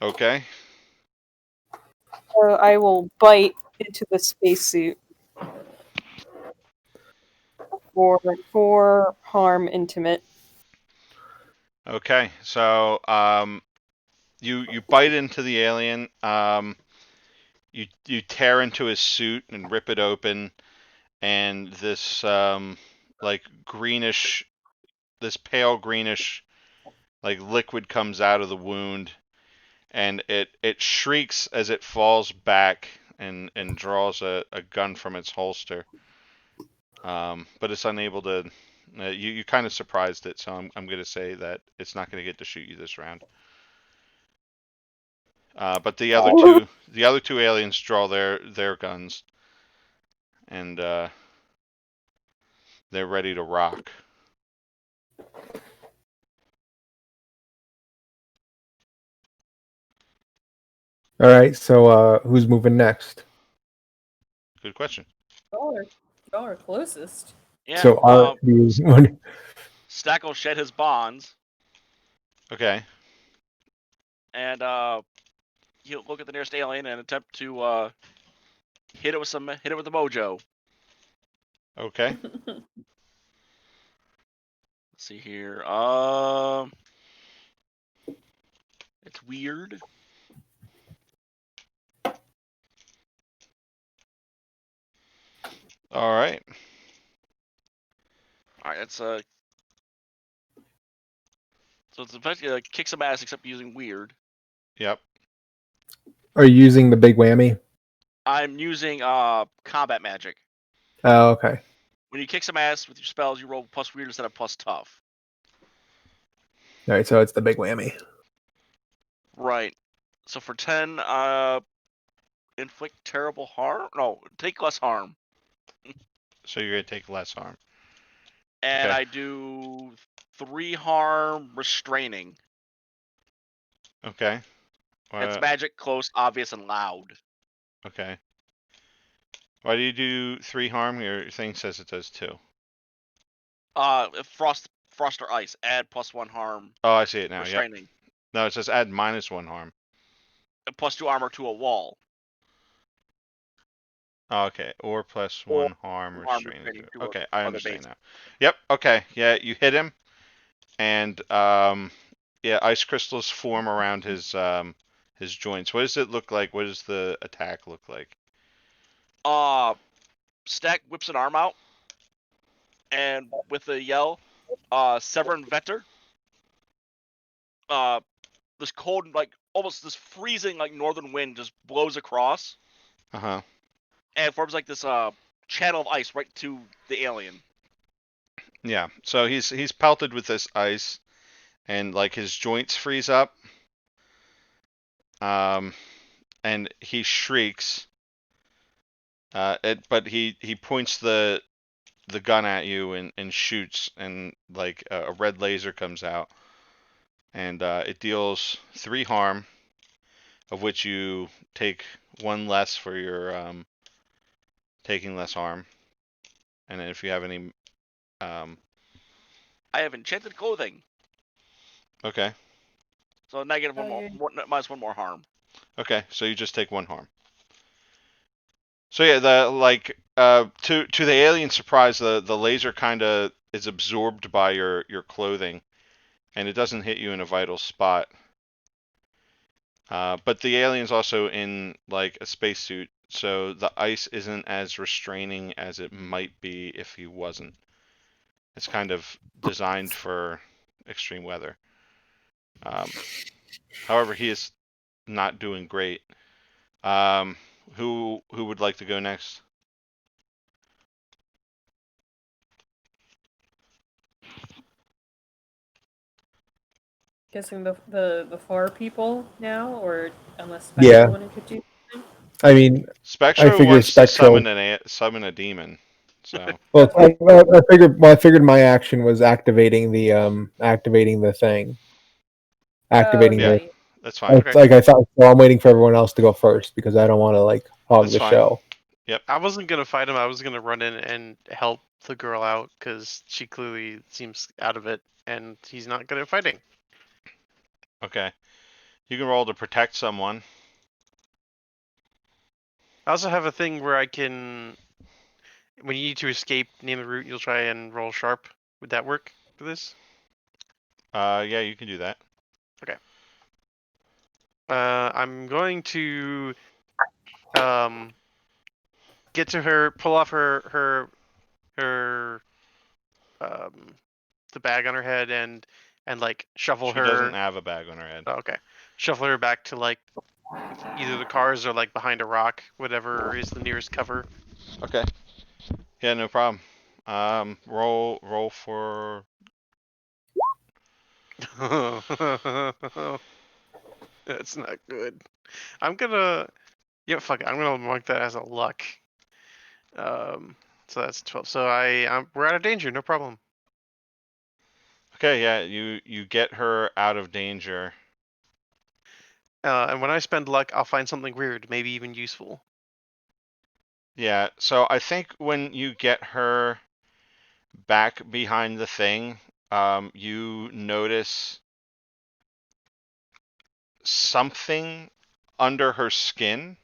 Okay. So I will bite into the spacesuit for 4 harm intimate. Okay, so you bite into the alien. You tear into his suit and rip it open, and this like greenish, this pale greenish like liquid comes out of the wound, and it shrieks as it falls back and draws a gun from its holster. But it's unable to. You kind of surprised it, so I'm going to say that it's not going to get to shoot you this round. But the other two aliens draw their guns, and they're ready to rock. All right, so who's moving next? Good question. Y'all are closest. Yeah. So are you? Stack will shed his bonds, Okay. and he'll look at the nearest alien and attempt to hit it with the mojo. Okay. Let's see here. It's weird. All right. All right, that's so it's effectively like kick some ass except using weird. Yep. Are you using the big whammy? I'm using combat magic. Oh, okay. When you kick some ass with your spells, you roll plus weird instead of plus tough. All right, so it's the big whammy. Right. So for 10, inflict terrible harm. No, take less harm. So you're gonna take less harm. And Okay. I do 3 harm restraining. Okay. It's magic, close, obvious, and loud. Okay. Why do you do 3 harm? Your thing says it does 2. Frost or ice. Add +1 harm. Oh, I see it now. Yep. Restraining. No, it says add -1 harm. +2 armor to a wall. Oh, okay. Or +1 harm restraining. restraining to Okay, I other understand base. now. Yep. Okay. Yeah, you hit him, and yeah, ice crystals form around his joints. What does it look like? What does the attack look like? Stack whips an arm out, and with a yell, Severin Vetter. This cold, like almost this freezing, like northern wind just blows across, Uh-huh. and forms like this channel of ice right to the alien. Yeah. So he's pelted with this ice, and like his joints freeze up. And he shrieks. But he points the gun at you and shoots, and like a red laser comes out, and it deals 3 harm, of which you take 1 less for your taking less harm, and then if you have any, I have enchanted clothing, okay, so negative Oh, -1 more harm. okay, so you just take 1 harm. So yeah, the like to the alien surprise, the laser kind of is absorbed by your clothing, and it doesn't hit you in a vital spot. But the alien's also in like a spacesuit, so the ice isn't as restraining as it might be if he wasn't. It's kind of designed for extreme weather. However, he is not doing great. Who would like to go next? Guessing the 4 people now, or unless Yeah. Spectre wanted to do something. I mean, Spectro figure wants to Spectro- summon a demon. So well, Okay. I figured my action was activating the thing, activating yeah, the. that's fine. Okay. Like I thought, so I'm waiting for everyone else to go first because I don't want to like hog That's the fine. show. I wasn't gonna fight him. I was gonna run in and help the girl out because she clearly seems out of it, and he's not good at fighting. Okay. You can roll to protect someone. I also have a thing where I can, when you need to escape, name the route. You'll try and roll sharp. Would that work for this? Yeah, you can do that. I'm going to get to her, pull off her the bag on her head, and like shuffle She doesn't her. have a bag on her head. Oh, okay, shuffle her back to like either the cars or like behind a rock, whatever is the nearest cover. Okay. Yeah, no problem. Roll for. That's not good. I'm gonna. Yeah, fuck it. I'm gonna mark that as a luck. So that's 12. So we're out of danger. No problem. Okay, yeah, you get her out of danger. And when I spend luck, I'll find something weird, maybe even useful. Yeah, so I think when you get her back behind the thing, you notice something under her skin,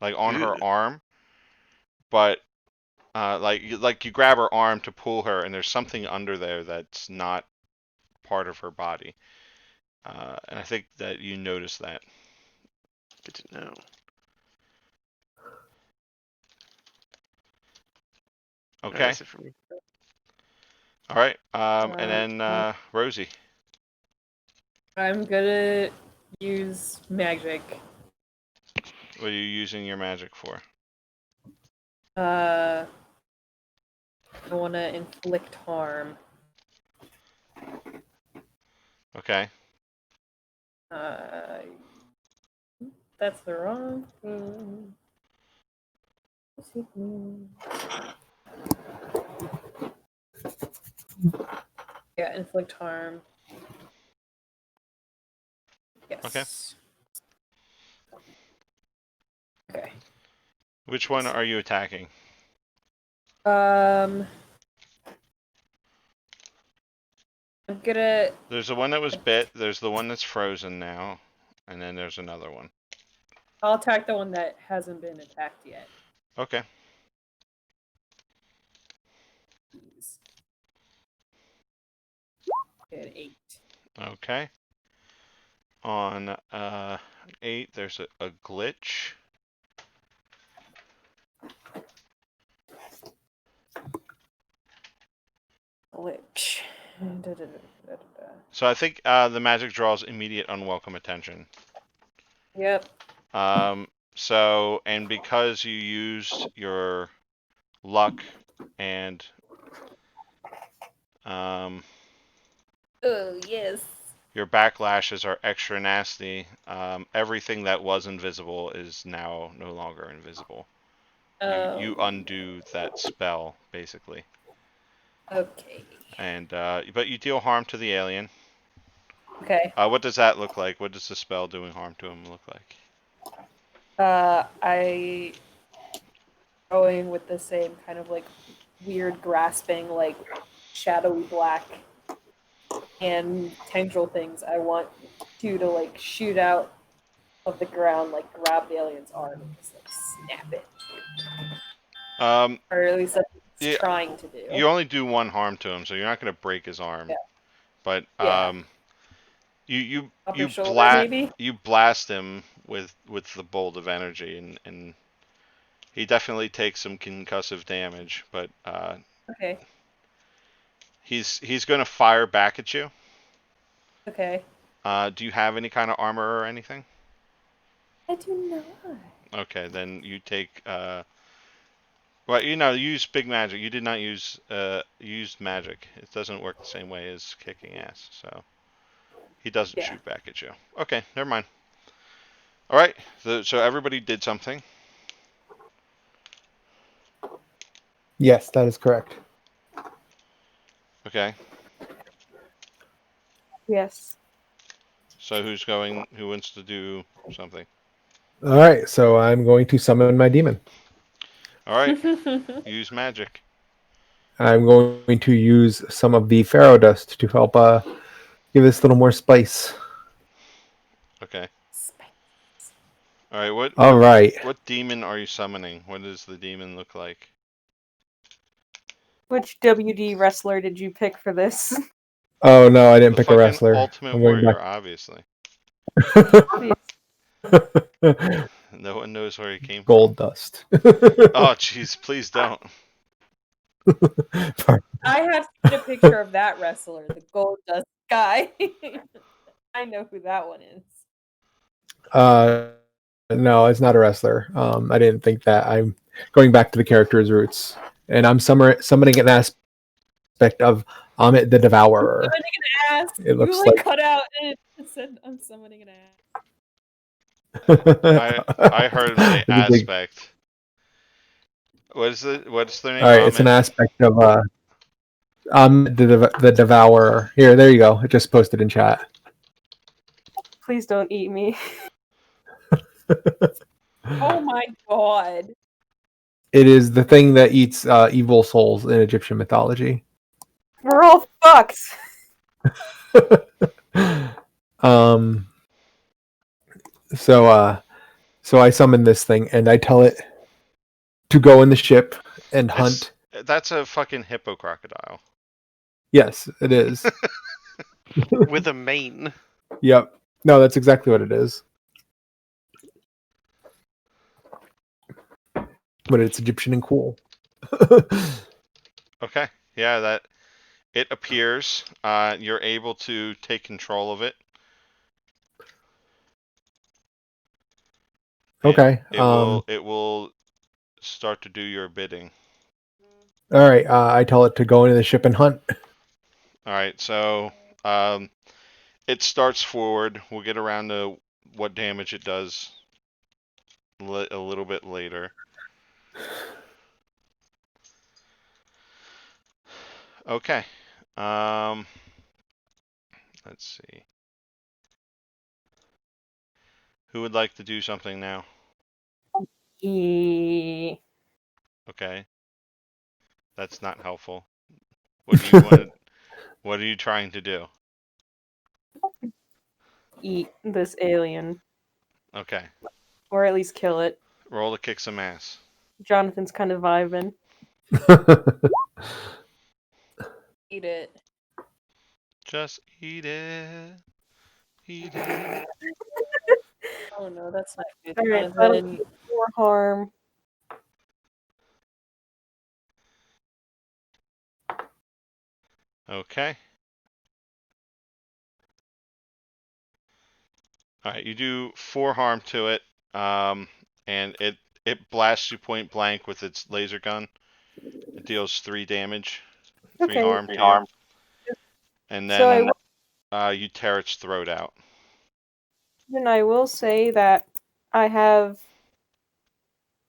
like on her Ugh. arm, but like you grab her arm to pull her, and there's something under there that's not part of her body. And I think that you notice that. Good to know. Okay. That's it for me. All right. And then Rosie. I'm gonna use magic. What are you using your magic for? I want to inflict harm. Okay. That's the wrong thing. Yeah, inflict harm. Yes. Okay. Okay. Which one are you attacking? I'm gonna. There's the one that was bit, there's the one that's frozen now, and then there's another one. I'll attack the one that hasn't been attacked yet. Okay. An 8. Okay. On 8, there's a glitch. Glitch. So I think the magic draws immediate unwelcome attention. Yep. So, and because you used your luck and Oh, yes. your backlashes are extra nasty, everything that was invisible is now no longer invisible. You undo that spell, basically. Okay. And but you deal harm to the alien. Okay. What does that look like? What does the spell doing harm to him look like? I going with the same kind of like weird grasping, like shadowy black and tendril things. I want you to like shoot out of the ground, like grab the alien's arm and just like snap it. Or at least that's what it's trying to do. You only do one harm to him, so you're not going to break his arm. Yeah. But Yeah. you Upper shoulder, blast maybe? you blast him with the bolt of energy, and he definitely takes some concussive damage. But Okay. he's going to fire back at you. Okay. Do you have any kind of armor or anything? I do not. Okay, then you take. Well, use big magic. You did not use used magic. It doesn't work the same way as kicking ass. So he doesn't shoot back at you. Okay, never mind. All right. So everybody did something. Yes, that is correct. Okay. Yes. So who wants to do something? All right, so I'm going to summon my demon. All right. Use magic. I'm going to use some of the pharaoh dust to help give this a little more spice. Okay. Spice. All right, All right. what demon are you summoning? What does the demon look like? Which WD wrestler did you pick for this? Oh no, I didn't The pick a fucking wrestler. Ultimate I'm going Warrior, obviously. back. No one knows where he came Gold dust. Oh, jeez, please don't. I have seen a picture of that wrestler, the gold dust guy. I know who that one is. No, it's not a wrestler. I didn't think that. I'm going back to the character's roots, and I'm summoning an aspect of Amit the Devourer. Summoning an ass. It looks you like like cut out and it said, "I'm summoning an ass." I heard him say Let me dig- aspect. What's their All name? right, it's an Amit? aspect of the Devourer. Here, there you go. I just posted in chat. Please don't eat me. Oh my god. It is the thing that eats evil souls in Egyptian mythology. We're all fucked. um. So I summon this thing and I tell it to go in the ship and hunt. That's a fucking hippo crocodile. Yes, it is. With a mane. Yep. No, that's exactly what it is. But it's Egyptian and cool. Okay, yeah, that it appears. You're able to take control of it. And Okay. it will start to do your bidding. All right. I tell it to go into the ship and hunt. All right, so it starts forward. We'll get around to what damage it does a little bit later. Okay. Let's see. Who would like to do something now? Okay. That's not helpful. What do you want? What are you trying to do? Eat this alien. Okay. Or at least kill it. Roll to kick some ass. Jonathan's kind of vibing. Eat it. Just eat it. Eat it. Oh no, that's not good. Alright, that'll Jonathan. do 4 harm. Okay. All right, you do 4 harm to it, and it blasts you point blank with its laser gun. It deals 3 damage, 3 Okay. harm to you, and So then you tear its throat out. I will say that I have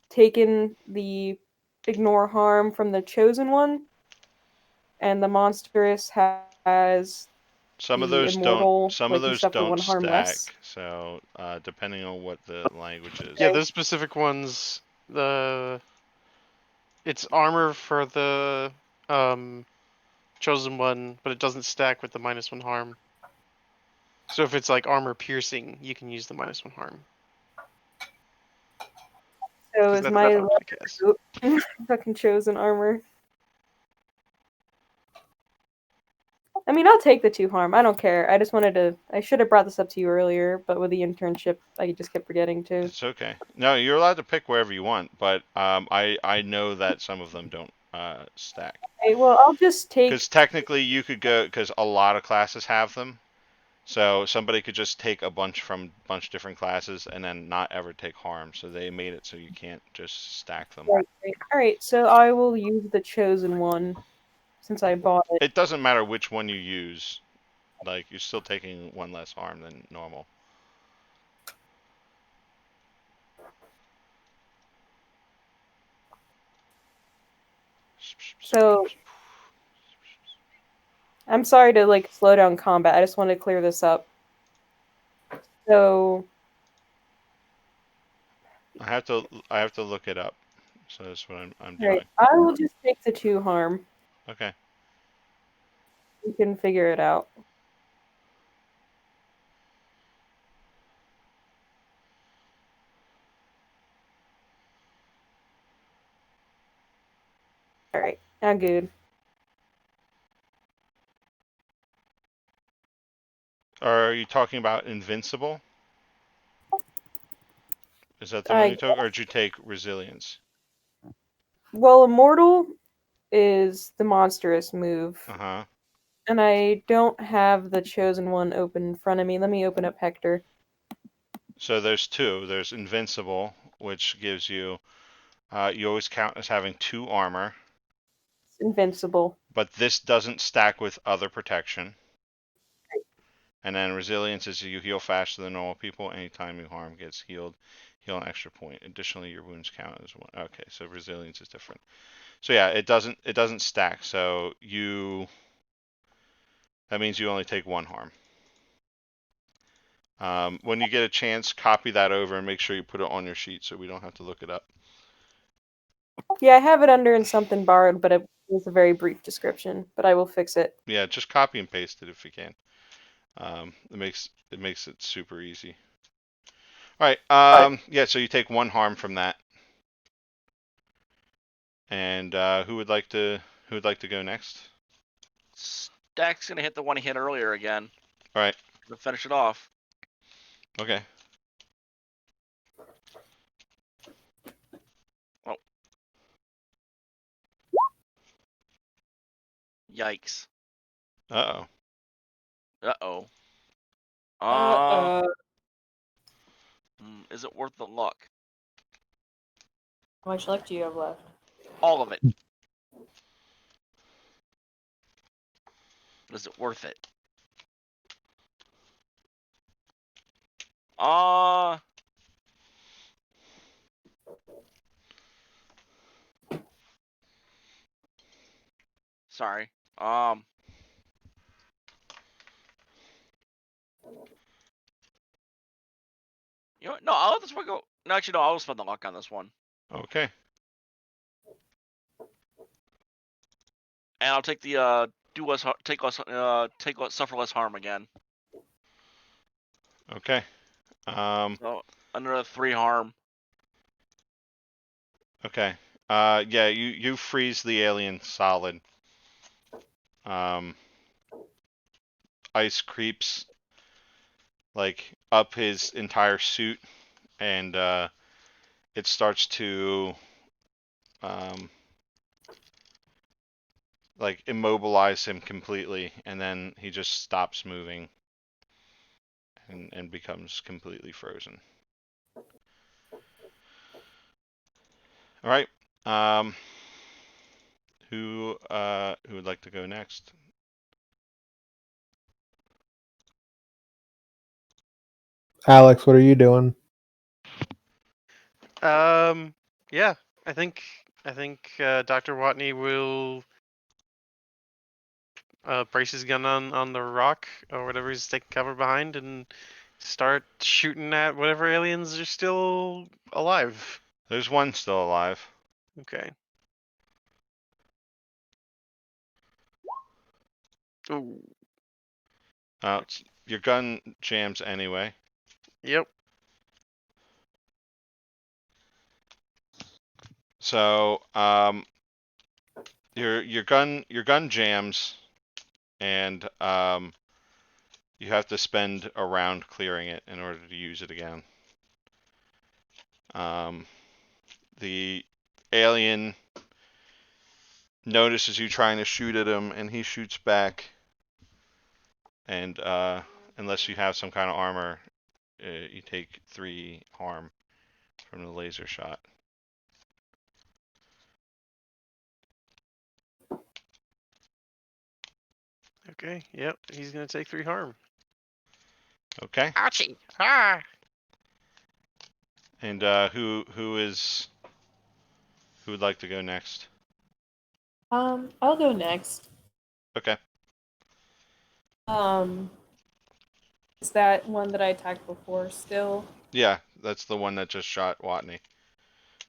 taken the ignore harm from the chosen one, and the monstrous has Some of the those don't. immortal. Some of Like you those suffer don't 1 harm less. stack. So depending on what the language is. Yeah, those specific ones, it's armor for the chosen one, but it doesn't stack with the -1 harm. So if it's like armor piercing, you can use the -1 harm. So 'Cause is that's my what I guess. fucking chosen armor. I mean, I'll take the 2 harm. I don't care. I just wanted to. I should have brought this up to you earlier, but with the internship, I just kept forgetting to. It's okay. No, you're allowed to pick wherever you want, but I know that some of them don't stack. Okay, well, I'll just take. Because technically you could go, because a lot of classes have them. So somebody could just take a bunch from a bunch of different classes and then not ever take harm. So they made it so you can't just stack them. Right. All right, so I will use the chosen one since I bought it. It doesn't matter which one you use. Like, you're still taking 1 less harm than normal. So I'm sorry to like slow down combat. I just want to clear this up. So I have to look it up. So that's what I'm doing. right, I will just take the 2 harm. Okay. You can figure it out. Alright, I'm good. Are you talking about invincible? Is that the one you took, or did you take resilience? Well, immortal is the monstrous move. Uh-huh. And I don't have the chosen one open in front of me. Let me open up Hector. So there's two. There's invincible, which gives you, you always count as having 2 armor, It's invincible. but this doesn't stack with other protection. And then resilience is you heal faster than normal people. Anytime you harm gets healed, heal an extra point. Additionally, your wounds count as one. Okay, so resilience is different. So yeah, it doesn't stack. So that means you only take 1 harm. When you get a chance, copy that over and make sure you put it on your sheet so we don't have to look it up. Yeah, I have it under in something borrowed, but it was a very brief description. But I will fix it. Yeah, just copy and paste it if you can. It makes it super easy. All right. Yeah. So you take 1 harm from that. And who would like to go next? Stack's gonna hit the one he hit earlier again. All right. To finish it off. Okay. Oh. Yikes. Uh-oh. Uh-oh. Is it worth the luck? How much luck do you have left? All of it. Is it worth it? Sorry. You know what? No, I'll let this one go. No, actually, no. I'll spend the luck on this one, Okay. and I'll take the suffer less harm again. Okay. So another 3 harm. Okay. Yeah, you freeze the alien solid. Ice creeps like up his entire suit, and it starts to like immobilize him completely, and then he just stops moving and becomes completely frozen. All right. Who would like to go next? Alex, what are you doing? Yeah, I think Dr. Watney will brace his gun on the rock or whatever he's taking cover behind and start shooting at whatever aliens are still alive. There's one still alive. Okay. Ooh. Your gun jams anyway. Yep. So your gun jams, and you have to spend a round clearing it in order to use it again. The alien notices you trying to shoot at him, and he shoots back. And unless you have some kind of armor, you take 3 harm from the laser shot. Okay. Yep. He's gonna take 3 harm. Okay. Ouchie! Ah! And who would like to go next? I'll go next. Okay. Is that one that I attacked before still? Yeah, that's the one that just shot Watney.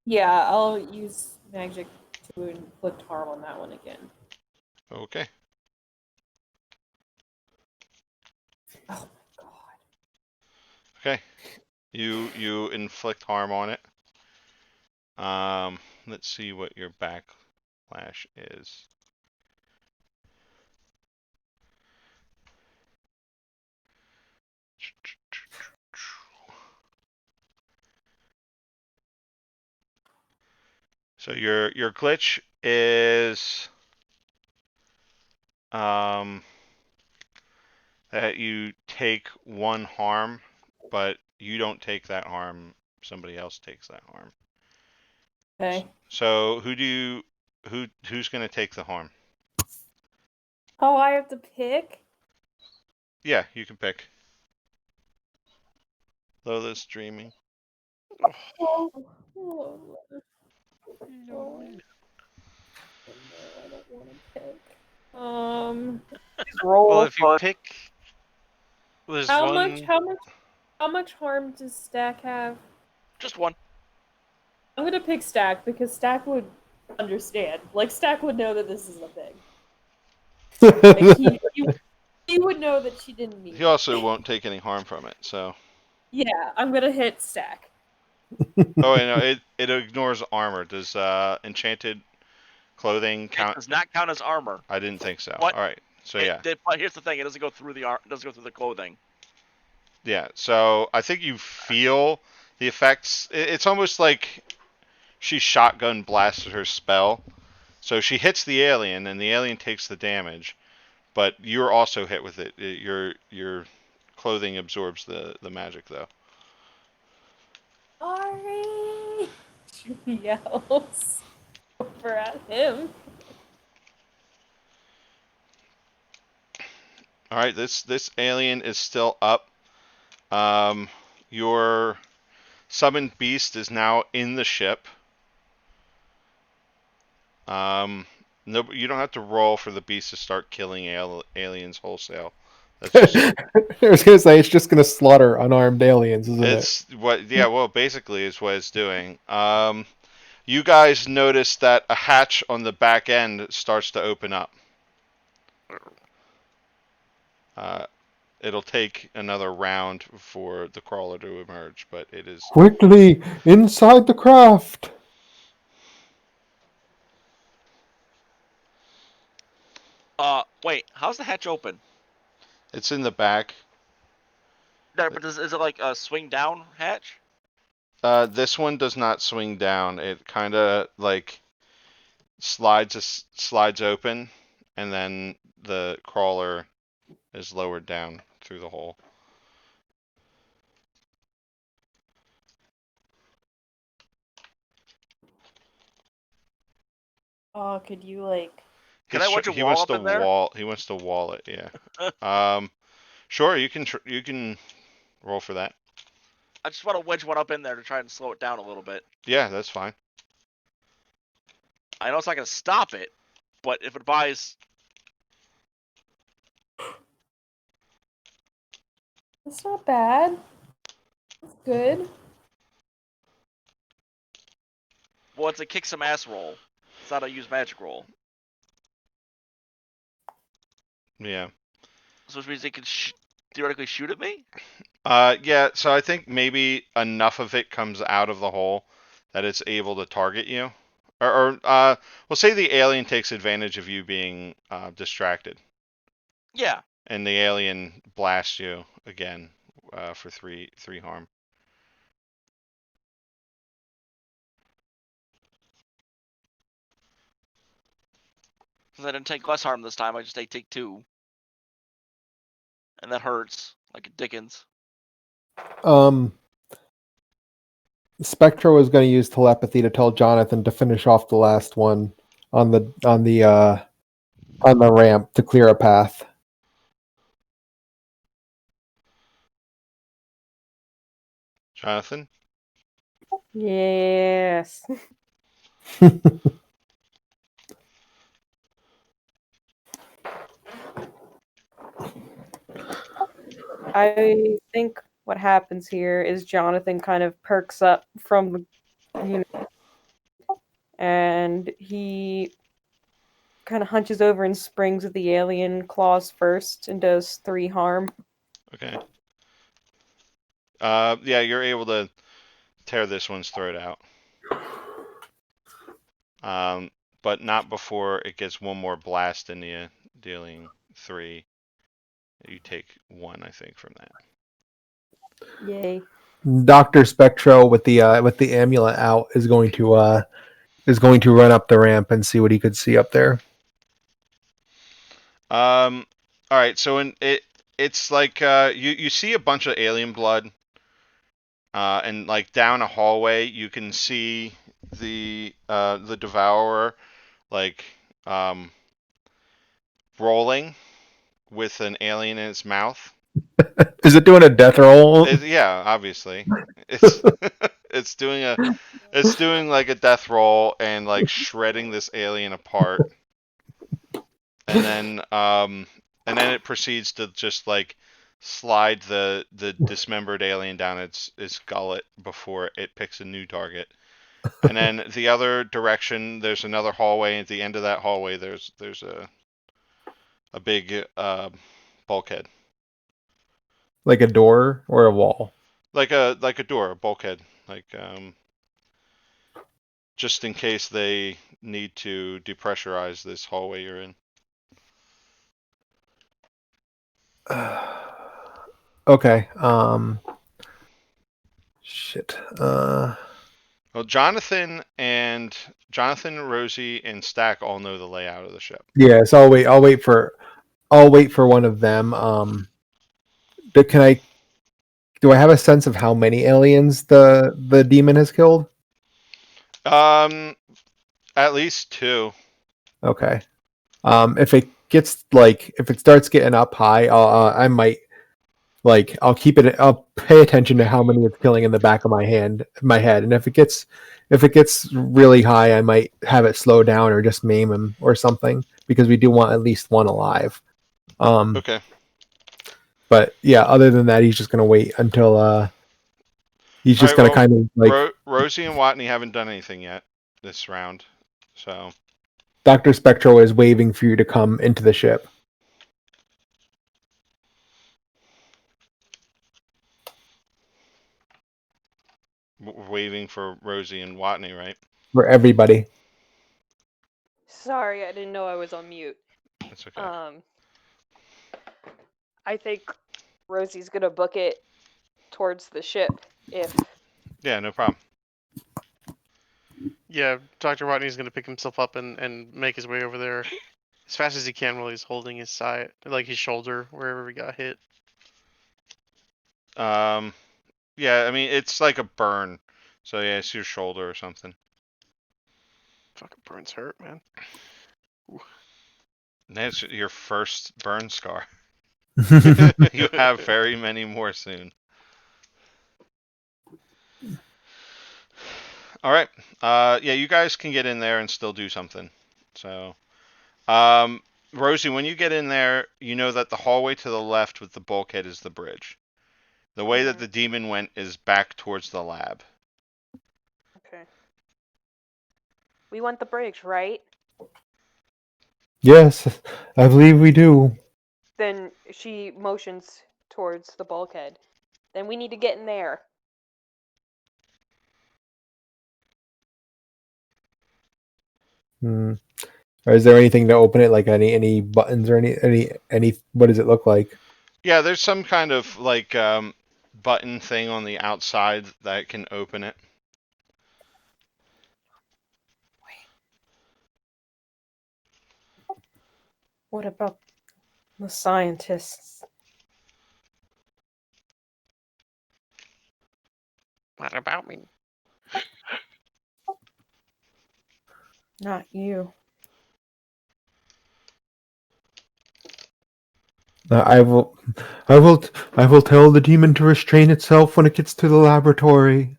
Yeah, I'll use magic to inflict harm on that one again. Okay. Oh my god. Okay. You inflict harm on it. Let's see what your back slash is. So your glitch is that you take 1 harm, but you don't take that harm. Somebody else takes that harm. Okay. So who's gonna take the harm? Oh, I have to pick? Yeah, you can pick. Lola's dreaming. Oh, oh, oh, no, I don't want to pick. Just roll. Well, if you pick, there's How one. much harm does Stack have? Just one. I'm gonna pick Stack because Stack would understand. Like Stack would know that this is a thing. Like he would know that she didn't mean He it. also won't take any harm from it. So. Yeah, I'm gonna hit Stack. Oh wait, no, it ignores armor. Does enchanted clothing It count? does not count as armor. I didn't think so. What? All right. So yeah. But here's the thing: it doesn't go through the it doesn't go through the clothing. Yeah. So I think you feel the effects. It's almost like she shotgun blasted her spell. So she hits the alien, and the alien takes the damage, but you're also hit with it. Your clothing absorbs the magic, though. Sorry. She yells over at him. All right. This alien is still up. Your summoned beast is now in the ship. No, you don't have to roll for the beast to start killing aliens wholesale. That's just I was gonna say it's just gonna slaughter unarmed aliens, isn't it? it's what. Yeah, well, basically is what it's doing. You guys notice that a hatch on the back end starts to open up. Uh, it'll take another round for the crawler to emerge, but it is. Quickly inside the craft. Wait, how's the hatch open? It's in the back. No, but is it like a swing down hatch? This one does not swing down. It kind of like slides open, and then the crawler is lowered down through the hole. Oh, could you like? Can I wedge a He wall wants up to in there? wall. He wants to wall it. Yeah. Sure. You can roll for that. I just want to wedge one up in there to try and slow it down a little bit. Yeah, that's fine. I know it's not gonna stop it, but if it buys, That's not bad. That's good. well, it's a kick some ass roll. It's not a use magic roll, Yeah. so which means they can theoretically shoot at me. Yeah. So I think maybe enough of it comes out of the hole that it's able to target you, or we'll say the alien takes advantage of you being distracted, Yeah. and the alien blasts you again for three harm. Since I didn't take less harm this time, I just take 2, and that hurts like a Dickens. Spectra was going to use telepathy to tell Jonathan to finish off the last one on the ramp to clear a path. Jonathan. Yes. I think what happens here is Jonathan kind of perks up from the, and he kind of hunches over and springs at the alien claws first and does 3 harm. Okay. Yeah, you're able to tear this one's throat out. but not before it gets one more blast into you, dealing 3. You take 1, I think, from that. Yay. Doctor Spectro with the amulet out is going to run up the ramp and see what he could see up there. All right. So it's like you see a bunch of alien blood, and like down a hallway you can see the Devourer like rolling with an alien in its mouth. Is it doing a death roll? Yeah, obviously. It's it's doing like a death roll and like shredding this alien apart. And then it proceeds to just like slide the dismembered alien down its gullet before it picks a new target. And then the other direction, there's another hallway. At the end of that hallway, there's a big bulkhead, Like a door or a wall? like a door, a bulkhead, like just in case they need to depressurize this hallway you're in. Okay. Shit. Well, Jonathan, Rosie, and Stack all know the layout of the ship. Yeah. So I'll wait for one of them. Do I have a sense of how many aliens the demon has killed? At least 2. Okay. If it starts getting up high, I might I'll keep it. I'll pay attention to how many it's killing in the back of my head, and if it gets really high, I might have it slow down or just maim him or something because we do want at least one alive. Okay. But yeah, other than that, he's just gonna wait until he's just All right, gonna kind of like Rosie and Watney haven't done anything yet this round, so Dr. Spectro is waving for you to come into the ship. we're waiting for Rosie and Watney, right? For everybody. Sorry, I didn't know I was on mute. That's okay. I think Rosie's gonna book it towards the ship if Yeah, no problem. Yeah, Dr. Watney's going to pick himself up and make his way over there as fast as he can while he's holding his side, like his shoulder, wherever he got hit. Yeah, I mean it's like a burn, so yeah, it's your shoulder or something. Fucking burns hurt, man. That's your first burn scar. You have very many more soon. All right. Yeah, you guys can get in there and still do something. So, Rosie, when you get in there, you know that the hallway to the left with the bulkhead is the bridge. The way that the demon went is back towards the lab. Okay. We want the bridge, right? Yes, I believe we do. Then she motions towards the bulkhead. Then we need to get in there. Or is there anything to open it? Like any buttons or any? What does it look like? Yeah, there's some kind of like button thing on the outside that can open it. What about the scientists? What about me? Not you. I will tell the demon to restrain itself when it gets to the laboratory.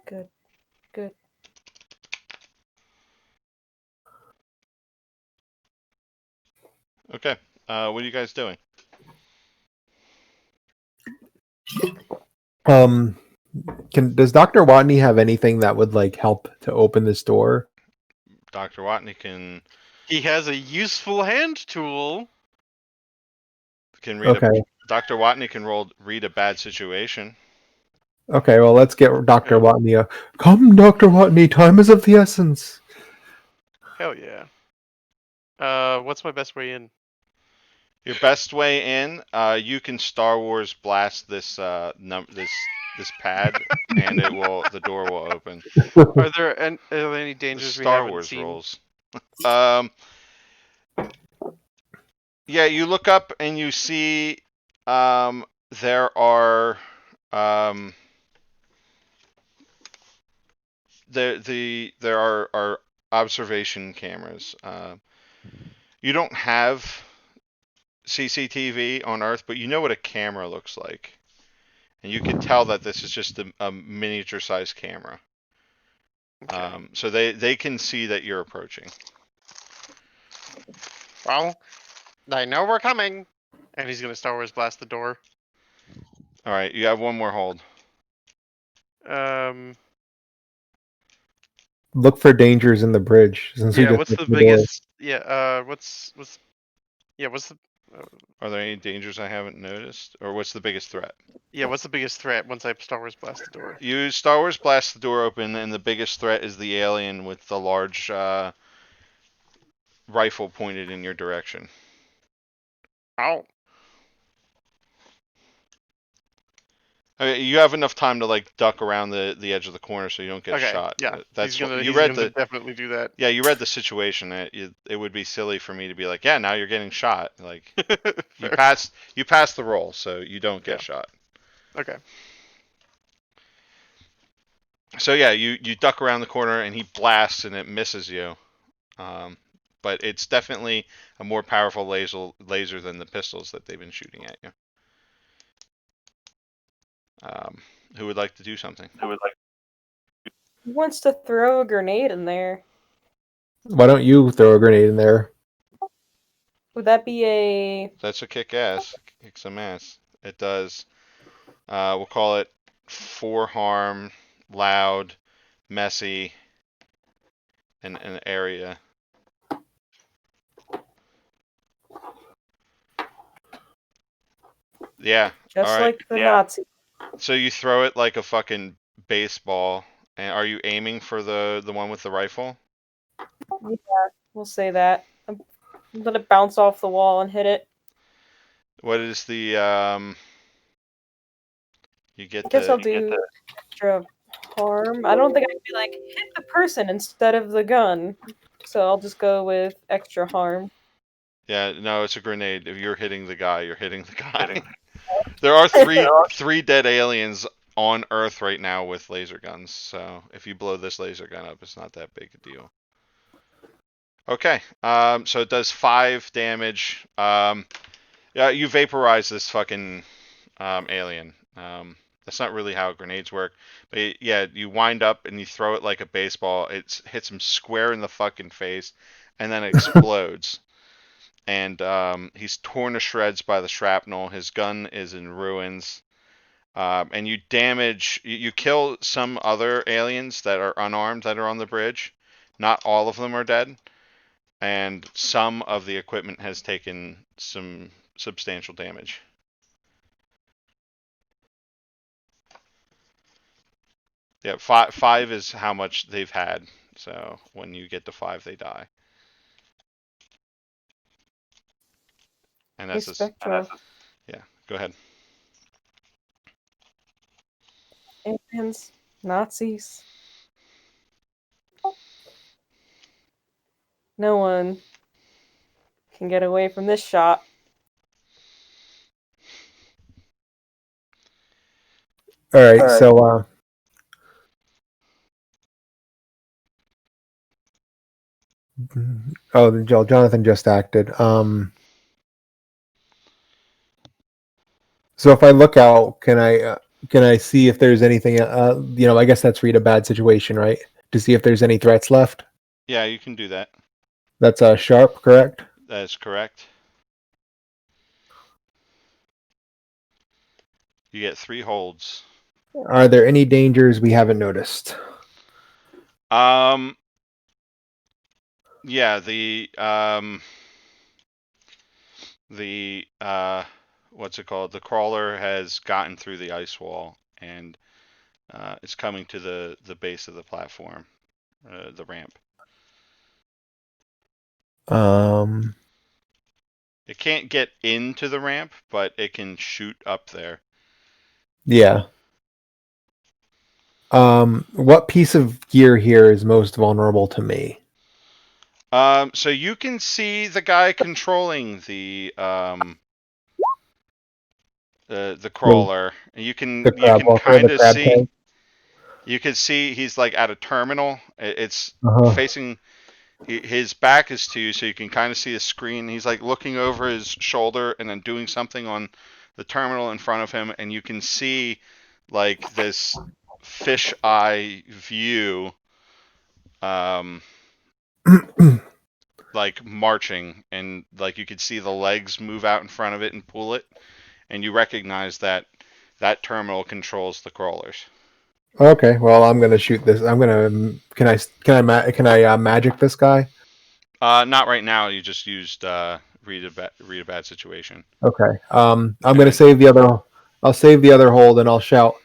Good. Good. Okay. What are you guys doing? Does Dr. Watney have anything that would like help to open this door? Dr. Watney can He has a useful hand tool. read Okay. Dr. Watney can read a bad situation. Okay, well, let's get Dr. Yeah. Watney. Come, Dr. Watney, time is of the essence. Hell yeah. What's my best way in? Your best way in, you can Star Wars blast this this pad, and the door will open. Are there any The dangers we Star haven't Wars seen? rules. Um, yeah, you look up and you see there are there are observation cameras. You don't have CCTV on Earth, but you know what a camera looks like. And you can tell that this is just a miniature sized camera. Okay. So they can see that you're approaching. Well, I know we're coming. And he's gonna Star Wars blast the door. All right, you have one more hold. Look for dangers in the bridge. Since we Yeah, just what's the opened the door. biggest what's what's the Are there any dangers I haven't noticed, or what's the biggest threat? what's the biggest threat once I Star Wars blast the door? You Star Wars blast the door open, and the biggest threat is the alien with the large rifle pointed in your direction. Oh. Okay, you have enough time to like duck around the edge of the corner so you don't get Okay. shot. Yeah. That's what you he's read gonna the. definitely do that. Yeah, you read the situation. It would be silly for me to be like, yeah, now you're getting shot. Like you Fair. pass the roll, so you don't get Yeah. shot. Okay. So yeah, you duck around the corner and he blasts and it misses you. But it's definitely a more powerful laser than the pistols that they've been shooting at you. Who would like to do something? Who wants to throw a grenade in there? Why don't you throw a grenade in there? Would that be a That's a kick ass. Kick some ass. It does. We'll call it 4 harm, loud, messy, and an area. Yeah. just All right. like the Nazi? So you throw it like a fucking baseball. And are you aiming for the one with the rifle? Yeah, we'll say that. Let it bounce off the wall and hit it. What is the you I get guess I'll the do extra harm. I don't think I can be like hit the person instead of the gun, so I'll just go with extra harm. Yeah, no, it's a grenade. If you're hitting the guy, you're hitting the guy. There are three dead aliens on Earth right now with laser guns. So if you blow this laser gun up, it's not that big a deal. Okay. So it does 5 damage. Yeah, you vaporize this fucking alien. That's not really how grenades work. But yeah, you wind up and you throw it like a baseball. It hits him square in the fucking face, and then it explodes. And he's torn to shreds by the shrapnel. His gun is in ruins. And you kill some other aliens that are unarmed that are on the bridge. Not all of them are dead. And some of the equipment has taken some substantial damage. Yeah, five is how much they've had. So when you get to 5, they die. And Hey, that's just, Spectrum. yeah. Go ahead. Aliens, Nazis. No one can get away from this shot. All right, so Jonathan just acted. So if I look out, can I see if there's anything? I guess that's read a bad situation, right? To see if there's any threats left. Yeah, you can do that. That's sharp, correct? That is correct. You get 3 holds. Are there any dangers we haven't noticed? Yeah, what's it called? The crawler has gotten through the ice wall, and It's coming to the base of the platform, the ramp. It can't get into the ramp, but it can shoot up there. Yeah. What piece of gear here is most vulnerable to me? So you can see the guy controlling the crawler. You can The crab walker, kind the of crab see. tank. You can see he's like at a terminal. It's Uh-huh. facing. His back is to you, so you can kind of see the screen. He's like looking over his shoulder and then doing something on the terminal in front of him, and you can see like this fish eye view, like marching, and like you could see the legs move out in front of it and pull it, and you recognize that terminal controls the crawlers. Okay, well, I'm gonna shoot this. I'm gonna. Can I magic this guy? Not right now. You just used read a bad situation. Okay. I'm And gonna then, save the other. I'll save the other hold, and I'll shout.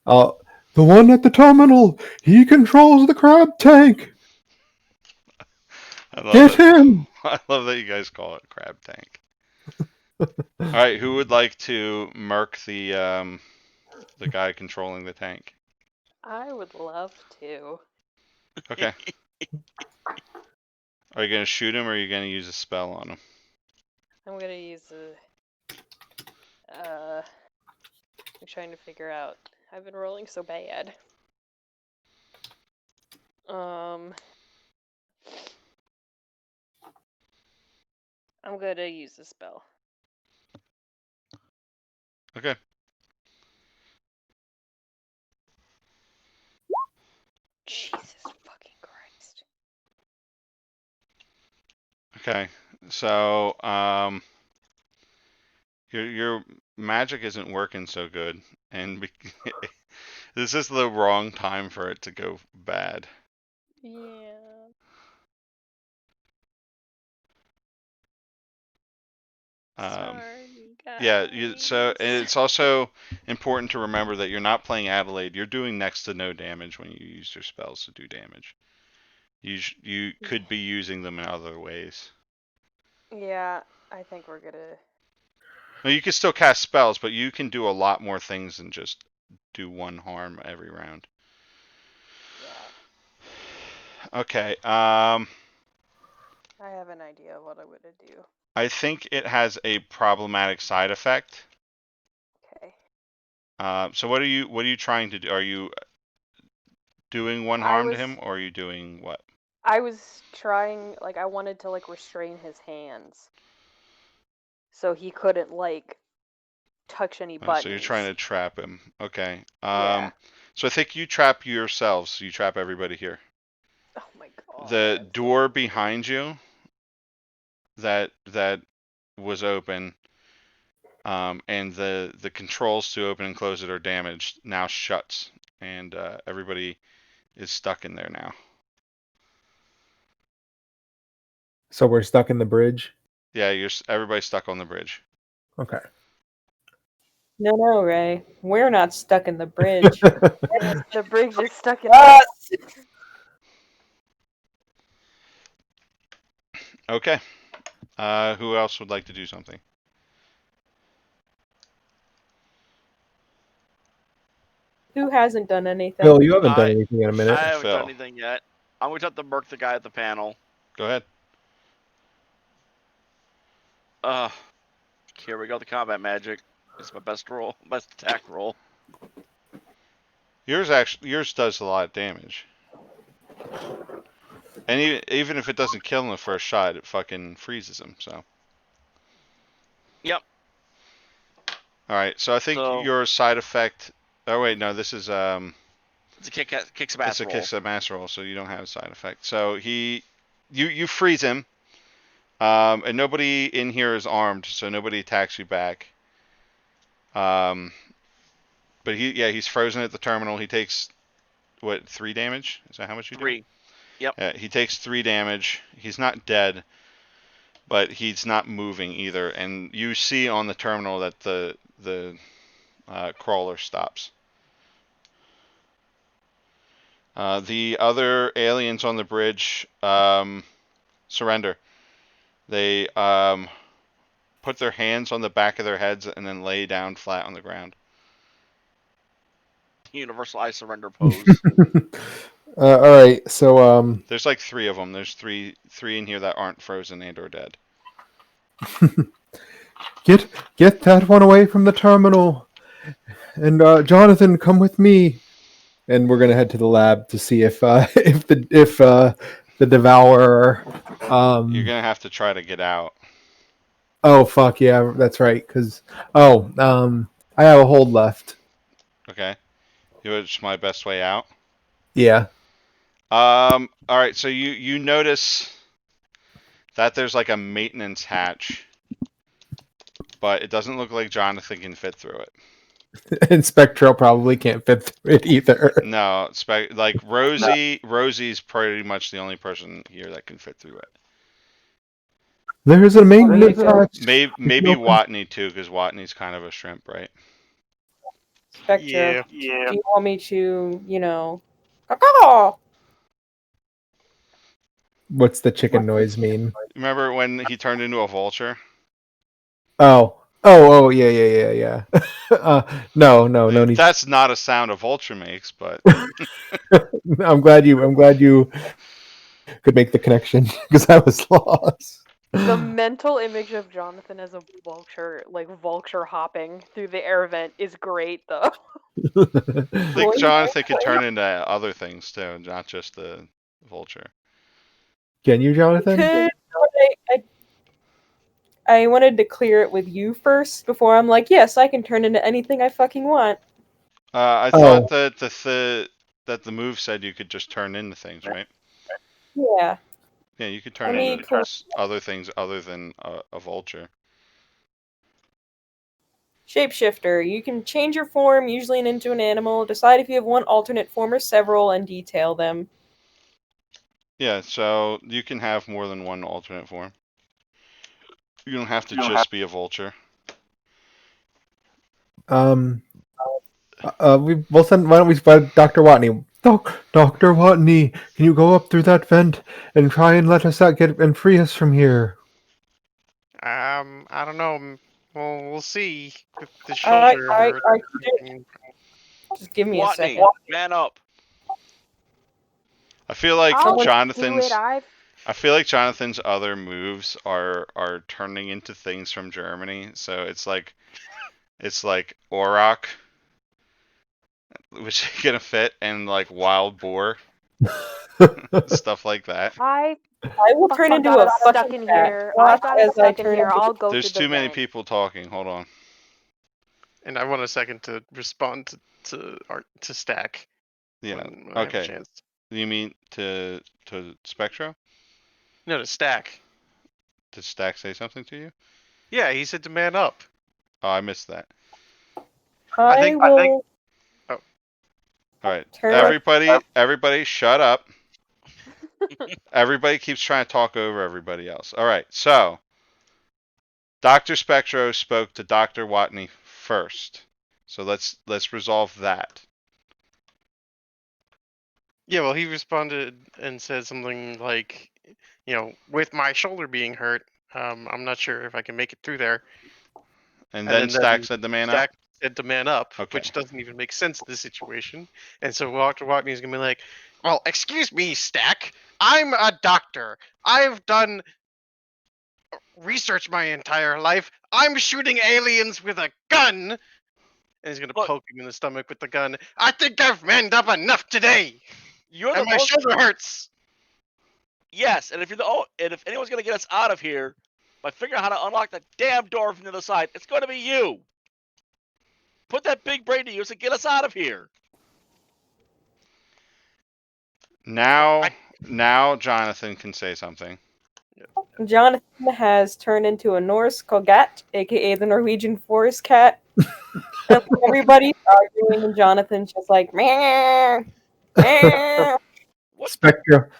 The one at the terminal. He controls the crab tank. I love Get it. him. I love that you guys call it crab tank. All right, who would like to murk the guy controlling the tank? I would love to. Okay. Are you gonna shoot him, or are you gonna use a spell on him? I'm gonna use a. I'm trying to figure out. I've been rolling so bad. I'm gonna use a spell. Okay. Jesus fucking Christ. Okay. So your magic isn't working so good, and this is the wrong time for it to go bad. Yeah. Sorry, guys. Yeah, so and it's also important to remember that you're not playing Adelaide. You're doing next to no damage when you use your spells to do damage. You could be using them in other ways. Yeah, I think we're gonna. No, you can still cast spells, but you can do a lot more things than just do one harm every round. Yeah. Okay. I have an idea of what I'm gonna do. I think it has a problematic side effect. Okay. So what are you trying to do? Are you doing one harm to him, or are you doing what? I was trying, like, I wanted to, like, restrain his hands. So he couldn't, like, touch any buttons. So you're trying to trap him. Okay. Yeah. So I think you trap yourselves. You trap everybody here. Oh my god. The door behind you that was open, and the controls to open and close it are damaged, now shuts, and everybody is stuck in there now. So we're stuck in the bridge. Yeah, everybody's stuck on the bridge. Okay. No, Ray. We're not stuck in the bridge. The bridge is stuck in us. Okay. Who else would like to do something? Who hasn't done anything? Phil, you haven't done anything in a minute. I haven't Phil. done anything yet. I'm going to have to murk the guy at the panel. Go ahead. Here we go. The combat magic. It's my best roll, best attack roll. Yours does a lot of damage. And even if it doesn't kill him the first shot, it fucking freezes him, so. Yep. Alright, so I think your side effect... Oh wait, no, this is it's a kicks ass roll. It's a mass roll, so you don't have a side effect. So you freeze him, and nobody in here is armed, so nobody attacks you back. But he's frozen at the terminal. He takes, what, 3 damage? Is that how much you do? 3. Yep. Yeah, he takes 3 damage. He's not dead, but he's not moving either. And you see on the terminal that the crawler stops. The other aliens on the bridge surrender. They put their hands on the back of their heads and then lay down flat on the ground. Universal I surrender pose. All right, so There's like 3 of them. There's three in here that aren't frozen and or dead. get that one away from the terminal, and Jonathan, come with me. And we're gonna head to the lab to see if the devourer. You're gonna have to try to get out. Oh fuck yeah, that's right. Because I have a hold left. Okay. It's my best way out. Yeah. All right. So you notice that there's like a maintenance hatch, but it doesn't look like Jonathan can fit through it. And Spectro probably can't fit through it either. No, like Rosie. No. Rosie's pretty much the only person here that can fit through it. There's a maintenance hatch. Maybe Watney too, because Watney's kind of a shrimp, right? Spectre, Yeah. do you want me to, caw? What's the chicken noise mean? Remember when he turned into a vulture? Oh, yeah. No need. That's not a sound a vulture makes, but I'm glad you could make the connection because I was lost. The mental image of Jonathan as a vulture, like vulture hopping through the air vent, is great, though. I think Jonathan could turn into other things too, not just the vulture. Can you, Jonathan? I wanted to clear it with you first before I'm like, yes, I can turn into anything I fucking want. I thought that the move said you could just turn into things, right? Yeah. Yeah, you could turn into other things other than a vulture. Shapeshifter. You can change your form, usually into an animal, decide if you have one alternate form or several, and detail them. Yeah, so you can have more than one alternate form. You don't have to just be a vulture. We'll send. Why don't we send Dr. Watney? Dr. Watney, can you go up through that vent and try and let us out, get and free us from here? I don't know. Well, we'll see. If the shoulder. Just give me a Watney, second. man up. I feel like Jonathan's. Do it, I feel like Jonathan's other moves are turning into things from Germany. So it's like Auroch, which is gonna fit, and like wild boar, stuff like that. I will turn into a stuck in here. I got it stuck in here. I'll go. There's too many people talking. Hold on. And I want a second to respond to Stack. Yeah. When I have a Okay. chance. You mean to Spectro? No, to Stack. Did Stack say something to you? Yeah, he said to man up. Oh, I missed that. I think. Oh. All right. Everybody, shut up. Everybody keeps trying to talk over everybody else. All right. So, Dr. Spectro spoke to Dr. Watney first. So let's resolve that. Yeah, well, he responded and said something like, with my shoulder being hurt, I'm not sure if I can make it through there. And then Stack said to man up? Stack said to man up, Okay. which doesn't even make sense in this situation. And so Dr. Watney is going to be like, well, excuse me, Stack. I'm a doctor. I've done research my entire life. I'm shooting aliens with a gun. And he's going to poke him in the stomach with the gun. I think I've manned up enough today. And my shoulder hurts. Yes, and if anyone's gonna get us out of here by figuring out how to unlock the damn door from the other side, it's going to be you. Put that big brain to use and get us out of here. Now Jonathan can say something. Jonathan has turned into a Norse Kogat, aka the Norwegian forest cat. And everybody's arguing, and Jonathan's just like, meh, meh.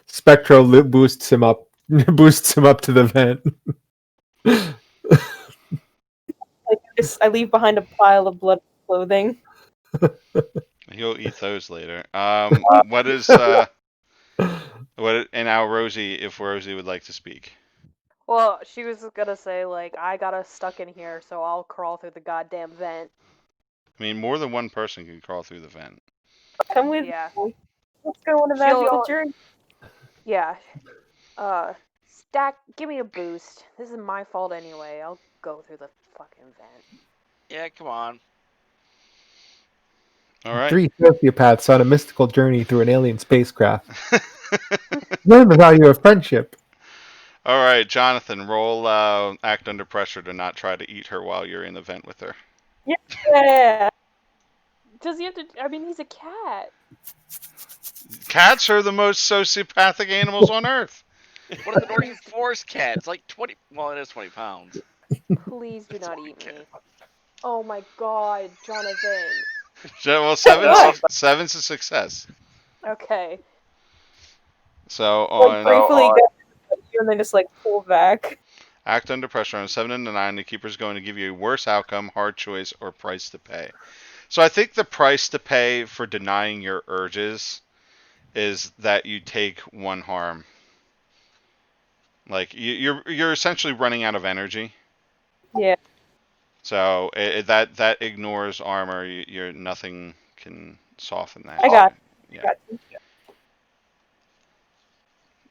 Spectro boosts him up to the vent. I leave behind a pile of blood clothing. You'll eat those later. What is what? And now Rosie, if Rosie would like to speak. Well, she was gonna say, like, I got us stuck in here, so I'll crawl through the goddamn vent. I mean, more than one person can crawl through the vent. Come with Yeah. me. Let's go on a She'll- magical journey. Yeah. Stack, give me a boost. This is my fault anyway. I'll go through the fucking vent. Yeah, come on. All right. 3 sociopaths on a mystical journey through an alien spacecraft. Learn the value of friendship. All right, Jonathan, roll act under pressure to not try to eat her while you're in the vent with her. Yeah. Does he have to? I mean, he's a cat. Cats are the most sociopathic animals on Earth. What is an Nordic forest cat? It's like 20. Well, it is 20 pounds. Please do That's not what eat we me. get. Oh my god, Jonathan. Well, seven's a success. Okay. So Like on briefly get you and then just like pull back. act under pressure on a 7 and a 9, the keeper's going to give you a worse outcome, hard choice, or price to pay. So I think the price to pay for denying your urges is that you take 1 harm. Like you're essentially running out of energy. Yeah. So that ignores armor. You're nothing can soften that. I got Yeah. Got you.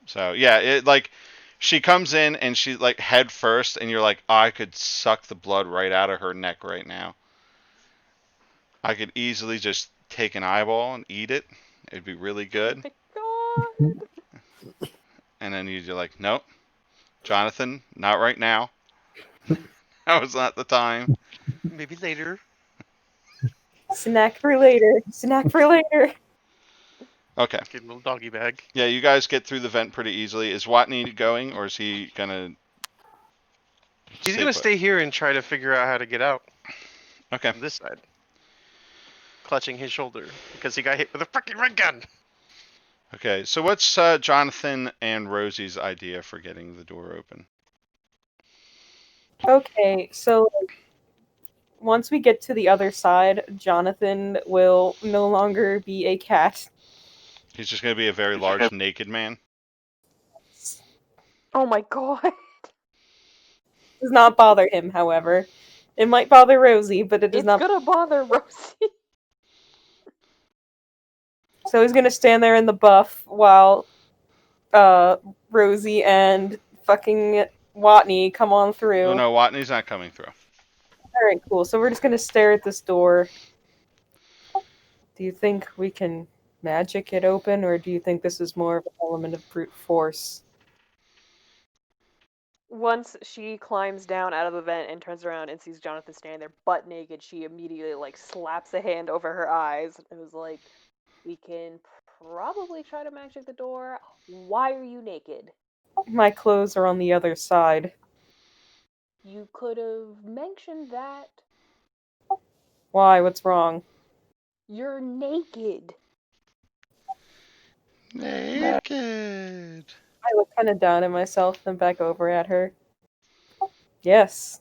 So yeah, it like she comes in and she like head first, and you're like, oh, I could suck the blood right out of her neck right now. I could easily just take an eyeball and eat it. It'd be really good. Oh my god. And then you're like, nope, Jonathan, not right now. That was not the time. Maybe later. Snack for later. Snack for later. Okay. Get a little doggy bag. Yeah, you guys get through the vent pretty easily. Is Watney going, or is he gonna? He's gonna put? stay here and try to figure out how to get out Okay. from this side. Clutching his shoulder because he got hit with a freaking red gun. Okay. So what's Jonathan and Rosie's idea for getting the door open? Okay, so once we get to the other side, Jonathan will no longer be a cat. He's just gonna be a very large naked man. Oh my god. Does not bother him, however. It might bother Rosie, but it does It's not. gonna bother Rosie. So he's gonna stand there in the buff while Rosie and fucking Watney come on through. Oh no, Watney's not coming through. Alright, cool. So we're just gonna stare at this door. Do you think we can magic it open, or do you think this is more of an element of brute force? Once she climbs down out of the vent and turns around and sees Jonathan standing there butt naked, she immediately like slaps a hand over her eyes and was like, we can probably try to magic the door. Why are you naked? My clothes are on the other side. You could have mentioned that. Why? What's wrong? You're naked. Naked. I look kind of down at myself, then back over at her. Yes.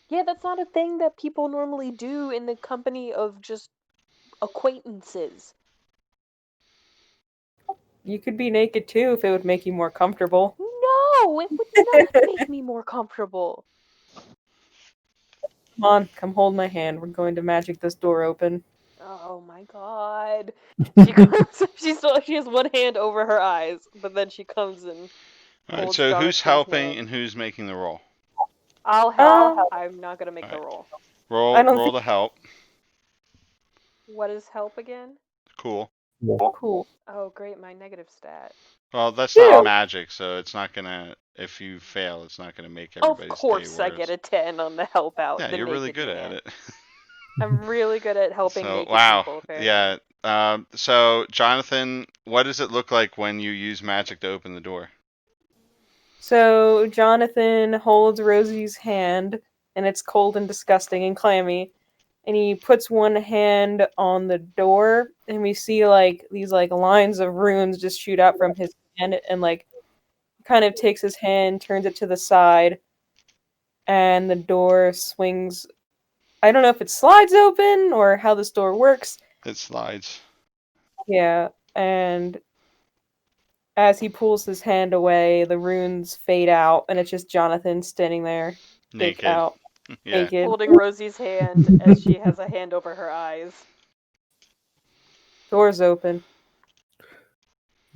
Yeah, that's not a thing that people normally do in the company of just acquaintances. You could be naked too if it would make you more comfortable. No, it would not make me more comfortable. Come on, come hold my hand. We're going to magic this door open. Oh my god. She comes, she has one hand over her eyes, but then she comes and All right. holds So who's Jonathan's helping hand. and who's making the roll? I'll help. I'm not gonna make the Alright. roll. I don't Roll think- to help. What is help again? Cool. Cool. Oh great, my negative stat. Well, that's Ew. not magic, so it's not gonna. If you fail, it's not gonna make Of everybody's course day I worse. get a 10 on the help out. Yeah, the you're really naked good man. at it. I'm really good at helping So naked wow, people, apparently. yeah. So Jonathan, what does it look like when you use magic to open the door? So Jonathan holds Rosie's hand, and it's cold and disgusting and clammy. And he puts one hand on the door, and we see like these like lines of runes just shoot out from his hand, and like kind of takes his hand, turns it to the side, and the door swings I don't know if it slides open or how this door works. It slides. Yeah, and as he pulls his hand away, the runes fade out, and it's just Jonathan standing there, dick Naked. out, Yeah. naked. Holding Rosie's hand as she has a hand over her eyes. Door's open.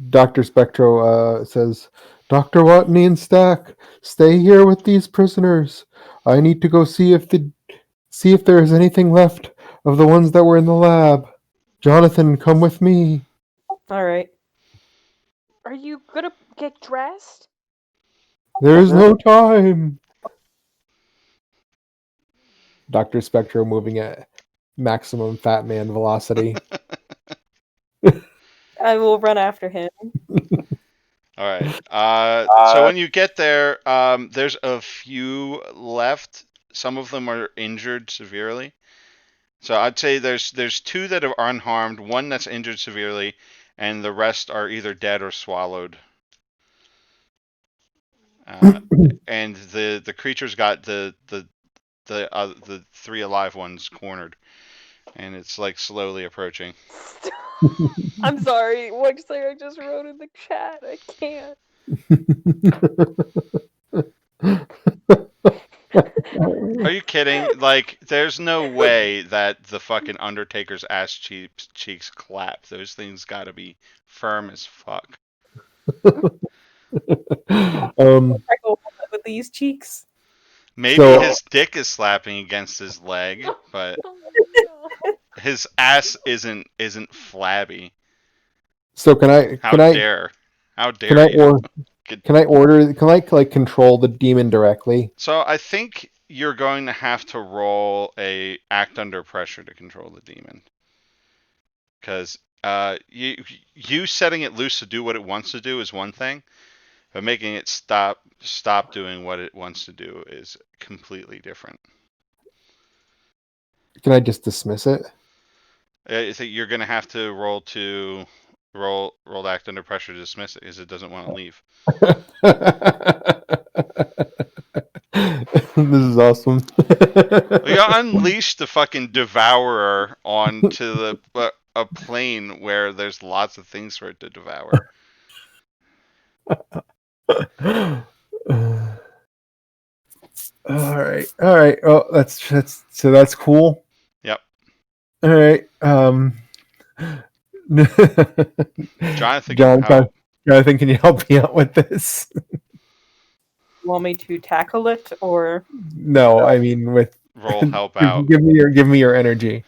Dr. Spectro says, Dr. Watney and Stack, stay here with these prisoners. I need to go see if there is anything left of the ones that were in the lab. Jonathan, come with me. All right. Are you gonna get dressed? There is no time. Dr. Spectro moving at maximum fat man velocity. I will run after him. All right. So when you get there, there's a few left. Some of them are injured severely. So I'd say there's two that are unharmed, one that's injured severely, and the rest are either dead or swallowed. And the creature's got the three alive ones cornered, and it's like slowly approaching. I'm sorry. What Sarah just wrote in the chat? I can't. Are you kidding? Like, there's no way that the fucking Undertaker's ass cheeks clap. Those things gotta be firm as fuck. With these cheeks. Maybe So- his dick is slapping against his leg, but Oh my God. his ass isn't flabby. So can I How can I dare? How can dare I you? can I like control the demon directly? So I think you're going to have to roll a act under pressure to control the demon, because you setting it loose to do what it wants to do is one thing, but making it stop doing what it wants to do is completely different. Can I just dismiss it? I think you're going to have to roll to act under pressure to dismiss it because it doesn't want to leave. This is awesome. You unleash the fucking devourer onto a plane where there's lots of things for it to devour. All right. Oh, that's cool. Yep. All right. Jonathan, Jonathan, can you help me out with this? You want me to tackle it or No, I mean with roll help out. give me your energy.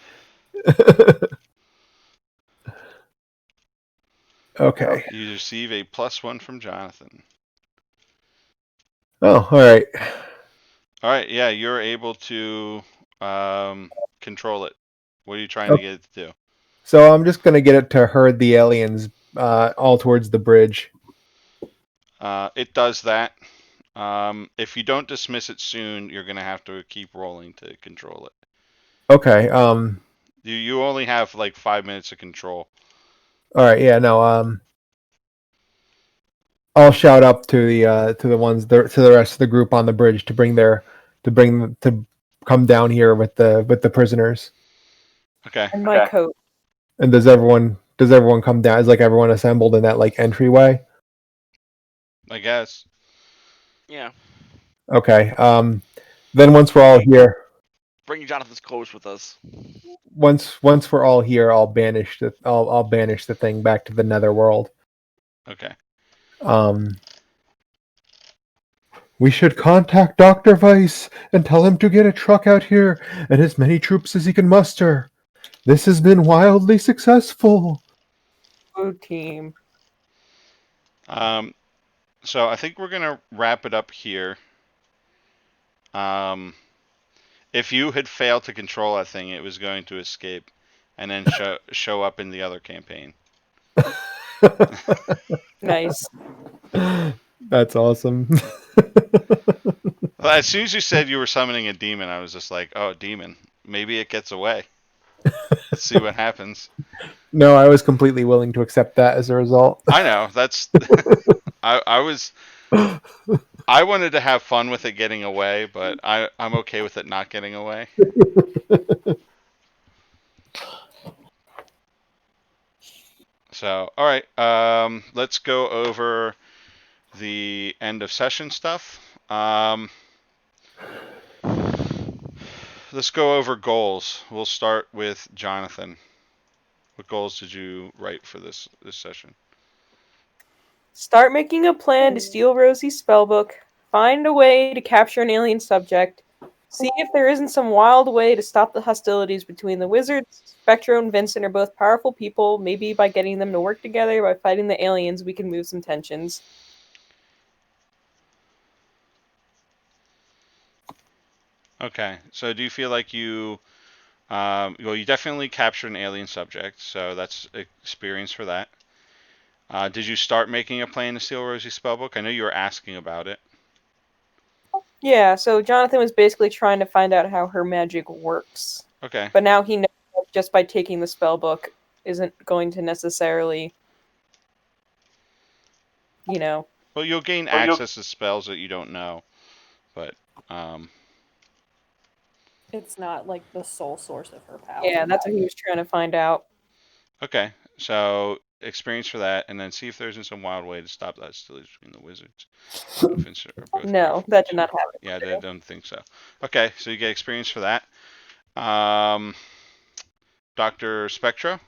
Okay. You receive a +1 from Jonathan. Oh, all right. All right, yeah, you're able to control it. What are you trying to get it to do? So I'm just gonna get it to herd the aliens all towards the bridge. It does that. If you don't dismiss it soon, you're gonna have to keep rolling to control it. Okay. You only have like 5 minutes of control. All right. Yeah. No. I'll shout up to the ones to the rest of the group on the bridge to come down here with the prisoners. Okay. in my coat? And does everyone come down? Is like everyone assembled in that like entryway? I guess. Yeah. Okay. Then once we're all here, Bring Jonathan's clothes with us. once we're all here, I'll banish the thing back to the netherworld. Okay. We should contact Dr. Weiss and tell him to get a truck out here and as many troops as he can muster. This has been wildly successful. Oh, team. So I think we're gonna wrap it up here. If you had failed to control that thing, it was going to escape, and then show up in the other campaign. Nice. That's awesome. Well, as soon as you said you were summoning a demon, I was just like, "Oh, demon! Maybe it gets away. Let's see what happens." No, I was completely willing to accept that as a result. I know that's. I was I wanted to have fun with it getting away, but I'm okay with it not getting away. So, all right, let's go over the end of session stuff. Let's go over goals. We'll start with Jonathan. What goals did you write for this session? Start making a plan to steal Rosie's spellbook, find a way to capture an alien subject, see if there isn't some wild way to stop the hostilities between the wizards. Spectro and Vincent are both powerful people. Maybe by getting them to work together by fighting the aliens, we can move some tensions. Okay, so do you feel like you, well, you definitely captured an alien subject, so that's experience for that. Did you start making a plan to steal Rosie's spellbook? I know you were asking about it. Yeah, so Jonathan was basically trying to find out how her magic works. Okay. But now he knows that just by taking the spellbook isn't going to necessarily, you know. Well, you'll gain access to spells that you don't know, but It's not like the sole source of her power. Yeah, that's what he was trying to find out. okay. So experience for that, and then see if there's some wild way to stop that hostility between the wizards. No, that did not happen. Yeah, I don't think so. Okay, so you get experience for that. Dr. Spectro?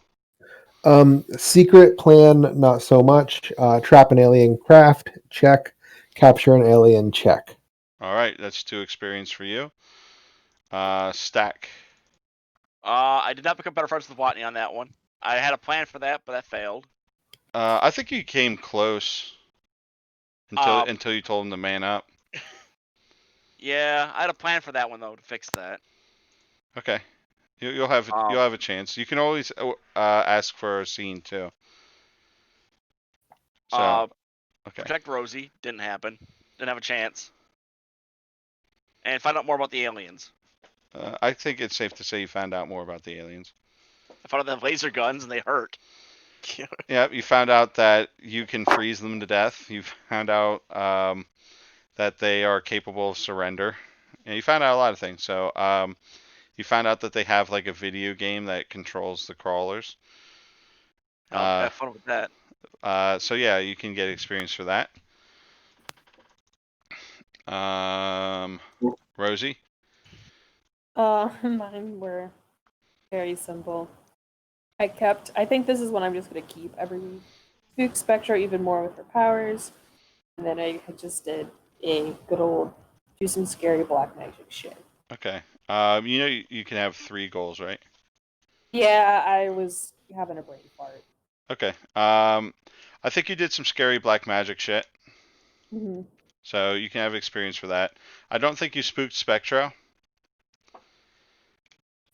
Secret plan, not so much. Trap an alien craft, check. Capture an alien, check. All right, that's 2 experience for you. Stack. I did not become better friends with Watney on that one. I had a plan for that, but that failed. I think you came close until you told him to man up. Yeah, I had a plan for that one though to fix that. Okay, you'll have a chance. You can always ask for a scene too. So okay. Protect Rosie didn't happen. Didn't have a chance. And find out more about the aliens. I think it's safe to say you found out more about the aliens. I found out they have laser guns and they hurt. Yeah, you found out that you can freeze them to death. You found out that they are capable of surrender. And you found out a lot of things. So you found out that they have like a video game that controls the crawlers. Have fun with that. So yeah, you can get experience for that. Rosie? Mine were very simple. I think this is one I'm just going to keep every week. Spook Spectra even more with her powers. And then I just did a good old do some scary black magic shit. Okay. You know you can have 3 goals, right? Yeah, I was having a brain fart. Okay. I think you did some scary black magic shit. Mm-hmm. So you can have experience for that. I don't think you spooked Spectro.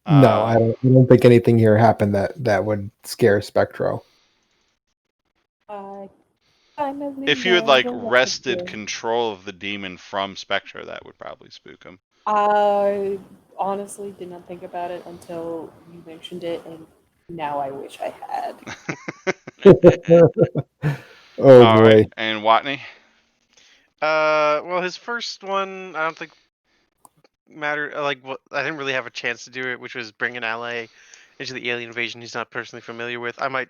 No, I don't think anything here happened that would scare Spectro. If you had like wrested control of the demon from Spectro, that would probably spook him. I honestly did not think about it until you mentioned it, and now I wish I had. Oh All boy. right. And Watney? Well, his first one, I don't think mattered. I didn't really have a chance to do it, which was bring an ally into the alien invasion he's not personally familiar with. I might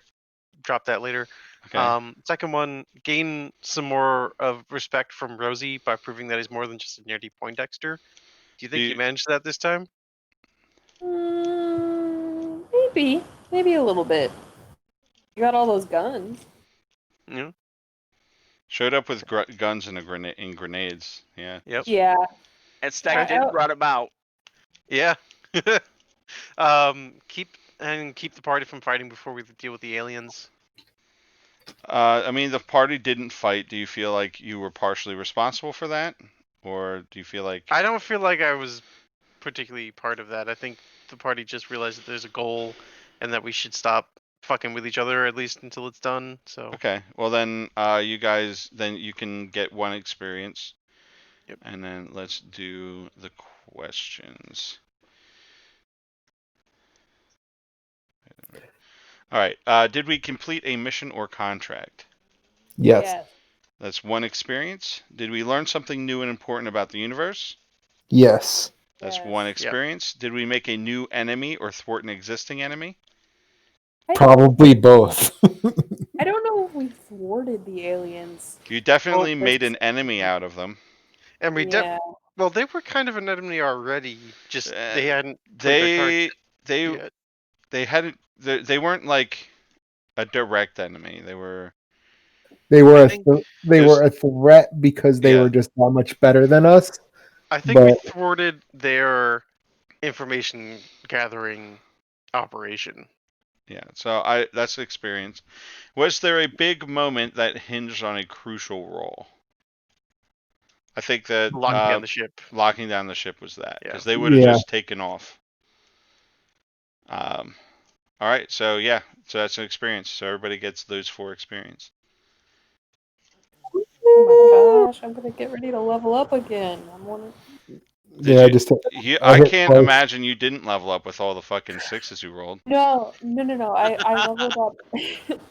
drop that later. Okay. Second one, gain some more of respect from Rosie by proving that he's more than just a nerdy Poindexter. Do you think he managed that this time? Maybe a little bit. You got all those guns. Yeah. Showed up with guns and grenades. Yeah. Yep. Yeah. And Stack did run him out. Yeah. Keep the party from fighting before we deal with the aliens. I mean, the party didn't fight. Do you feel like you were partially responsible for that, or do you feel like? I don't feel like I was particularly part of that. I think the party just realized that there's a goal, and that we should stop fucking with each other at least until it's done. So. Okay. Well then, you guys, then you can get 1 experience. Yep. And then let's do the questions. All right. Did we complete a mission or contract? Yes. That's 1 experience. Did we learn something new and important about the universe? Yes. That's Yes. 1 experience. Did we make a new enemy or thwart an existing enemy? Probably both. I don't know if we thwarted the aliens. You definitely Well, made an enemy out of them. And we Yeah. well, they were kind of an enemy already. Just they hadn't played their cards They yet. they hadn't. They weren't like a direct enemy. They were. They were I a think they were a threat because they Yeah. were just that much better than us. I think we But thwarted their information gathering operation. Yeah. So that's experience. Was there a big moment that hinged on a crucial role? I think that Locking down the ship. locking down the ship was that, because Yeah. they would have Yeah. just taken off. All right. So yeah. So that's an experience. So everybody gets those 4 experience. Oh my gosh, I'm gonna get ready to level up again. I'm wondering. yeah, Did just I hit can't twice. imagine you didn't level up with all the fucking 6s you rolled. No. I leveled up.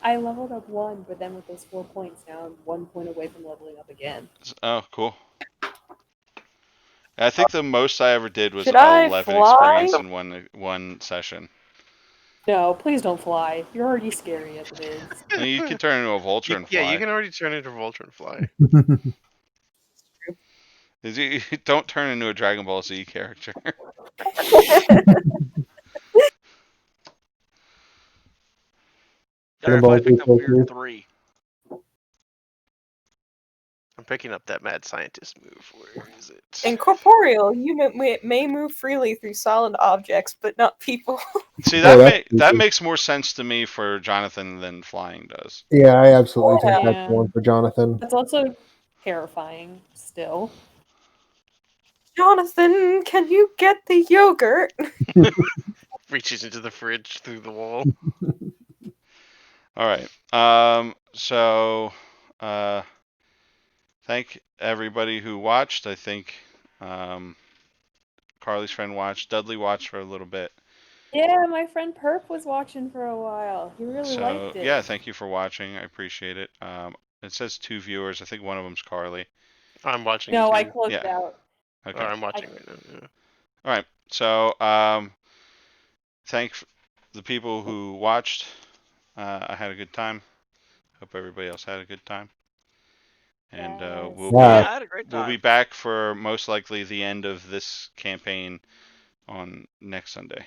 I leveled up 1, but then with those 4 points, now I'm 1 point away from leveling up again. Oh, cool. I think the most I ever did was Should I 11 fly? experience in one session. No, please don't fly. You're already scary as it is. And you can turn into a vulture and fly. Yeah, you can already turn into a vulture and fly. You don't turn into a Dragon Ball Z character. Darren, I picked up Weird 3. I'm picking up that mad scientist move. Where is it? Incorporeal, you may move freely through solid objects, but not people. See, Oh, that makes more sense to me for Jonathan than flying does. Yeah, I absolutely think Yeah. that's the one for Jonathan. That's also terrifying still. Jonathan, can you get the yogurt? Reaches into the fridge through the wall. All right. So, thank everybody who watched. I think Carly's friend watched. Dudley watched for a little bit. Yeah, my friend Perp was watching for a while. He really liked it. Yeah, thank you for watching. I appreciate it. It says 2 viewers. I think one of them's Carly. I'm watching. No, too. I closed Yeah. out. Okay. Or I'm watching right now. Yeah. All right. So, thank the people who watched. I had a good time. Hope everybody else had a good time. And Yes. we'll Yeah. Yeah, I had a great time. be back for most likely the end of this campaign on next Sunday.